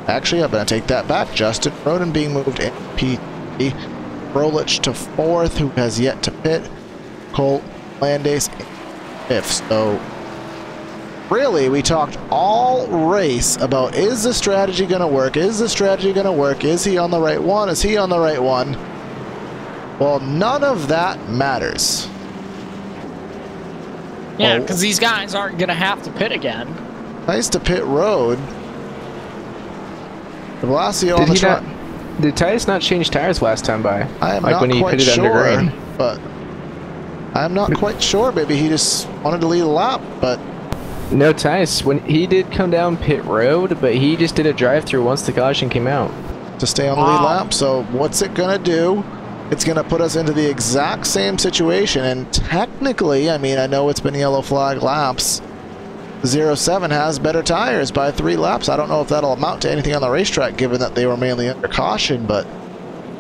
Actually, I'm going to take that back. Justin Roden being moved in P3. Froelich to fourth, who has yet to pit. Colt Landis 5th. So really, we talked all race about, is the strategy going to work? Is the strategy going to work? Is he on the right one? Is he on the right one? Well, none of that matters. Yeah, because these guys aren't going to have to pit again. Nice to pit road. De Blasio on the truck. Did Titus not change tires last time by? I am like not when he quite pitted sure, under green. but I'm not quite sure. Maybe he just wanted to lead a lap, but no, Titus, when he did come down pit road, but he just did a drive-through once the caution came out. to stay on the lead lap. So what's it going to do? It's going to put us into the exact same situation. And technically, I mean, I know it's been yellow flag laps. 07 has better tires by 3 laps. I don't know if that'll amount to anything on the racetrack, given that they were mainly under caution, but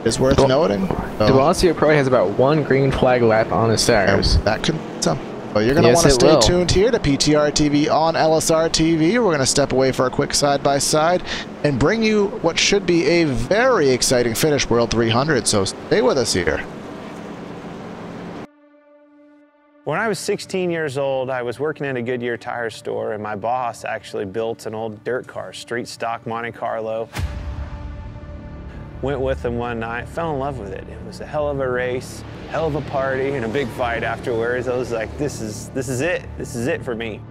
it's worth noting. De Blasio probably has about 1 green flag lap on his tires. That could be some. Well, you're going to want to stay tuned here to PTRTV on LSRTV. We're going to step away for a quick side-by-side and bring you what should be a very exciting finish, World 300, so stay with us here. When I was 16 years old, I was working in a Goodyear tire store, and my boss actually built an old dirt car, street stock Monte Carlo. Went with him one night, fell in love with it. It was a hell of a race, hell of a party, and a big fight afterwards. I was like, this is it. This is it for me.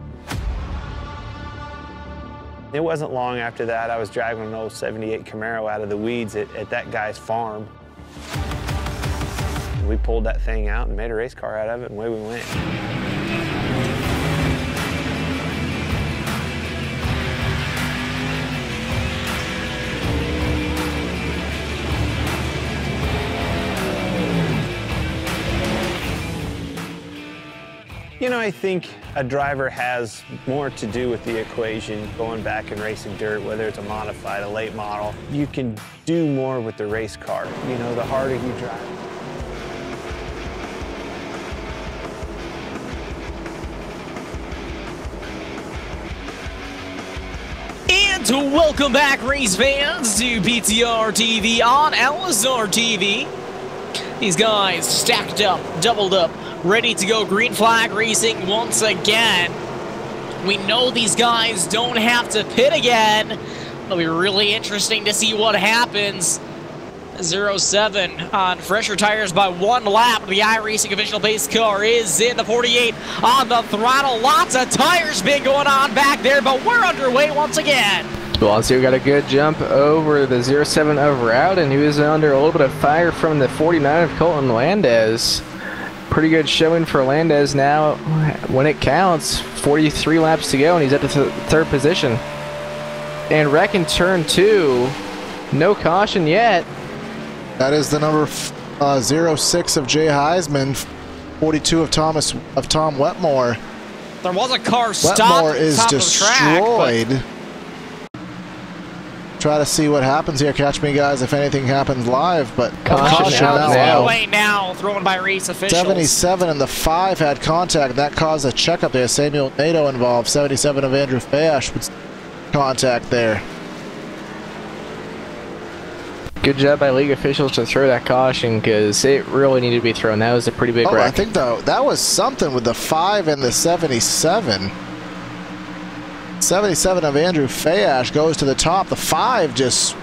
It wasn't long after that, I was driving an old 78 Camaro out of the weeds at that guy's farm. We pulled that thing out and made a race car out of it, and away we went. You know, I think a driver has more to do with the equation going back and racing dirt, whether it's a modified, a late model. You can do more with the race car. You know, the harder you drive. And welcome back, race fans, to PTRTV on LSRTV. These guys stacked up, doubled up, ready to go green flag racing once again. We know these guys don't have to pit again. It'll be really interesting to see what happens. 07 on fresher tires by 1 lap. The iRacing official pace car is in the 48 on the throttle. Lots of tires been going on back there, but we're underway once again. Blasio got a good jump over the 07 of Route, and he was under a little bit of fire from the 49 of Colton Landez. Pretty good showing for Landez now. When it counts, 43 laps to go, and he's at the 3rd position. And wreck in turn 2. No caution yet. That is the number 06 of Jay Heisman, 42 of Tom Wetmore. There was a car stopped. Wetmore is top destroyed. Of the track, try to see what happens here. Catch me, guys, if anything happens live. But caution now. Away now, thrown by race officials. 77 and the 5 had contact. That caused a checkup there. Samuel Nato involved. 77 of Andrew Fayash with contact there. Good job by league officials to throw that caution, because it really needed to be thrown. That was a pretty big wreck. I think that was something with the 5 and the 77. 77 of Andrew Fayash goes to the top. The 5 just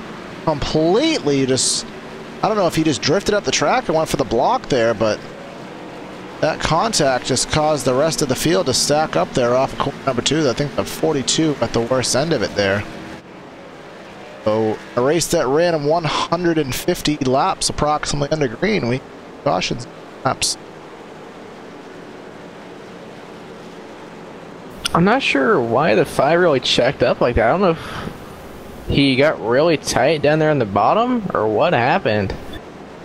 completely I don't know if he just drifted up the track and went for the block there, but that contact just caused the rest of the field to stack up there off of corner number 2. I think the 42 at the worst end of it there. So a race that ran 150 laps approximately under green. We cautions laps. I'm not sure why the 5 really checked up like that. I don't know if he got really tight down there on the bottom or what happened.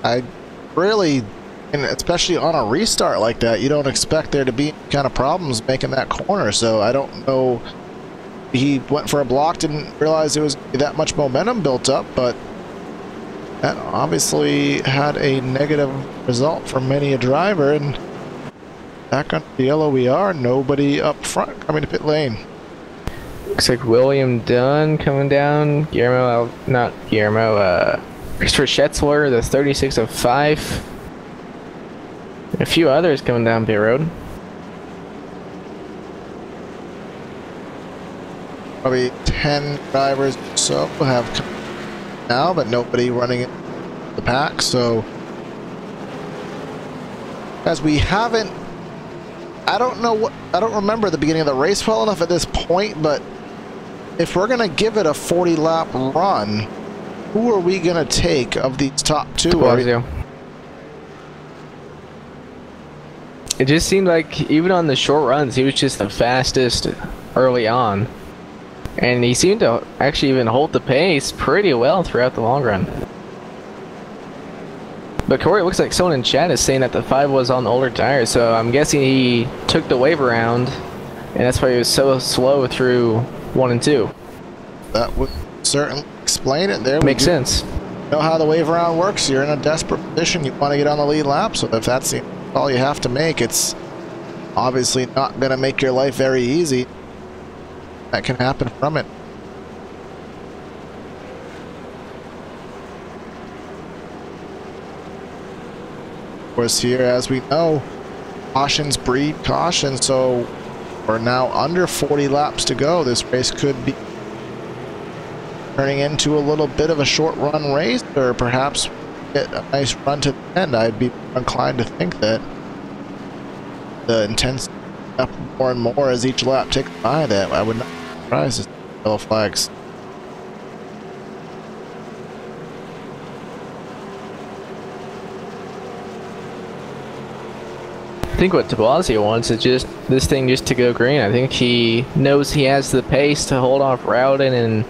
I really, and especially on a restart like that, you don't expect there to be kind of problems making that corner. So I don't know. He went for a block, didn't realize there was that much momentum built up, but that obviously had a negative result for many a driver. And back on the yellow we are, nobody up front coming to pit lane. Looks like William Dunn coming down. Christopher Schetzler, the 36 of 5. A few others coming down pit road. Probably 10 drivers or so have come now, but nobody running in the pack. So, as we haven't, I don't remember the beginning of the race well enough at this point, but if we're going to give it a 40 lap run, who are we going to take of these top two? It just seemed like even on the short runs, he was just the fastest early on. And he seemed to actually even hold the pace pretty well throughout the long run. But Corey, it looks like someone in chat is saying that the 5 was on the older tires, so I'm guessing he took the wave around, and that's why he was so slow through 1 and 2. That would certainly explain it there. Makes sense. Know how the wave around works. You're in a desperate position. You want to get on the lead lap, so if that's all you have to make, it's obviously not going to make your life very easy. That can happen from it. Of course, here, as we know, cautions breed caution, so we're now under 40 laps to go. This race could be turning into a little bit of a short run race, or perhaps get a nice run to the end. I'd be inclined to think that the intensity up more and more as each lap ticks by. That I would not be surprised to see yellow flags. I think what de Blasio wants is just this thing just to go green. I think he knows he has the pace to hold off Rowden and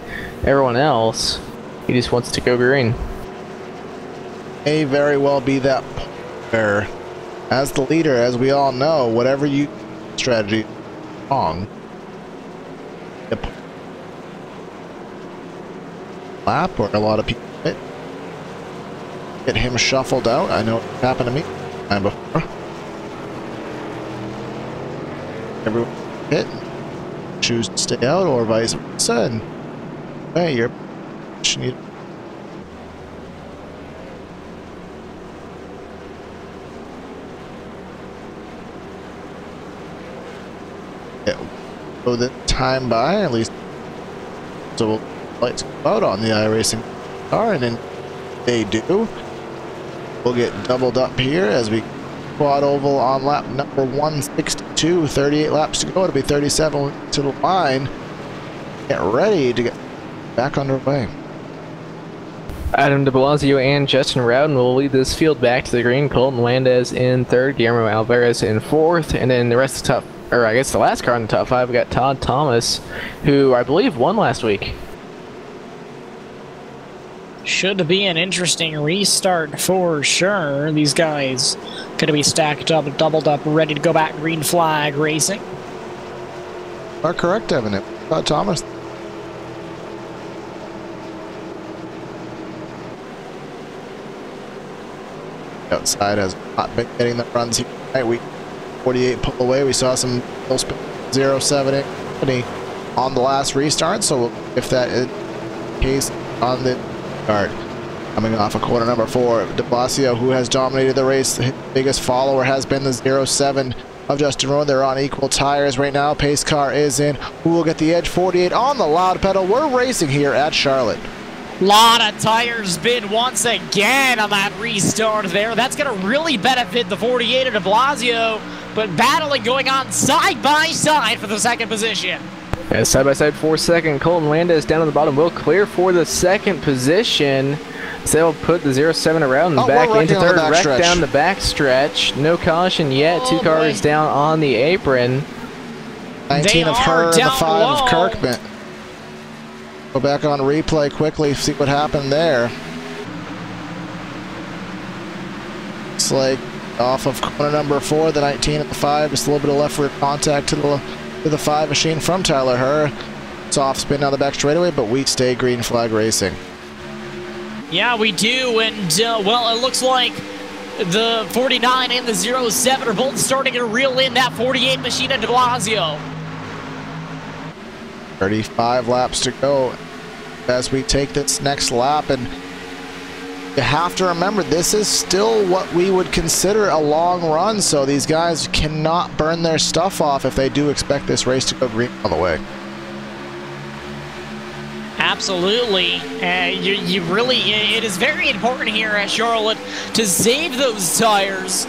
everyone else. He just wants to go green. May very well be that point where, as the leader, as we all know, whatever you strategy is wrong. Lap where a lot of people get him shuffled out. I know it happened to me time before. Everyone hit, choose to stay out, or vice versa, and hey, you're go the time by, at least, so we'll lights go out on the iRacing car, and then they do. We'll get doubled up here as we quad oval on lap number 162, 38 laps to go. It'll be 37 to the line. Get ready to get back underway. Adam de Blasio and Justin Rowden will lead this field back to the green. Colton Landez in third, Guillermo Alvarez in fourth, and then the rest of the top, or I guess the last car in the top 5, we got Todd Thomas, who I believe won last week. Should be an interesting restart for sure. These guys going to be stacked up, doubled up, ready to go back green flag racing. Are correct, Evan. It Todd Thomas. Outside has not been getting the runs here tonight. We 48 pull away. We saw some 07 company on the last restart. So if that is the case on the start, coming off of corner number 4, de Blasio, who has dominated the race, his biggest follower has been the 07 of Justin Rowan. They're on equal tires right now. Pace car is in. Who will get the edge? 48 on the loud pedal. We're racing here at Charlotte. Lot of tires bid once again on that restart there. That's going to really benefit the 48 of de Blasio, but battling going on side by side for the second position. Yeah, side by side for second. Colton Landez down on the bottom will clear for the second position. So they'll put the 07 around and back into third, wreck down the back stretch. No caution yet. Two cars down on the apron. 19 of her and the 5 of Kirkman. Go back on replay quickly, see what happened there. Looks like off of corner number 4, the 19 and the 5, just a little bit of left rear contact to the 5 machine from Tyler Herr. Soft spin down the back straightaway, but we stay green flag racing. Yeah, we do, and well, it looks like the 49 and the 07 are both starting to reel in that 48 machine at de Blasio. 35 laps to go as we take this next lap, and you have to remember this is still what we would consider a long run, so these guys cannot burn their stuff off if they do expect this race to go green all the way. Absolutely. You really, it is very important here at Charlotte to save those tires.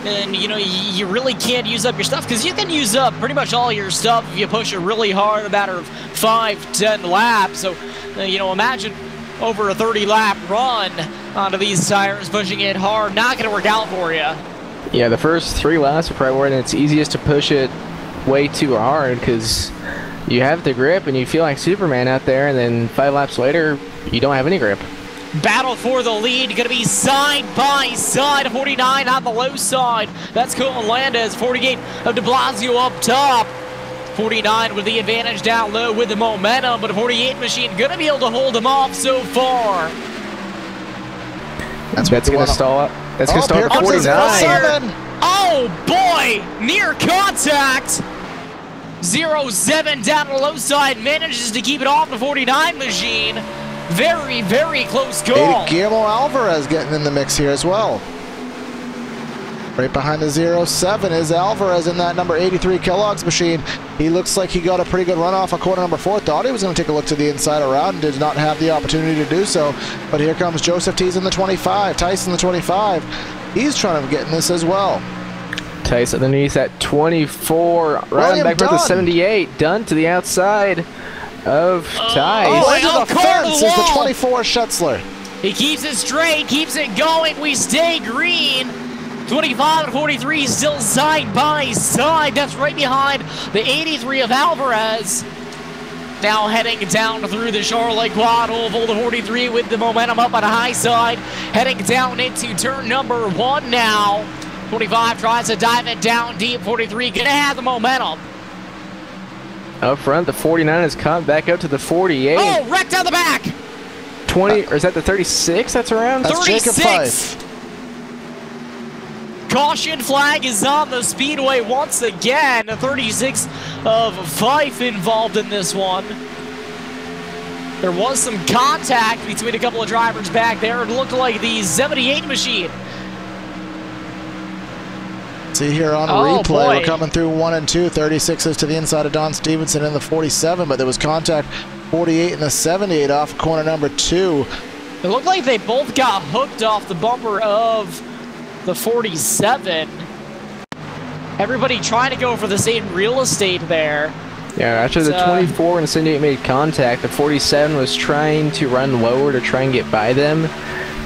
And, you know, you really can't use up your stuff, because you can use up pretty much all your stuff if you push it really hard, a matter of 5-10 laps. So, you know, imagine over a 30-lap run onto these tires, pushing it hard. Not going to work out for you. Yeah, the first 3 laps are probably when it's easiest to push it way too hard, because you have the grip and you feel like Superman out there, and then 5 laps later, you don't have any grip. Battle for the lead, going to be side by side. 49 on the low side. That's Colton Landis. 48 of de Blasio up top. 49 with the advantage down low with the momentum, but a 48 machine going to be able to hold him off so far. That's going to stall up. That's going to stall at 49. Oh boy, near contact. 0-7 down the low side, manages to keep it off the 49 machine. Very, very close call. Guillermo Alvarez getting in the mix here as well. Right behind the 0-7 is Alvarez in that number 83 Kellogg's machine. He looks like he got a pretty good run off of corner number 4. Thought he was going to take a look to the inside around and did not have the opportunity to do so. But here comes Joseph Tees in the 25. Tyson the 25. He's trying to get in this as well. Tyson underneath that 24. Right back with the 78. Dunn to the outside of Tice. Into the fence is the 24 Schutzler. He keeps it straight, keeps it going. We stay green. 25 and 43 still side by side. That's right behind the 83 of Alvarez. Now heading down through the Charlotte quad oval. The 43 with the momentum up on the high side. Heading down into turn number 1 now. 25 tries to dive it down deep. 43 gonna have the momentum. Up front, the 49 is caught back up to the 48. Oh, wrecked on the back. 20, or is that the 36 that's around? That's 36. Jacob Fife. Caution flag is on the speedway once again. The 36 of Fife involved in this one. There was some contact between a couple of drivers back there. It looked like the 78 machine. See here on replay, we're coming through 1 and 2. 36s to the inside of Don Stevenson in the 47, but there was contact 48 and the 78 off corner number 2. It looked like they both got hooked off the bumper of the 47. Everybody trying to go for the same real estate there. Yeah, after the 24 and the 78 made contact, the 47 was trying to run lower to try and get by them,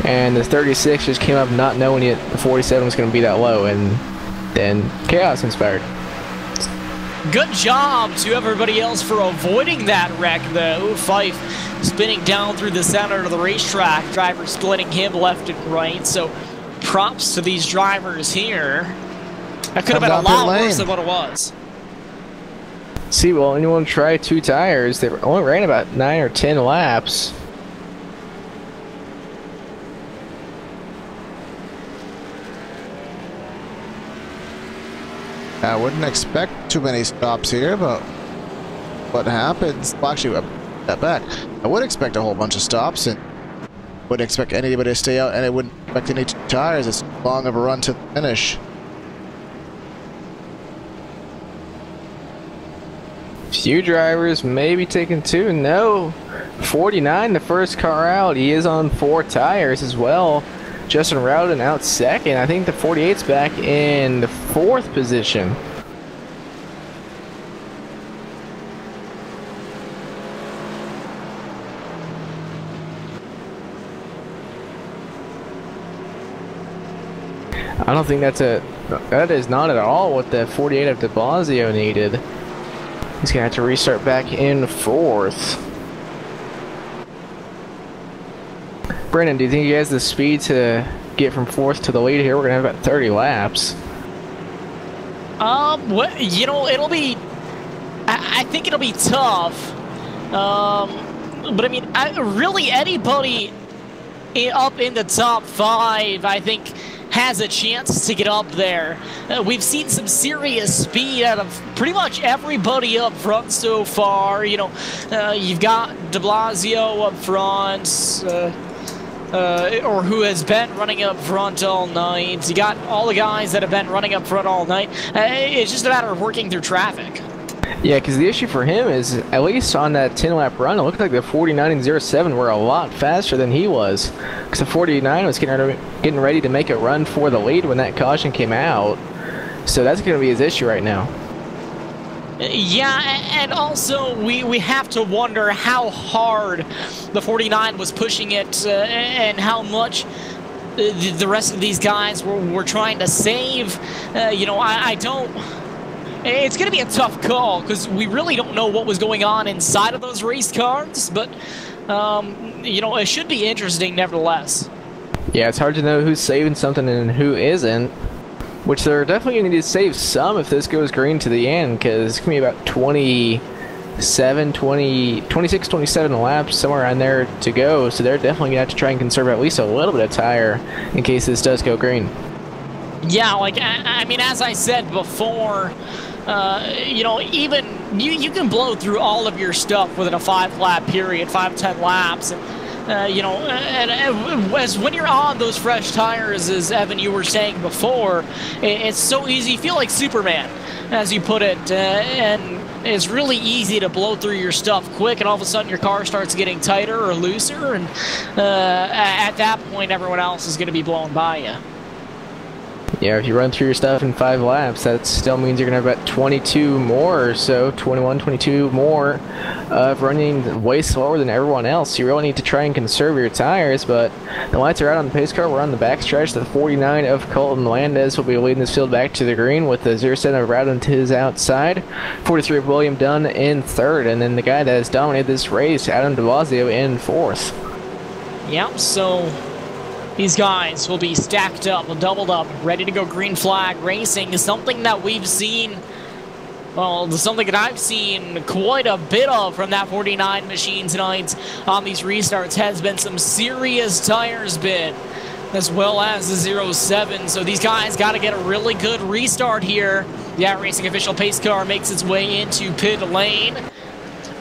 and the 36 just came up not knowing it, the 47 was going to be that low, and then chaos inspired. Good job to everybody else for avoiding that wreck, though. Fife spinning down through the center of the racetrack. Driver splitting him left and right. So props to these drivers here. That could have been a lot worse than what it was. See, well, anyone try 2 tires? They only ran about 9 or 10 laps. I wouldn't expect too many stops here, but what happens? Well, actually, that back. I would expect a whole bunch of stops, and wouldn't expect anybody to stay out, and I wouldn't expect any tires. It's long of a run to the finish. Few drivers maybe taking 2. No, 49, the first car out. He is on 4 tires as well. Justin Rowden out second. I think the 48's back in the 4th position. I don't think that is not at all what the 48 of de Blasio needed. He's gonna have to restart back in 4th. Brennan, do you think he has the speed to get from 4th to the lead here? We're gonna have about 30 laps. You know, it'll be. I think it'll be tough. But I mean, really anybody up in the top 5, I think, has a chance to get up there. We've seen some serious speed out of pretty much everybody up front so far. You know, you've got de Blasio up front. or who has been running up front all night. You got all the guys that have been running up front all night. It's just a matter of working through traffic. Yeah, because the issue for him is, at least on that 10-lap run, it looked like the 49 and 07 were a lot faster than he was. Because the 49 was getting ready to make a run for the lead when that caution came out. So that's going to be his issue right now. Yeah, and also we have to wonder how hard the 49 was pushing it and how much the rest of these guys were trying to save. You know, I don't... It's going to be a tough call because we really don't know what was going on inside of those race cars, but, you know, it should be interesting nevertheless. Yeah, it's hard to know who's saving something and who isn't, which they're definitely going to need to save some if this goes green to the end, because it's going to be about 26, 27 laps, somewhere around there to go, so they're definitely going to have to try and conserve at least a little bit of tire in case this does go green. Yeah, like, I mean, as I said before, you know, even you can blow through all of your stuff within a 5-lap period, 5-10 laps. And, you know, and as when you're on those fresh tires, as Evan, you were saying before, it's so easy. You feel like Superman, as you put it, and it's really easy to blow through your stuff quick, and all of a sudden your car starts getting tighter or looser, and at that point, everyone else is going to be blown by you. Yeah, if you run through your stuff in 5 laps, that still means you're going to have about 22 more or so, 21, 22 more of running way slower than everyone else. You really need to try and conserve your tires, but the lights are out on the pace car. We're on the backstretch. The 49 of Colton Landis will be leading this field back to the green with the 07 of Rowden to his outside, 43 of William Dunn in third, and then the guy that has dominated this race, Adam de Blasio, in fourth. Yep, so these guys will be stacked up, doubled up, ready to go green flag racing. Something that we've seen, well, something that I've seen quite a bit of from that 49 machine tonight on these restarts has been some serious tire spin, as well as the 07. So these guys got to get a really good restart here. The Racing official pace car makes its way into pit lane.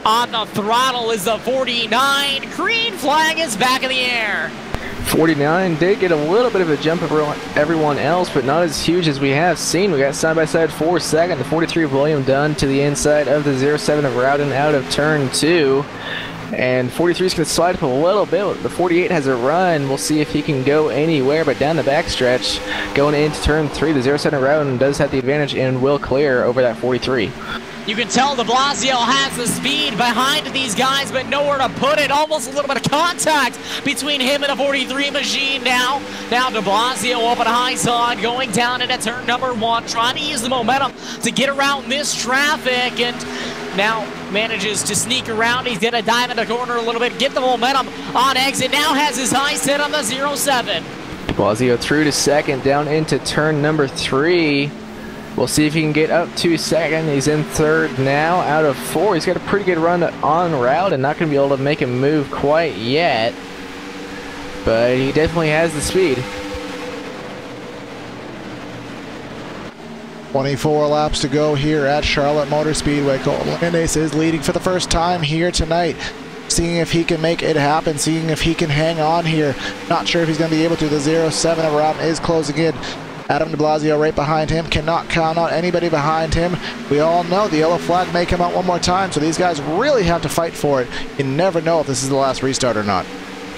On the throttle is the 49. Green flag is back in the air. 49 did get a little bit of a jump over everyone else, but not as huge as we have seen. We got side-by-side 4 second, the 43 of William Dunn to the inside of the 07 of Rowden out of turn 2. And 43 is going to slide up a little bit. The 48 has a run. We'll see if he can go anywhere, but down the backstretch, going into turn 3, the 07 of Rowden does have the advantage and will clear over that 43. You can tell de Blasio has the speed behind these guys, but nowhere to put it. Almost a little bit of contact between him and a 43 machine now. Now de Blasio open high side, going down into turn number 1, trying to use the momentum to get around this traffic, and now manages to sneak around. He's going to dive in the corner a little bit, get the momentum on exit. Now has his high set on the 07. De Blasio through to second, down into turn number 3. We'll see if he can get up to second. He's in third now out of 4. He's got a pretty good run on route and not going to be able to make him move quite yet. But he definitely has the speed. 24 laps to go here at Charlotte Motor Speedway. Colton Landis is leading for the first time here tonight. Seeing if he can make it happen, seeing if he can hang on here. Not sure if he's going to be able to. The 07 of Rowden is closing in. Adam de Blasio right behind him. Cannot count on anybody behind him. We all know the yellow flag may come out one more time, so these guys really have to fight for it. You never know if this is the last restart or not.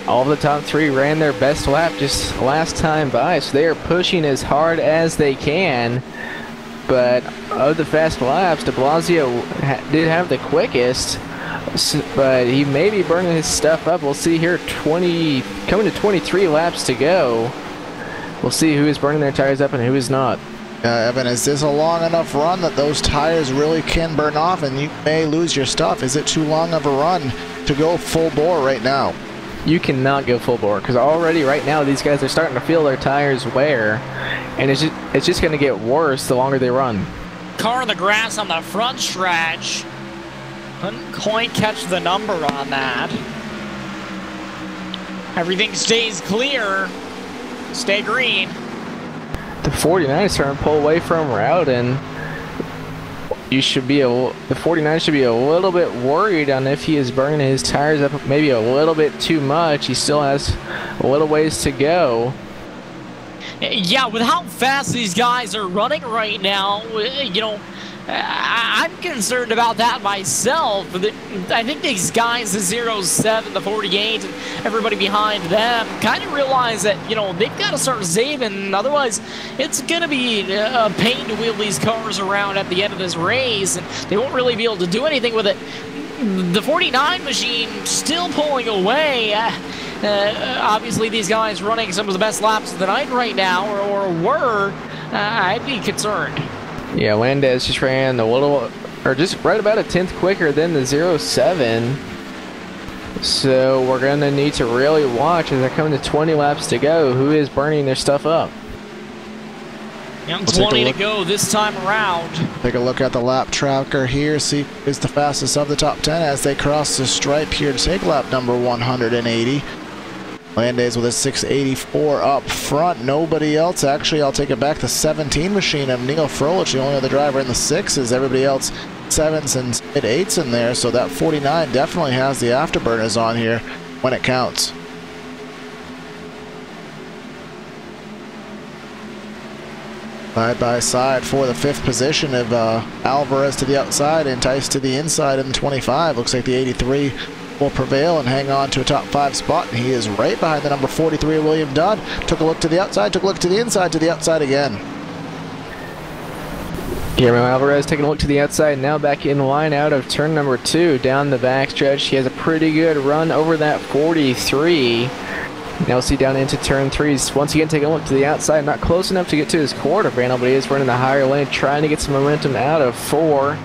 All of the top 3 ran their best lap just last time by, so they are pushing as hard as they can. But of the fast laps, de Blasio did have the quickest, but he may be burning his stuff up. We'll see here, coming to 23 laps to go. We'll see who is burning their tires up and who is not. Evan, is this a long enough run that those tires really can burn off and you may lose your stuff? Is it too long of a run to go full bore right now? You cannot go full bore, because already right now these guys are starting to feel their tires wear, and it's just going to get worse the longer they run. Car in the grass on the front stretch. Couldn't quite catch the number on that. Everything stays clear. Stay green. The 49 is starting to pull away from Rowden. you should be the 49 should be a little bit worried on if he is burning his tires up maybe a little bit too much. He still has a little ways to go. Yeah, with how fast these guys are running right now, you know, I'm concerned about that myself. I think these guys, the 07, the 48, and everybody behind them, kind of realize that, you know, they've got to start saving. Otherwise, it's going to be a pain to wheel these cars around at the end of this race, and they won't really be able to do anything with it. The 49 machine still pulling away. Obviously, these guys running some of the best laps of the night right now, or were. I'd be concerned. Yeah, Landez just ran a little, or just right about a 10th quicker than the 07. So we're going to need to really watch as they're coming to 20 laps to go. Who is burning their stuff up? Yeah, 20 to go this time around. Take a look at the lap tracker here. See who's the fastest of the top 10 as they cross the stripe here to take lap number 180. Landez with a 684 up front. Nobody else. Actually, I'll take it back. The 17 machine of Neil Froelich, the only other driver in the 6s. Everybody else 7s and mid-8s in there. So that 49 definitely has the afterburners on here when it counts. Side by side for the 5th position of Alvarez to the outside and Tice to the inside in the 25. Looks like the 83 will prevail and hang on to a top 5 spot, and he is right behind the number 43 William Dunn. Took a look to the outside, took a look to the inside, to the outside again. Guillermo Alvarez taking a look to the outside, now back in line out of turn number 2 down the backstretch. He has a pretty good run over that 43. Now see down into turn 3s. Once again taking a look to the outside, not close enough to get to his quarter panel, but he is running the higher lane, trying to get some momentum out of 4.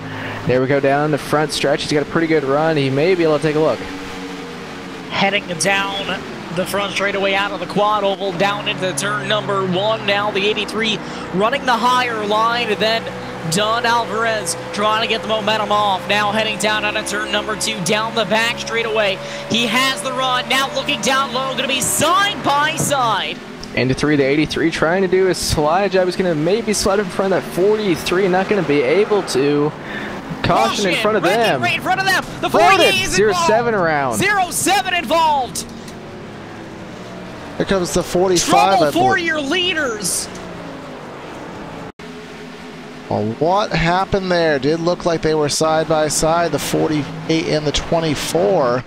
There we go down the front stretch. He's got a pretty good run. He may be able to take a look. Heading down the front straightaway out of the quad oval, down into turn number 1. Now the 83 running the higher line, and then Dunn Alvarez trying to get the momentum off. Now heading down out of turn number 2, down the back straightaway. He has the run. Now looking down low, going to be side by side. Into 3, the 83 trying to do a slide job. He's going to maybe slide in front of that 43. Not going to be able to. Caution in front of them. Right in front of them. The 48 is involved. 07 around. 07 involved. Here comes the 45. Trouble for your leaders. Well, what happened there? Did look like they were side by side, the 48 and the 24.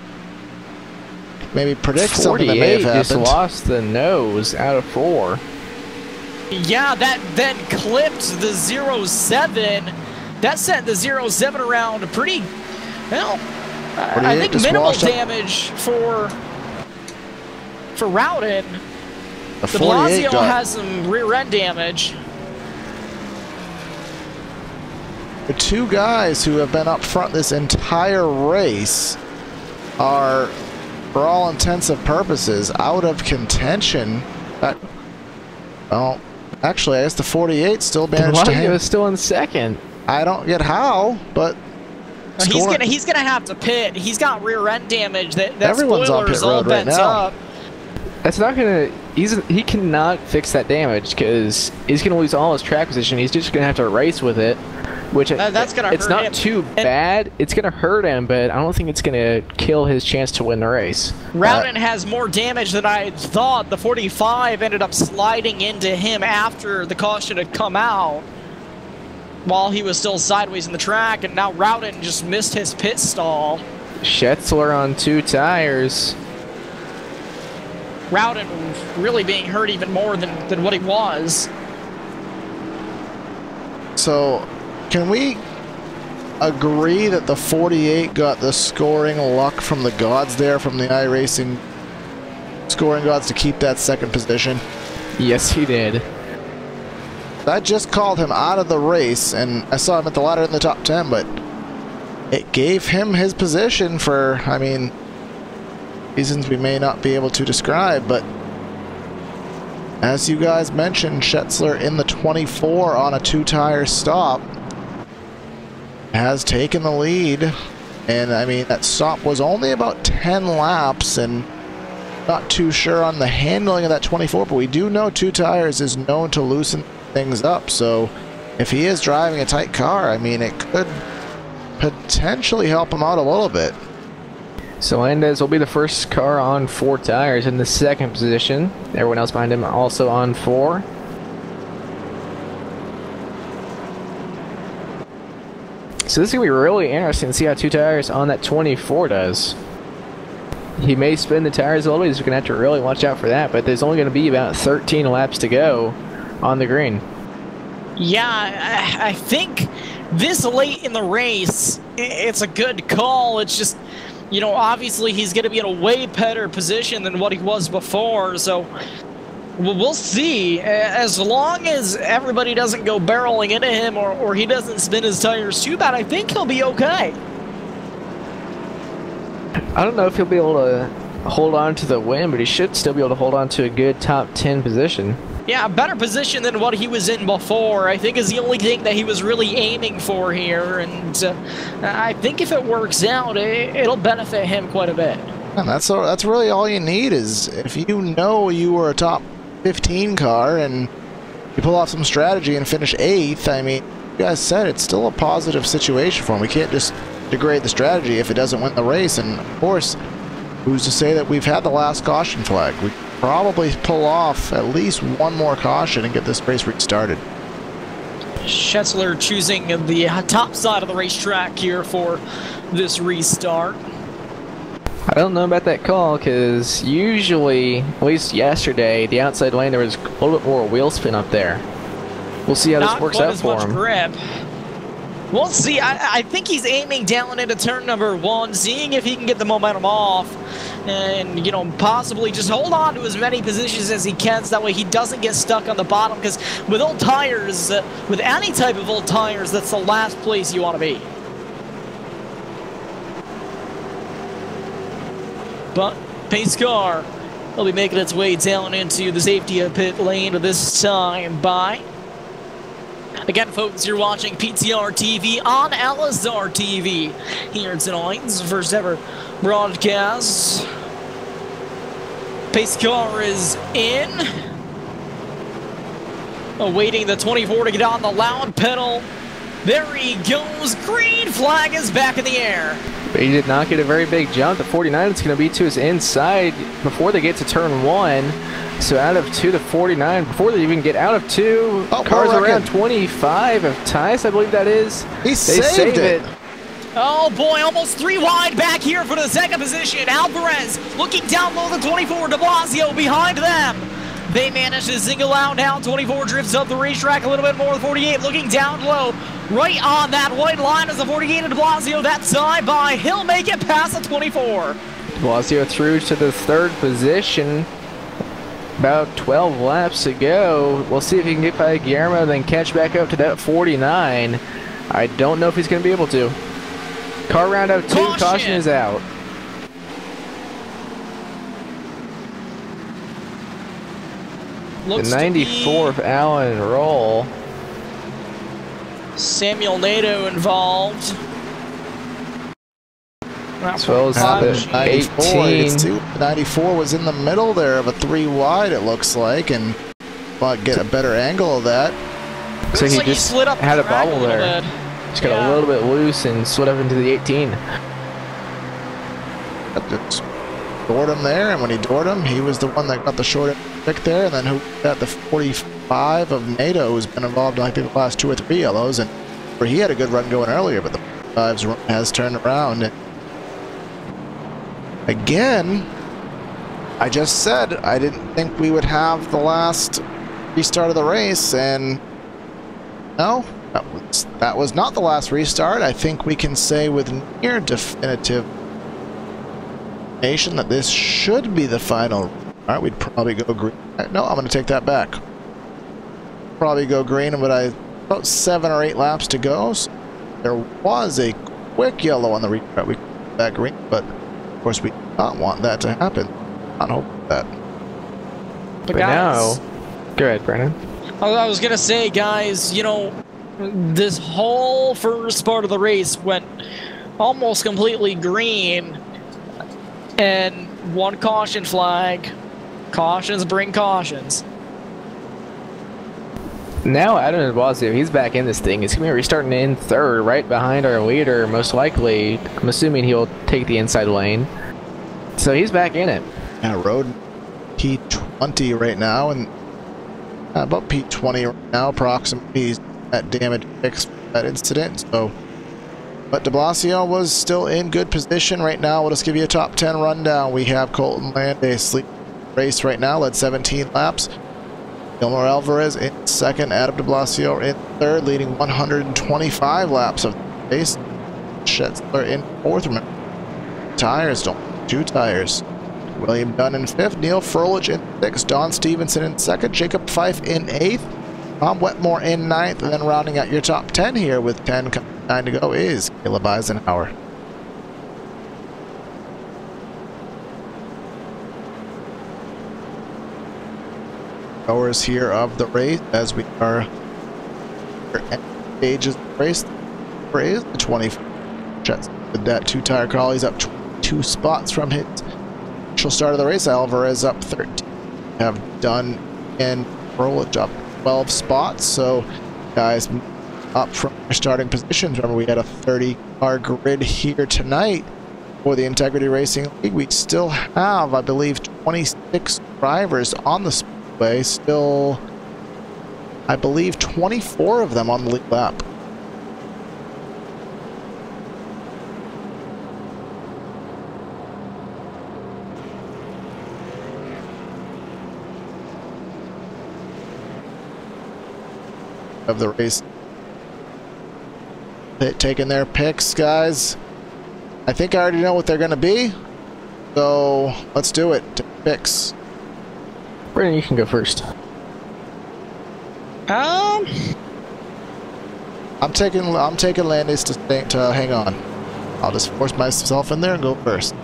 Maybe predict something that may have happened. 48 just lost the nose out of 4. Yeah, that then clipped the 07. That sent the 07 around pretty, well, I think minimal damage for Rowden. The Blasio has some rear end damage. The 2 guys who have been up front this entire race are, for all intents and purposes, out of contention. Well, actually, I guess the 48 still managed to hang. Blasio is still in second. I don't get how, but he's gonna have to pit. He's got rear end damage. That everyone's on pit road right now. Up. That's not gonna. He cannot fix that damage because he's gonna lose all his track position. He's just gonna have to race with it, which that's gonna hurt him. It's not too bad. It's gonna hurt him, but I don't think it's gonna kill his chance to win the race. Rowden has more damage than I thought. The 45 ended up sliding into him after the caution had come out, while he was still sideways in the track, and now Rowden just missed his pit stall. Schetzler on 2 tires. Rowden really being hurt even more than what he was. So, can we agree that the 48 got the scoring luck from the gods there, from the iRacing scoring gods to keep that 2nd position? Yes, he did. That just called him out of the race, and I saw him at the ladder in the top 10, but it gave him his position for, I mean, reasons we may not be able to describe, but as you guys mentioned, Schetzler in the 24 on a 2-tire stop has taken the lead, and I mean, that stop was only about 10 laps, and not too sure on the handling of that 24, but we do know 2 tires is known to loosen things up, so if he is driving a tight car, I mean, it could potentially help him out a little bit. So Landez will be the first car on 4 tires in the second position. Everyone else behind him also on 4. So this is going to be really interesting to see how 2 tires on that 24 does. He may spin the tires a little bit, he's going to have to really watch out for that, but there's only going to be about 13 laps to go on the green. Yeah, I think this late in the race, it's a good call. It's just, you know, obviously he's going to be in a way better position than what he was before, so we'll see. As long as everybody doesn't go barreling into him or he doesn't spin his tires too bad, I think he'll be okay. I don't know if he'll be able to hold on to the win, but he should still be able to hold on to a good top 10 position. Yeah, a better position than what he was in before, I think, is the only thing that he was really aiming for here, and I think if it works out, it'll benefit him quite a bit. And that's really all you need is if you know you were a top 15 car and you pull off some strategy and finish 8th, I mean, you guys said it's still a positive situation for him. We can't just degrade the strategy if it doesn't win the race, and of course, who's to say that we've had the last caution flag? We probably pull off at least one more caution and get this race restarted. Schetzler choosing the top side of the racetrack here for this restart. I don't know about that call because usually, at least yesterday, the outside lane there was a little bit more wheel spin up there. We'll see how this works out for him. Grip. We'll see. I think he's aiming down into turn number 1, seeing if he can get the momentum off and, you know, possibly just hold on to as many positions as he can so that way he doesn't get stuck on the bottom, because with old tires, with any type of old tires, that's the last place you want to be. But pace car will be making its way down into the safety pit lane this time by. Again, folks, you're watching PTRTV on LSRTV here tonight's first ever broadcast. Pace car is in. Awaiting the 24 to get on the loud pedal. There he goes. Green flag is back in the air. But he did not get a very big jump. The 49 is going to be to his inside before they get to turn 1. So out of 2 to 49, before they even get out of 2, cars around 25 of Tice, I believe that is. They saved it. Oh boy, almost 3 wide back here for the second position. Alvarez looking down low, the 24, de Blasio behind them. They managed to single out now. 24 drifts up the racetrack a little bit more. The 48 looking down low. Right on that white line is the 48 de Blasio. That side by. He'll make it past the 24. De Blasio through to the 3rd position. About 12 laps to go. We'll see if he can get by Guillermo and then catch back up to that 49. I don't know if he's going to be able to. Car round out 2. Caution is out. Looks the 94 of Allen Roll. Samuel Nato involved. As well as the 18. 94 was in the middle there of a 3 wide, it looks like, and might get a better angle of that. So he just had a bobble there. Just got a little bit loose and slid up into the 18. Doored him there, and when he doored him, he was the one that got the short pick there, and then who got the 45 of NATO, who's been involved in, I think, the last 2 or 3 yellows, and where he had a good run going earlier, but the 5's run has turned around. And again, I just said I didn't think we would have the last restart of the race, and no, that was not the last restart. I think we can say with near definitive that this should be the final. All right, we'd probably go green. No, I'm going to take that back. Probably go green, but about 7 or 8 laps to go. So there was a quick yellow on the restart. We could back green, but of course we did not want that to happen. I don't hope that. But guys, now, go ahead, Brandon. I was gonna say, guys, you know, this whole first part of the race went almost completely green. And 1 caution flag. Cautions bring cautions. Now Adam de Blasio, he's back in this thing. He's going to be restarting in third, right behind our leader, most likely. I'm assuming he'll take the inside lane. So he's back in it. Yeah, road P20 right now, and about P20 right now, approximately that damage fixed that incident. So, but de Blasio was still in good position right now. We'll just give you a top 10 rundown. We have Colton Landis lead race right now, led 17 laps. Gilmore Alvarez in second, Adam de Blasio in third, leading 125 laps of the race. Schetzler in fourth. Remember, tires, don't 2 tires. William Dunn in fifth, Neil Froelich in sixth, Don Stevenson in second, Jacob Fife in eighth, Tom Wetmore in ninth, and then rounding out your top 10 here with 9 to go is Caleb Eisenhower. Goers here of the race as we are at stages of the race. Is the 24 with that 2 tire crawl. He's up 2 spots from his initial start of the race. Alvarez up 13. Have Dunn and Froelich up 12 spots. So guys up from their starting positions. Remember, we had a 30-car grid here tonight for the Integrity Racing League. We still have, I believe, 26 drivers on the speedway. Still, I believe, 24 of them on the lead lap. Of the race, taking their picks, guys. I think I already know what they're going to be, so let's do it. Picks. Brandon, you can go first. I'm taking Landis to hang on. I'll just force myself in there and go first.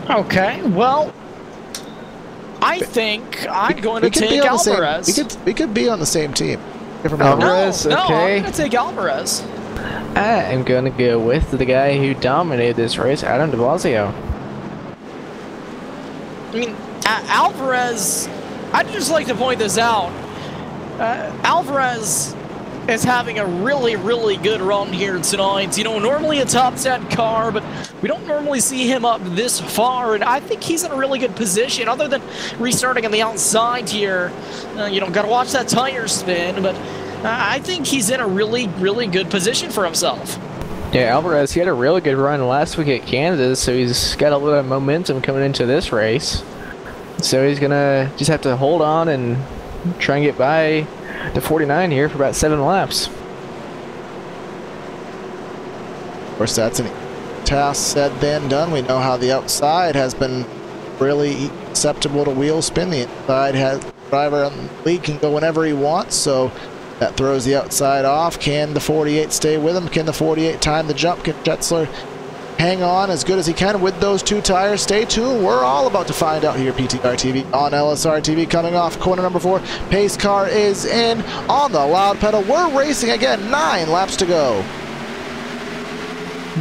Okay, well, I think I'm going to take Alvarez. We could be on the same team. Alvarez, no, okay. I'm going to take Alvarez. I am going to go with the guy who dominated this race, Adam de Blasio. I mean, Alvarez, I'd just like to point this out. Alvarez is having a really, really good run here tonight. You know, normally a top 10 car, but we don't normally see him up this far, and I think he's in a really good position, other than restarting on the outside here. You know, gotta watch that tire spin, but I think he's in a really, really good position for himself. Yeah, Alvarez, he had a really good run last week at Kansas, so he's got a little of momentum coming into this race. So he's gonna just have to hold on and try and get by the 49 here for about 7 laps. Of course, that's a task said then done. We know how the outside has been really susceptible to wheel spin. The inside driver on the lead can go whenever he wants, so that throws the outside off. Can the 48 stay with him? Can the 48 time the jump? Can Schetzler hang on as good as he can with those 2 tires? Stay tuned. We're all about to find out here. PTRTV on LSRTV coming off corner number 4. Pace car is in on the loud pedal. We're racing again. 9 laps to go.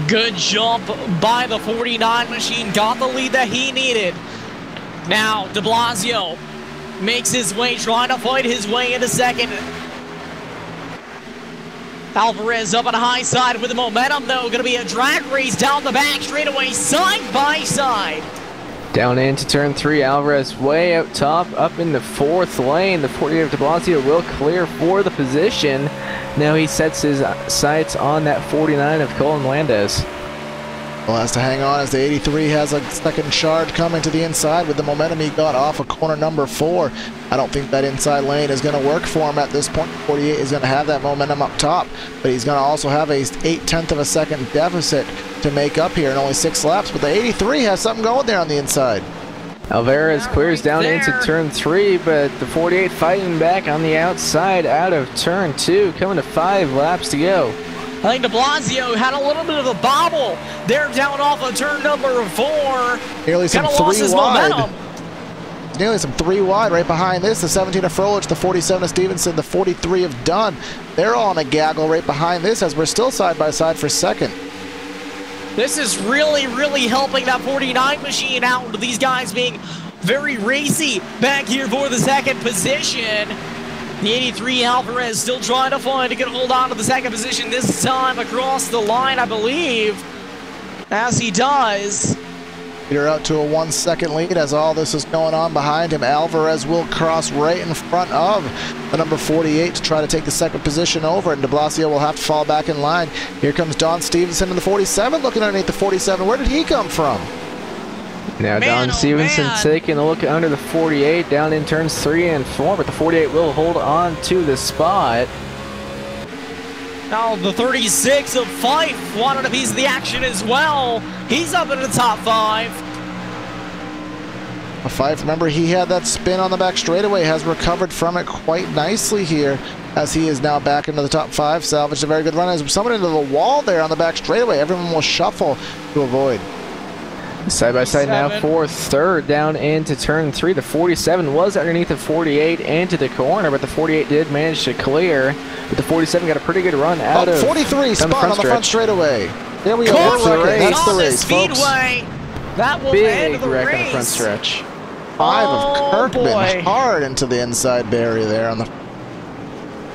Good jump by the 49 machine. Got the lead that he needed. Now, de Blasio makes his way, trying to fight his way into second. Alvarez up on the high side with the momentum, though. Going to be a drag race down the back straightaway, side by side. Down into turn 3, Alvarez way out top, up in the 4th lane. The 48 of de Blasio will clear for the position. Now he sets his sights on that 49 of Colin Landis. Well, has to hang on as the 83 has a second charge coming to the inside with the momentum he got off of corner number 4. I don't think that inside lane is going to work for him at this point. 48 is going to have that momentum up top, but he's going to also have a 0.8 of a second deficit to make up here in only 6 laps. But the 83 has something going there on the inside. Alvarez clears down into turn 3, but the 48 fighting back on the outside out of turn 2, coming to 5 laps to go. I think de Blasio had a little bit of a bobble. They're down off of turn number 4. Nearly some 3 wide. Nearly some 3 wide right behind this. The 17 of Froelich, the 47 of Stevenson, the 43 of Dunn. They're all in a gaggle right behind this as we're still side by side for second. This is really, really helping that 49 machine out. These guys being very racy back here for the second position. The 83 Alvarez still trying to find to get a hold on to the second position, this time across the line, I believe, as he does. Peter out to a 1 second lead as all this is going on behind him. Alvarez will cross right in front of the number 48 to try to take the second position over, and de Blasio will have to fall back in line. Here comes Don Stevenson in the 47, looking underneath the 47. Where did he come from? Now Don Stevenson taking a look under the 48 down in turns 3 and 4, but the 48 will hold on to the spot. Now the 36 of Fife wanted a piece of the action as well. He's up in the top 5. Fife, remember, he had that spin on the back straightaway, has recovered from it quite nicely here as he is now back into the top 5. Salvaged a very good run as someone into the wall there on the back straightaway. Everyone will shuffle to avoid. Side by side now for third down into turn 3. The 47 was underneath the 48 into the corner, but the 48 did manage to clear. But the 47 got a pretty good run out of 43 spot on the front straightaway. There we go. That's the race, folks. That will end the race. Big wreck on the front stretch. 5 of Kirkman hard into the inside barrier there on the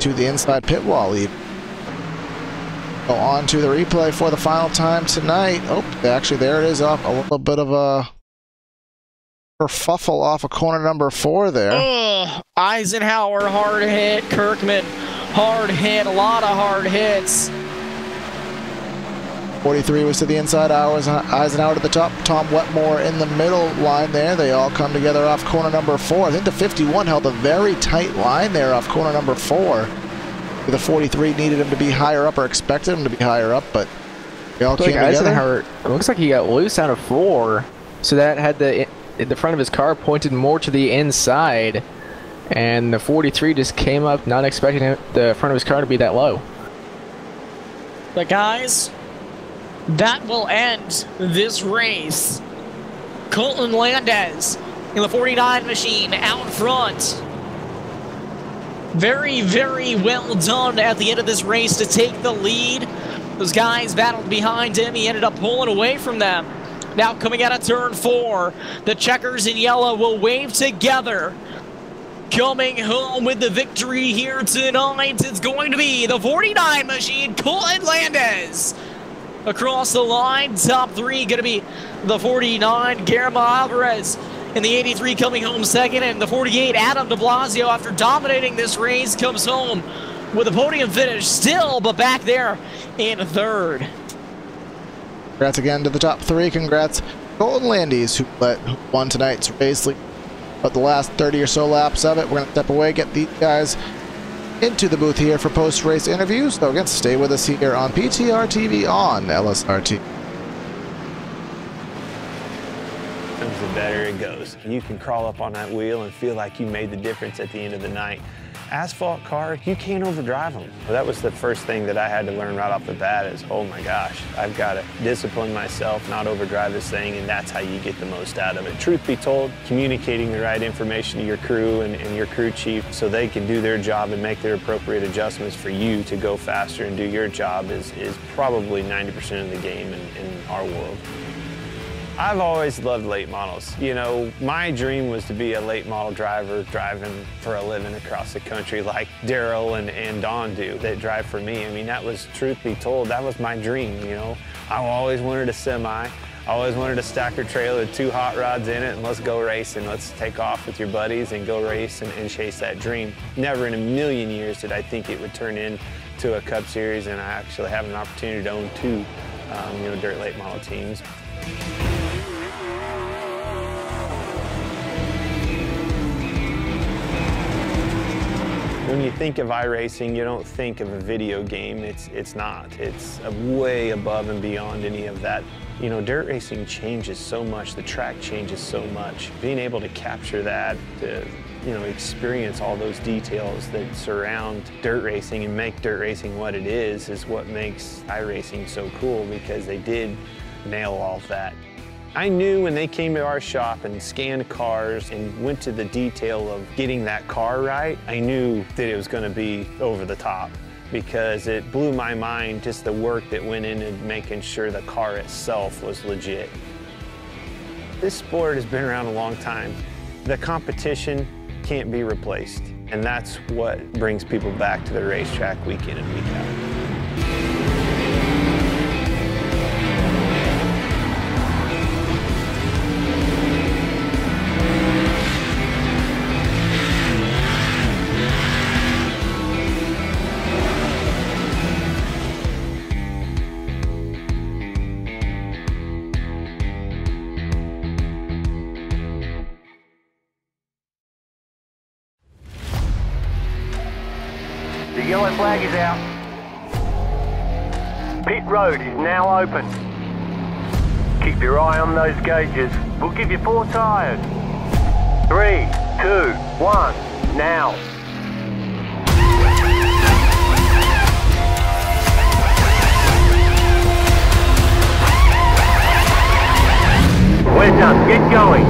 to the inside pit wall lead. Go on to the replay for the final time tonight. Oh, actually, there it is, off a little bit of a kerfuffle off of corner number 4 there. Eisenhower hard hit, Kirkman hard hit, a lot of hard hits. 43 was to the inside, Eisenhower to the top, Tom Wetmore in the middle line there. They all come together off corner number 4. I think the 51 held a very tight line there off corner number 4. The 43 needed him to be higher up, or expected him to be higher up, but they all came together. It looks like he got loose out of 4, so that had the front of his car pointed more to the inside, and the 43 just came up not expecting the front of his car to be that low. But guys, that will end this race. Colton Landez in the 49 machine out front. Very, very well done at the end of this race to take the lead. Those guys battled behind him. He ended up pulling away from them. Now coming out of turn 4, the checkers in yellow will wave together. Coming home with the victory here tonight, it's going to be the 49 machine, Colton Landez. Across the line, top 3 going to be the 49, Guillermo Alvarez. And the 83 coming home second, and the 48, Adam de Blasio, after dominating this race, comes home with a podium finish still, but back there in third. Congrats again to the top 3. Congrats Colton Landez, who won tonight's race. But the last 30 or so laps of it, we're going to step away, get these guys into the booth here for post-race interviews. So again, stay with us here on PTRTV on LSRTV. The better it goes. You can crawl up on that wheel and feel like you made the difference at the end of the night. Asphalt car, you can't overdrive them. Well, that was the first thing that I had to learn right off the bat is, oh my gosh, I've got to discipline myself, not overdrive this thing, and that's how you get the most out of it. Truth be told, communicating the right information to your crew and your crew chief so they can do their job and make their appropriate adjustments for you to go faster and do your job is probably 90% of the game in our world. I've always loved late models. You know, my dream was to be a late model driver driving for a living across the country like Daryl and Don do that drive for me. I mean, that was, truth be told, that was my dream, you know. I always wanted a semi. I always wanted a stacker trailer with 2 hot rods in it and let's go racing. Let's take off with your buddies and go race and chase that dream. Never in a million years did I think it would turn into a Cup Series, and I actually have an opportunity to own 2 dirt late model teams. When you think of iRacing, you don't think of a video game. It's not. It's way above and beyond any of that. You know, dirt racing changes so much. The track changes so much. Being able to capture that, to experience all those details that surround dirt racing and make dirt racing what it is what makes iRacing so cool, because they did nail all of that. I knew when they came to our shop and scanned cars and went to the detail of getting that car right, I knew that it was going to be over the top, because it blew my mind just the work that went into making sure the car itself was legit. This sport has been around a long time. The competition can't be replaced. And that's what brings people back to the racetrack week in and week out. The yellow flag is out. Pit road is now open. Keep your eye on those gauges. We'll give you 4 tyres. 3, 2, 1, now. We're done. Get going.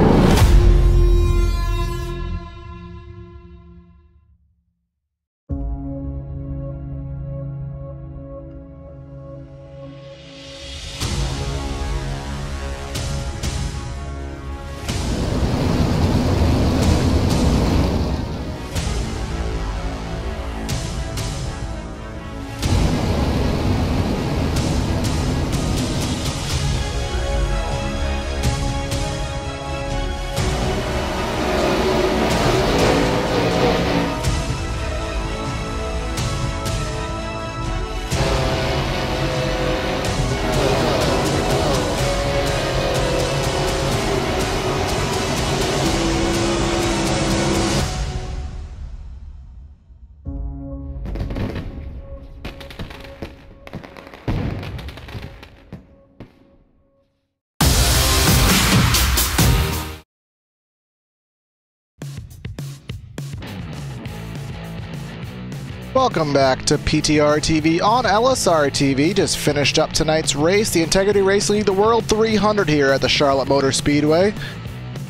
Welcome back to PTRTV on LSRTV. Just finished up tonight's race, the Integrity Race League, the World 300 here at the Charlotte Motor Speedway.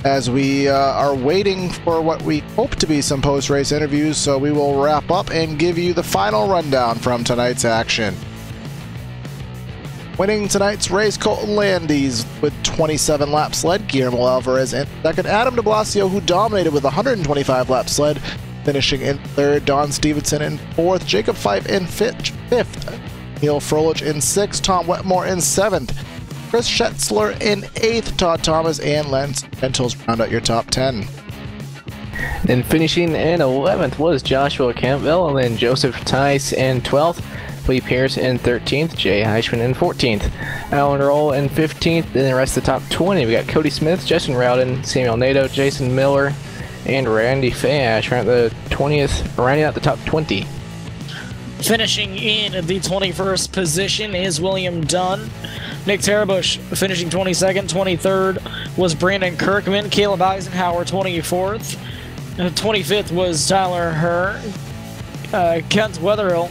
As we are waiting for what we hope to be some post-race interviews, so we will wrap up and give you the final rundown from tonight's action. Winning tonight's race, Colton Landis with 27 laps led, Guillermo Alvarez in second, Adam de Blasio, who dominated with 125 laps led, finishing in third, Don Stevenson in fourth, Jacob Fife in fifth, Neil Frolich in sixth, Tom Wetmore in seventh, Chris Schetzler in eighth, Todd Thomas and Lance Ventles round out your top 10. Then finishing in 11th was Joshua Campbell, and then Joseph Tice in 12th, Lee Pierce in 13th, Jay Heishman in 14th, Alan Roll in 15th, and the rest of the top 20. We got Cody Smith, Justin Rowden, Samuel Nato, Jason Miller, and Randy Fash around the 20th, rounding out the top 20. Finishing in the 21st position is William Dunn. Nick Tarabush finishing 22nd. 23rd was Brandon Kirkman. Caleb Eisenhower 24th. 25th was Tyler Herr. Kent Wetherill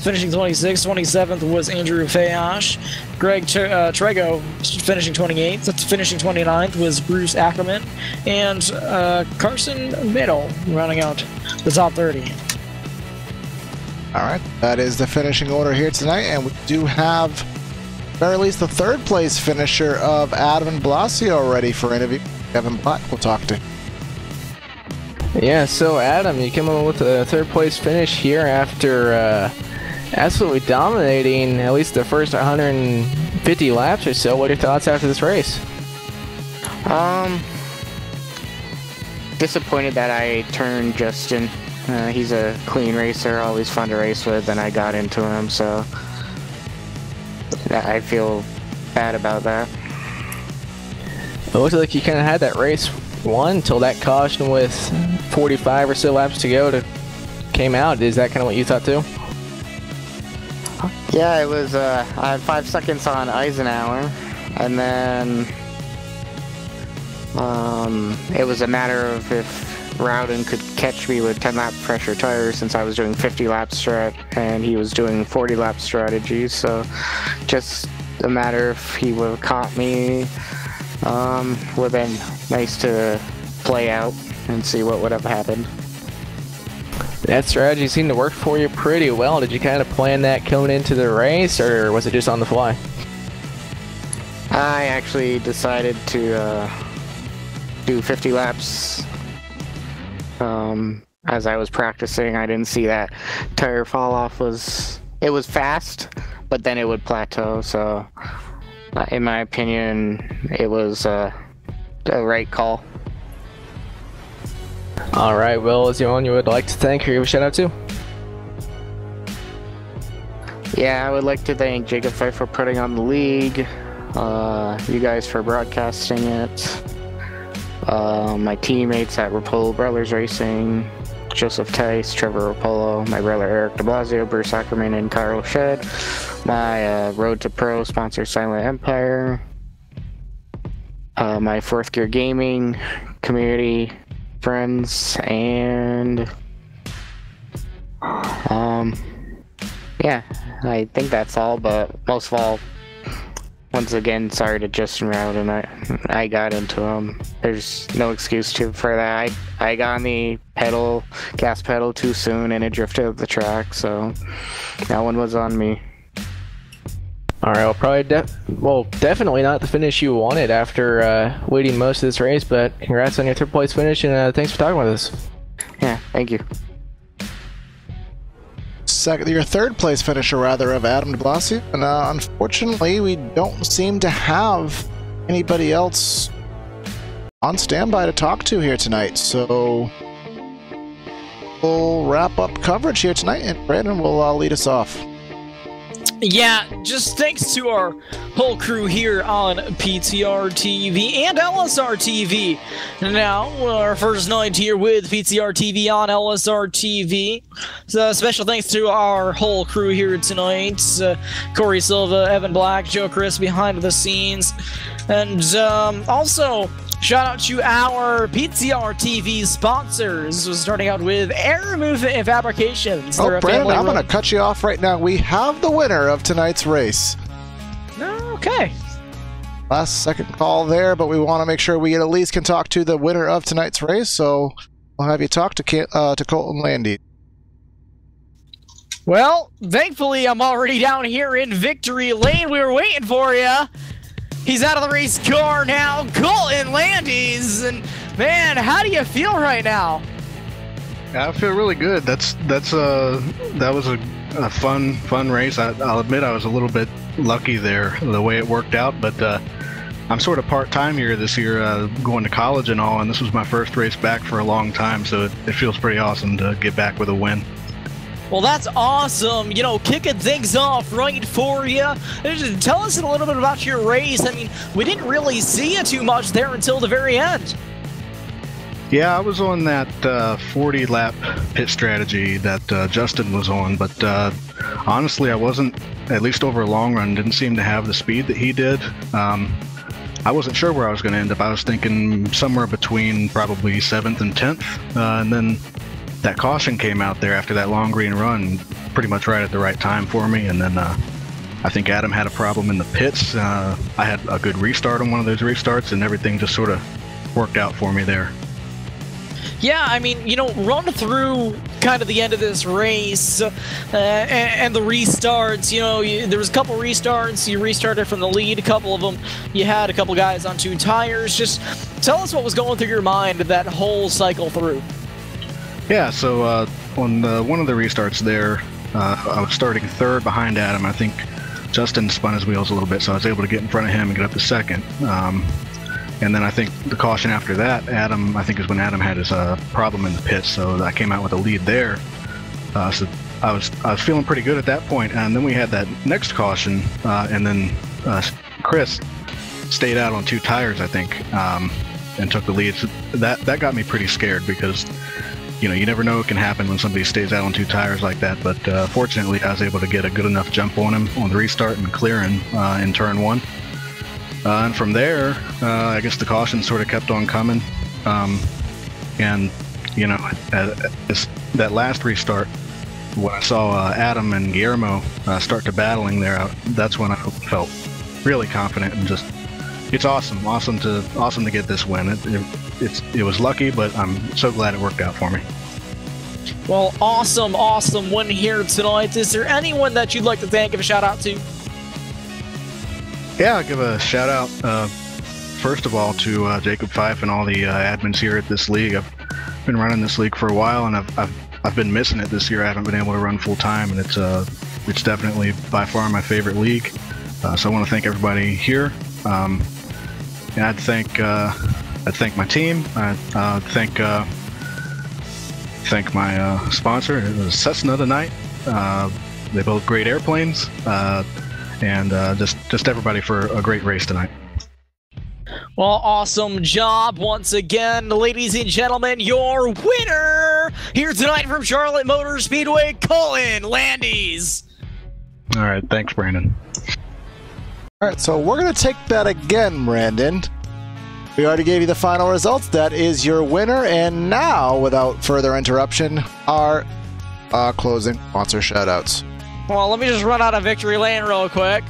finishing 26th. 27th was Andrew Fayash. Greg Trego finishing 28th. That's finishing 29th was Bruce Ackerman. And Carson Middle rounding out the top 30. All right, that is the finishing order here tonight, and we do have, at very least, the third place finisher of Adam and Blasio ready for interview. Kevin Black will talk to. Yeah, so Adam, you came up with a third place finish here after absolutely dominating at least the first 150 laps or so. What are your thoughts after this race? Disappointed that I turned Justin. He's a clean racer, always fun to race with, and I got into him, so I feel bad about that. It looks like you kind of had that race won until that caution with 45 or so laps to go came out. Is that kind of what you thought too? Yeah, it was, I had 5 seconds on Eisenhower, and then it was a matter of if Rowden could catch me with 10 lap pressure tires, since I was doing 50 lap strat and he was doing 40 lap strategies, so just a matter if he would have caught me. Would have been nice to play out and see what would have happened. That strategy seemed to work for you pretty well. Did you kind of plan that coming into the race, or was it just on the fly? I actually decided to do 50 laps As I was practicing, I didn't see that tire fall off it was fast, but then it would plateau. So, in my opinion, it was a right call. All right, Will, is there anyone you would like to thank or give a shout out to? Yeah, I would like to thank Jacob Fife for putting on the league, you guys for broadcasting it, my teammates at Rapolo Brothers Racing, Joseph Tice, Trevor Rapolo, my brother Eric de Blasio, Bruce Ackerman, and Carl Shed, my Road to Pro sponsor Silent Empire, my Fourth Gear Gaming community friends, and yeah, I think that's all, but most of all, once again, sorry to Justin Rowden. I got into him. There's no excuse for that. I got on the gas pedal too soon, and it drifted up the track, so that one was on me. All right, well, probably definitely not the finish you wanted after waiting most of this race, but congrats on your third place finish, and thanks for talking with us. Yeah, thank you. Your third place finisher, rather, of Adam de Blasio, and unfortunately we don't seem to have anybody else on standby to talk to here tonight, so we'll wrap up coverage here tonight, and Brandon will lead us off. Yeah, just thanks to our whole crew here on PTRTV and LSRTV. Now, our first night here with PTRTV on LSRTV. So, special thanks to our whole crew here tonight. Corey Silva, Evan Black, Joe Chris behind the scenes. And also, shout out to our PTRTV sponsors, starting out with Air Movement and Fabrications. Oh, Brandon, I'm going to cut you off right now. We have the winner of tonight's race. Okay. Last second call there, but we want to make sure we at least can talk to the winner of tonight's race, so we'll have you talk to Colton Landy. Well, thankfully, I'm already down here in Victory Lane. We were waiting for you. He's out of the race car now, Colton Landis, and man, how do you feel right now? I feel really good. That was a fun race. I'll admit I was a little bit lucky there, the way it worked out, but I'm sort of part-time here this year, going to college and all, and this was my first race back for a long time, so it feels pretty awesome to get back with a win. Well, that's awesome. You know, kicking things off right for you. Tell us a little bit about your race. I mean, we didn't really see you too much there until the very end. Yeah, I was on that 40-lap pit strategy that Justin was on, but honestly, I wasn't, at least over a long run, didn't seem to have the speed that he did. I wasn't sure where I was going to end up. I was thinking somewhere between probably 7th and 10th, and then that caution came out there after that long green run, pretty much right at the right time for me, and then I think Adam had a problem in the pits. I had a good restart on one of those restarts, and everything just sort of worked out for me there. Yeah, I mean, you know, run through kind of the end of this race and the restarts. You know, there was a couple restarts. You restarted from the lead, a couple of them. You had a couple guys on 2 tires. Just tell us what was going through your mind that whole cycle through. Yeah, so on one of the restarts there, I was starting 3rd behind Adam. I think Justin spun his wheels a little bit, so I was able to get in front of him and get up to 2nd. And then I think the caution after that, I think is when Adam had his problem in the pits, so I came out with a lead there. So I was feeling pretty good at that point, and then we had that next caution, and then Chris stayed out on 2 tires, I think, and took the lead. So that got me pretty scared because, you know, you never know what can happen when somebody stays out on 2 tires like that, but fortunately I was able to get a good enough jump on him on the restart and clearing in turn 1. And from there, I guess the caution sort of kept on coming. And, you know, that last restart, when I saw Adam and Guillermo start to battling there, that's when I felt really confident and just, it's awesome to get this win. It was lucky, but I'm so glad it worked out for me. Well, awesome win here tonight. Is there anyone that you'd like to thank, give a shout out to? Yeah, I'll give a shout out, first of all, to Jacob Fife and all the admins here at this league. been running this league for a while, and I've been missing it this year. I haven't been able to run full time, and it's definitely by far my favorite league. So I want to thank everybody here. And I'd thank my team. I'd thank my sponsor, Cessna tonight. They build great airplanes, and just everybody for a great race tonight. Well, awesome job once again, ladies and gentlemen. Your winner here tonight from Charlotte Motor Speedway, Colin Landis. All right, thanks, Brandon. All right, so we're going to take that again, Brandon. We already gave you the final results. That is your winner. And now, without further interruption, our closing sponsor shoutouts. Well, let me just run out of victory lane real quick.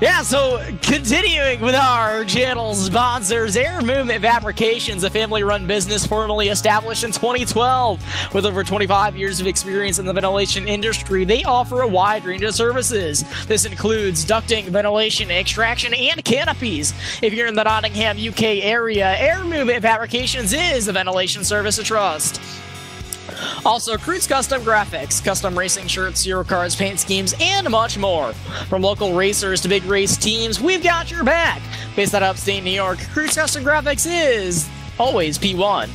Yeah, so continuing with our channel sponsors, Air Movement Fabrications, a family-run business formerly established in 2012. With over 25 years of experience in the ventilation industry, they offer a wide range of services. This includes ducting, ventilation, extraction, and canopies. If you're in the Nottingham, UK area, Air Movement Fabrications is a ventilation service to trust. Also, Cruz Custom Graphics, custom racing shirts, Euro cars, paint schemes, and much more. From local racers to big race teams, we've got your back. Based out of upstate New York, Cruz Custom Graphics is always P1.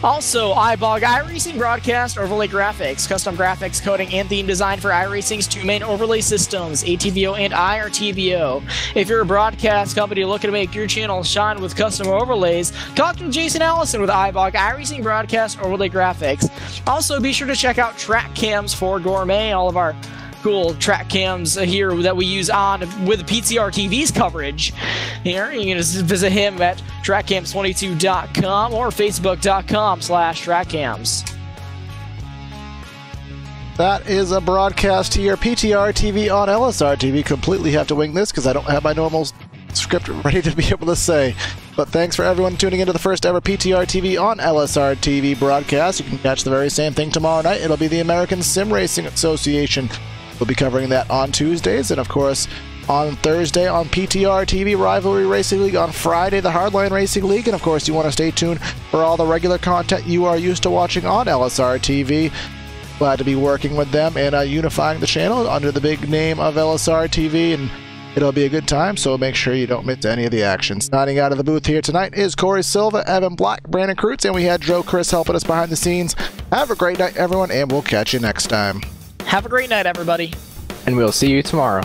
Also, iBog iRacing Broadcast Overlay Graphics, custom graphics, coding, and theme design for iRacing's two main overlay systems, ATVO and IRTVO. If you're a broadcast company looking to make your channel shine with custom overlays, talk to Jason Allison with iBog iRacing Broadcast Overlay Graphics. Also, be sure to check out Track Cams for Gourmet, all of our cool track cams here that we use on with PTRTV's coverage. Here, you can just visit him at trackcams22.com or facebook.com/trackcams. That is a broadcast here. PTRTV on LSRTV. Completely have to wing this because I don't have my normal script ready to be able to say. But thanks for everyone tuning into the first ever PTRTV on LSRTV broadcast. You can catch the very same thing tomorrow night. It'll be the American Sim Racing Association. We'll be covering that on Tuesdays, and of course on Thursday on PTRTV Rivalry Racing League, on Friday the Hardline Racing League, and of course you want to stay tuned for all the regular content you are used to watching on LSRTV. Glad to be working with them and unifying the channel under the big name of LSRTV, and it'll be a good time, so make sure you don't miss any of the action. Signing out of the booth here tonight is Corey Silva, Evan Black, Brandon Kreutz, and we had Joe Chris helping us behind the scenes. Have a great night, everyone, and we'll catch you next time. Have a great night, everybody. And we'll see you tomorrow.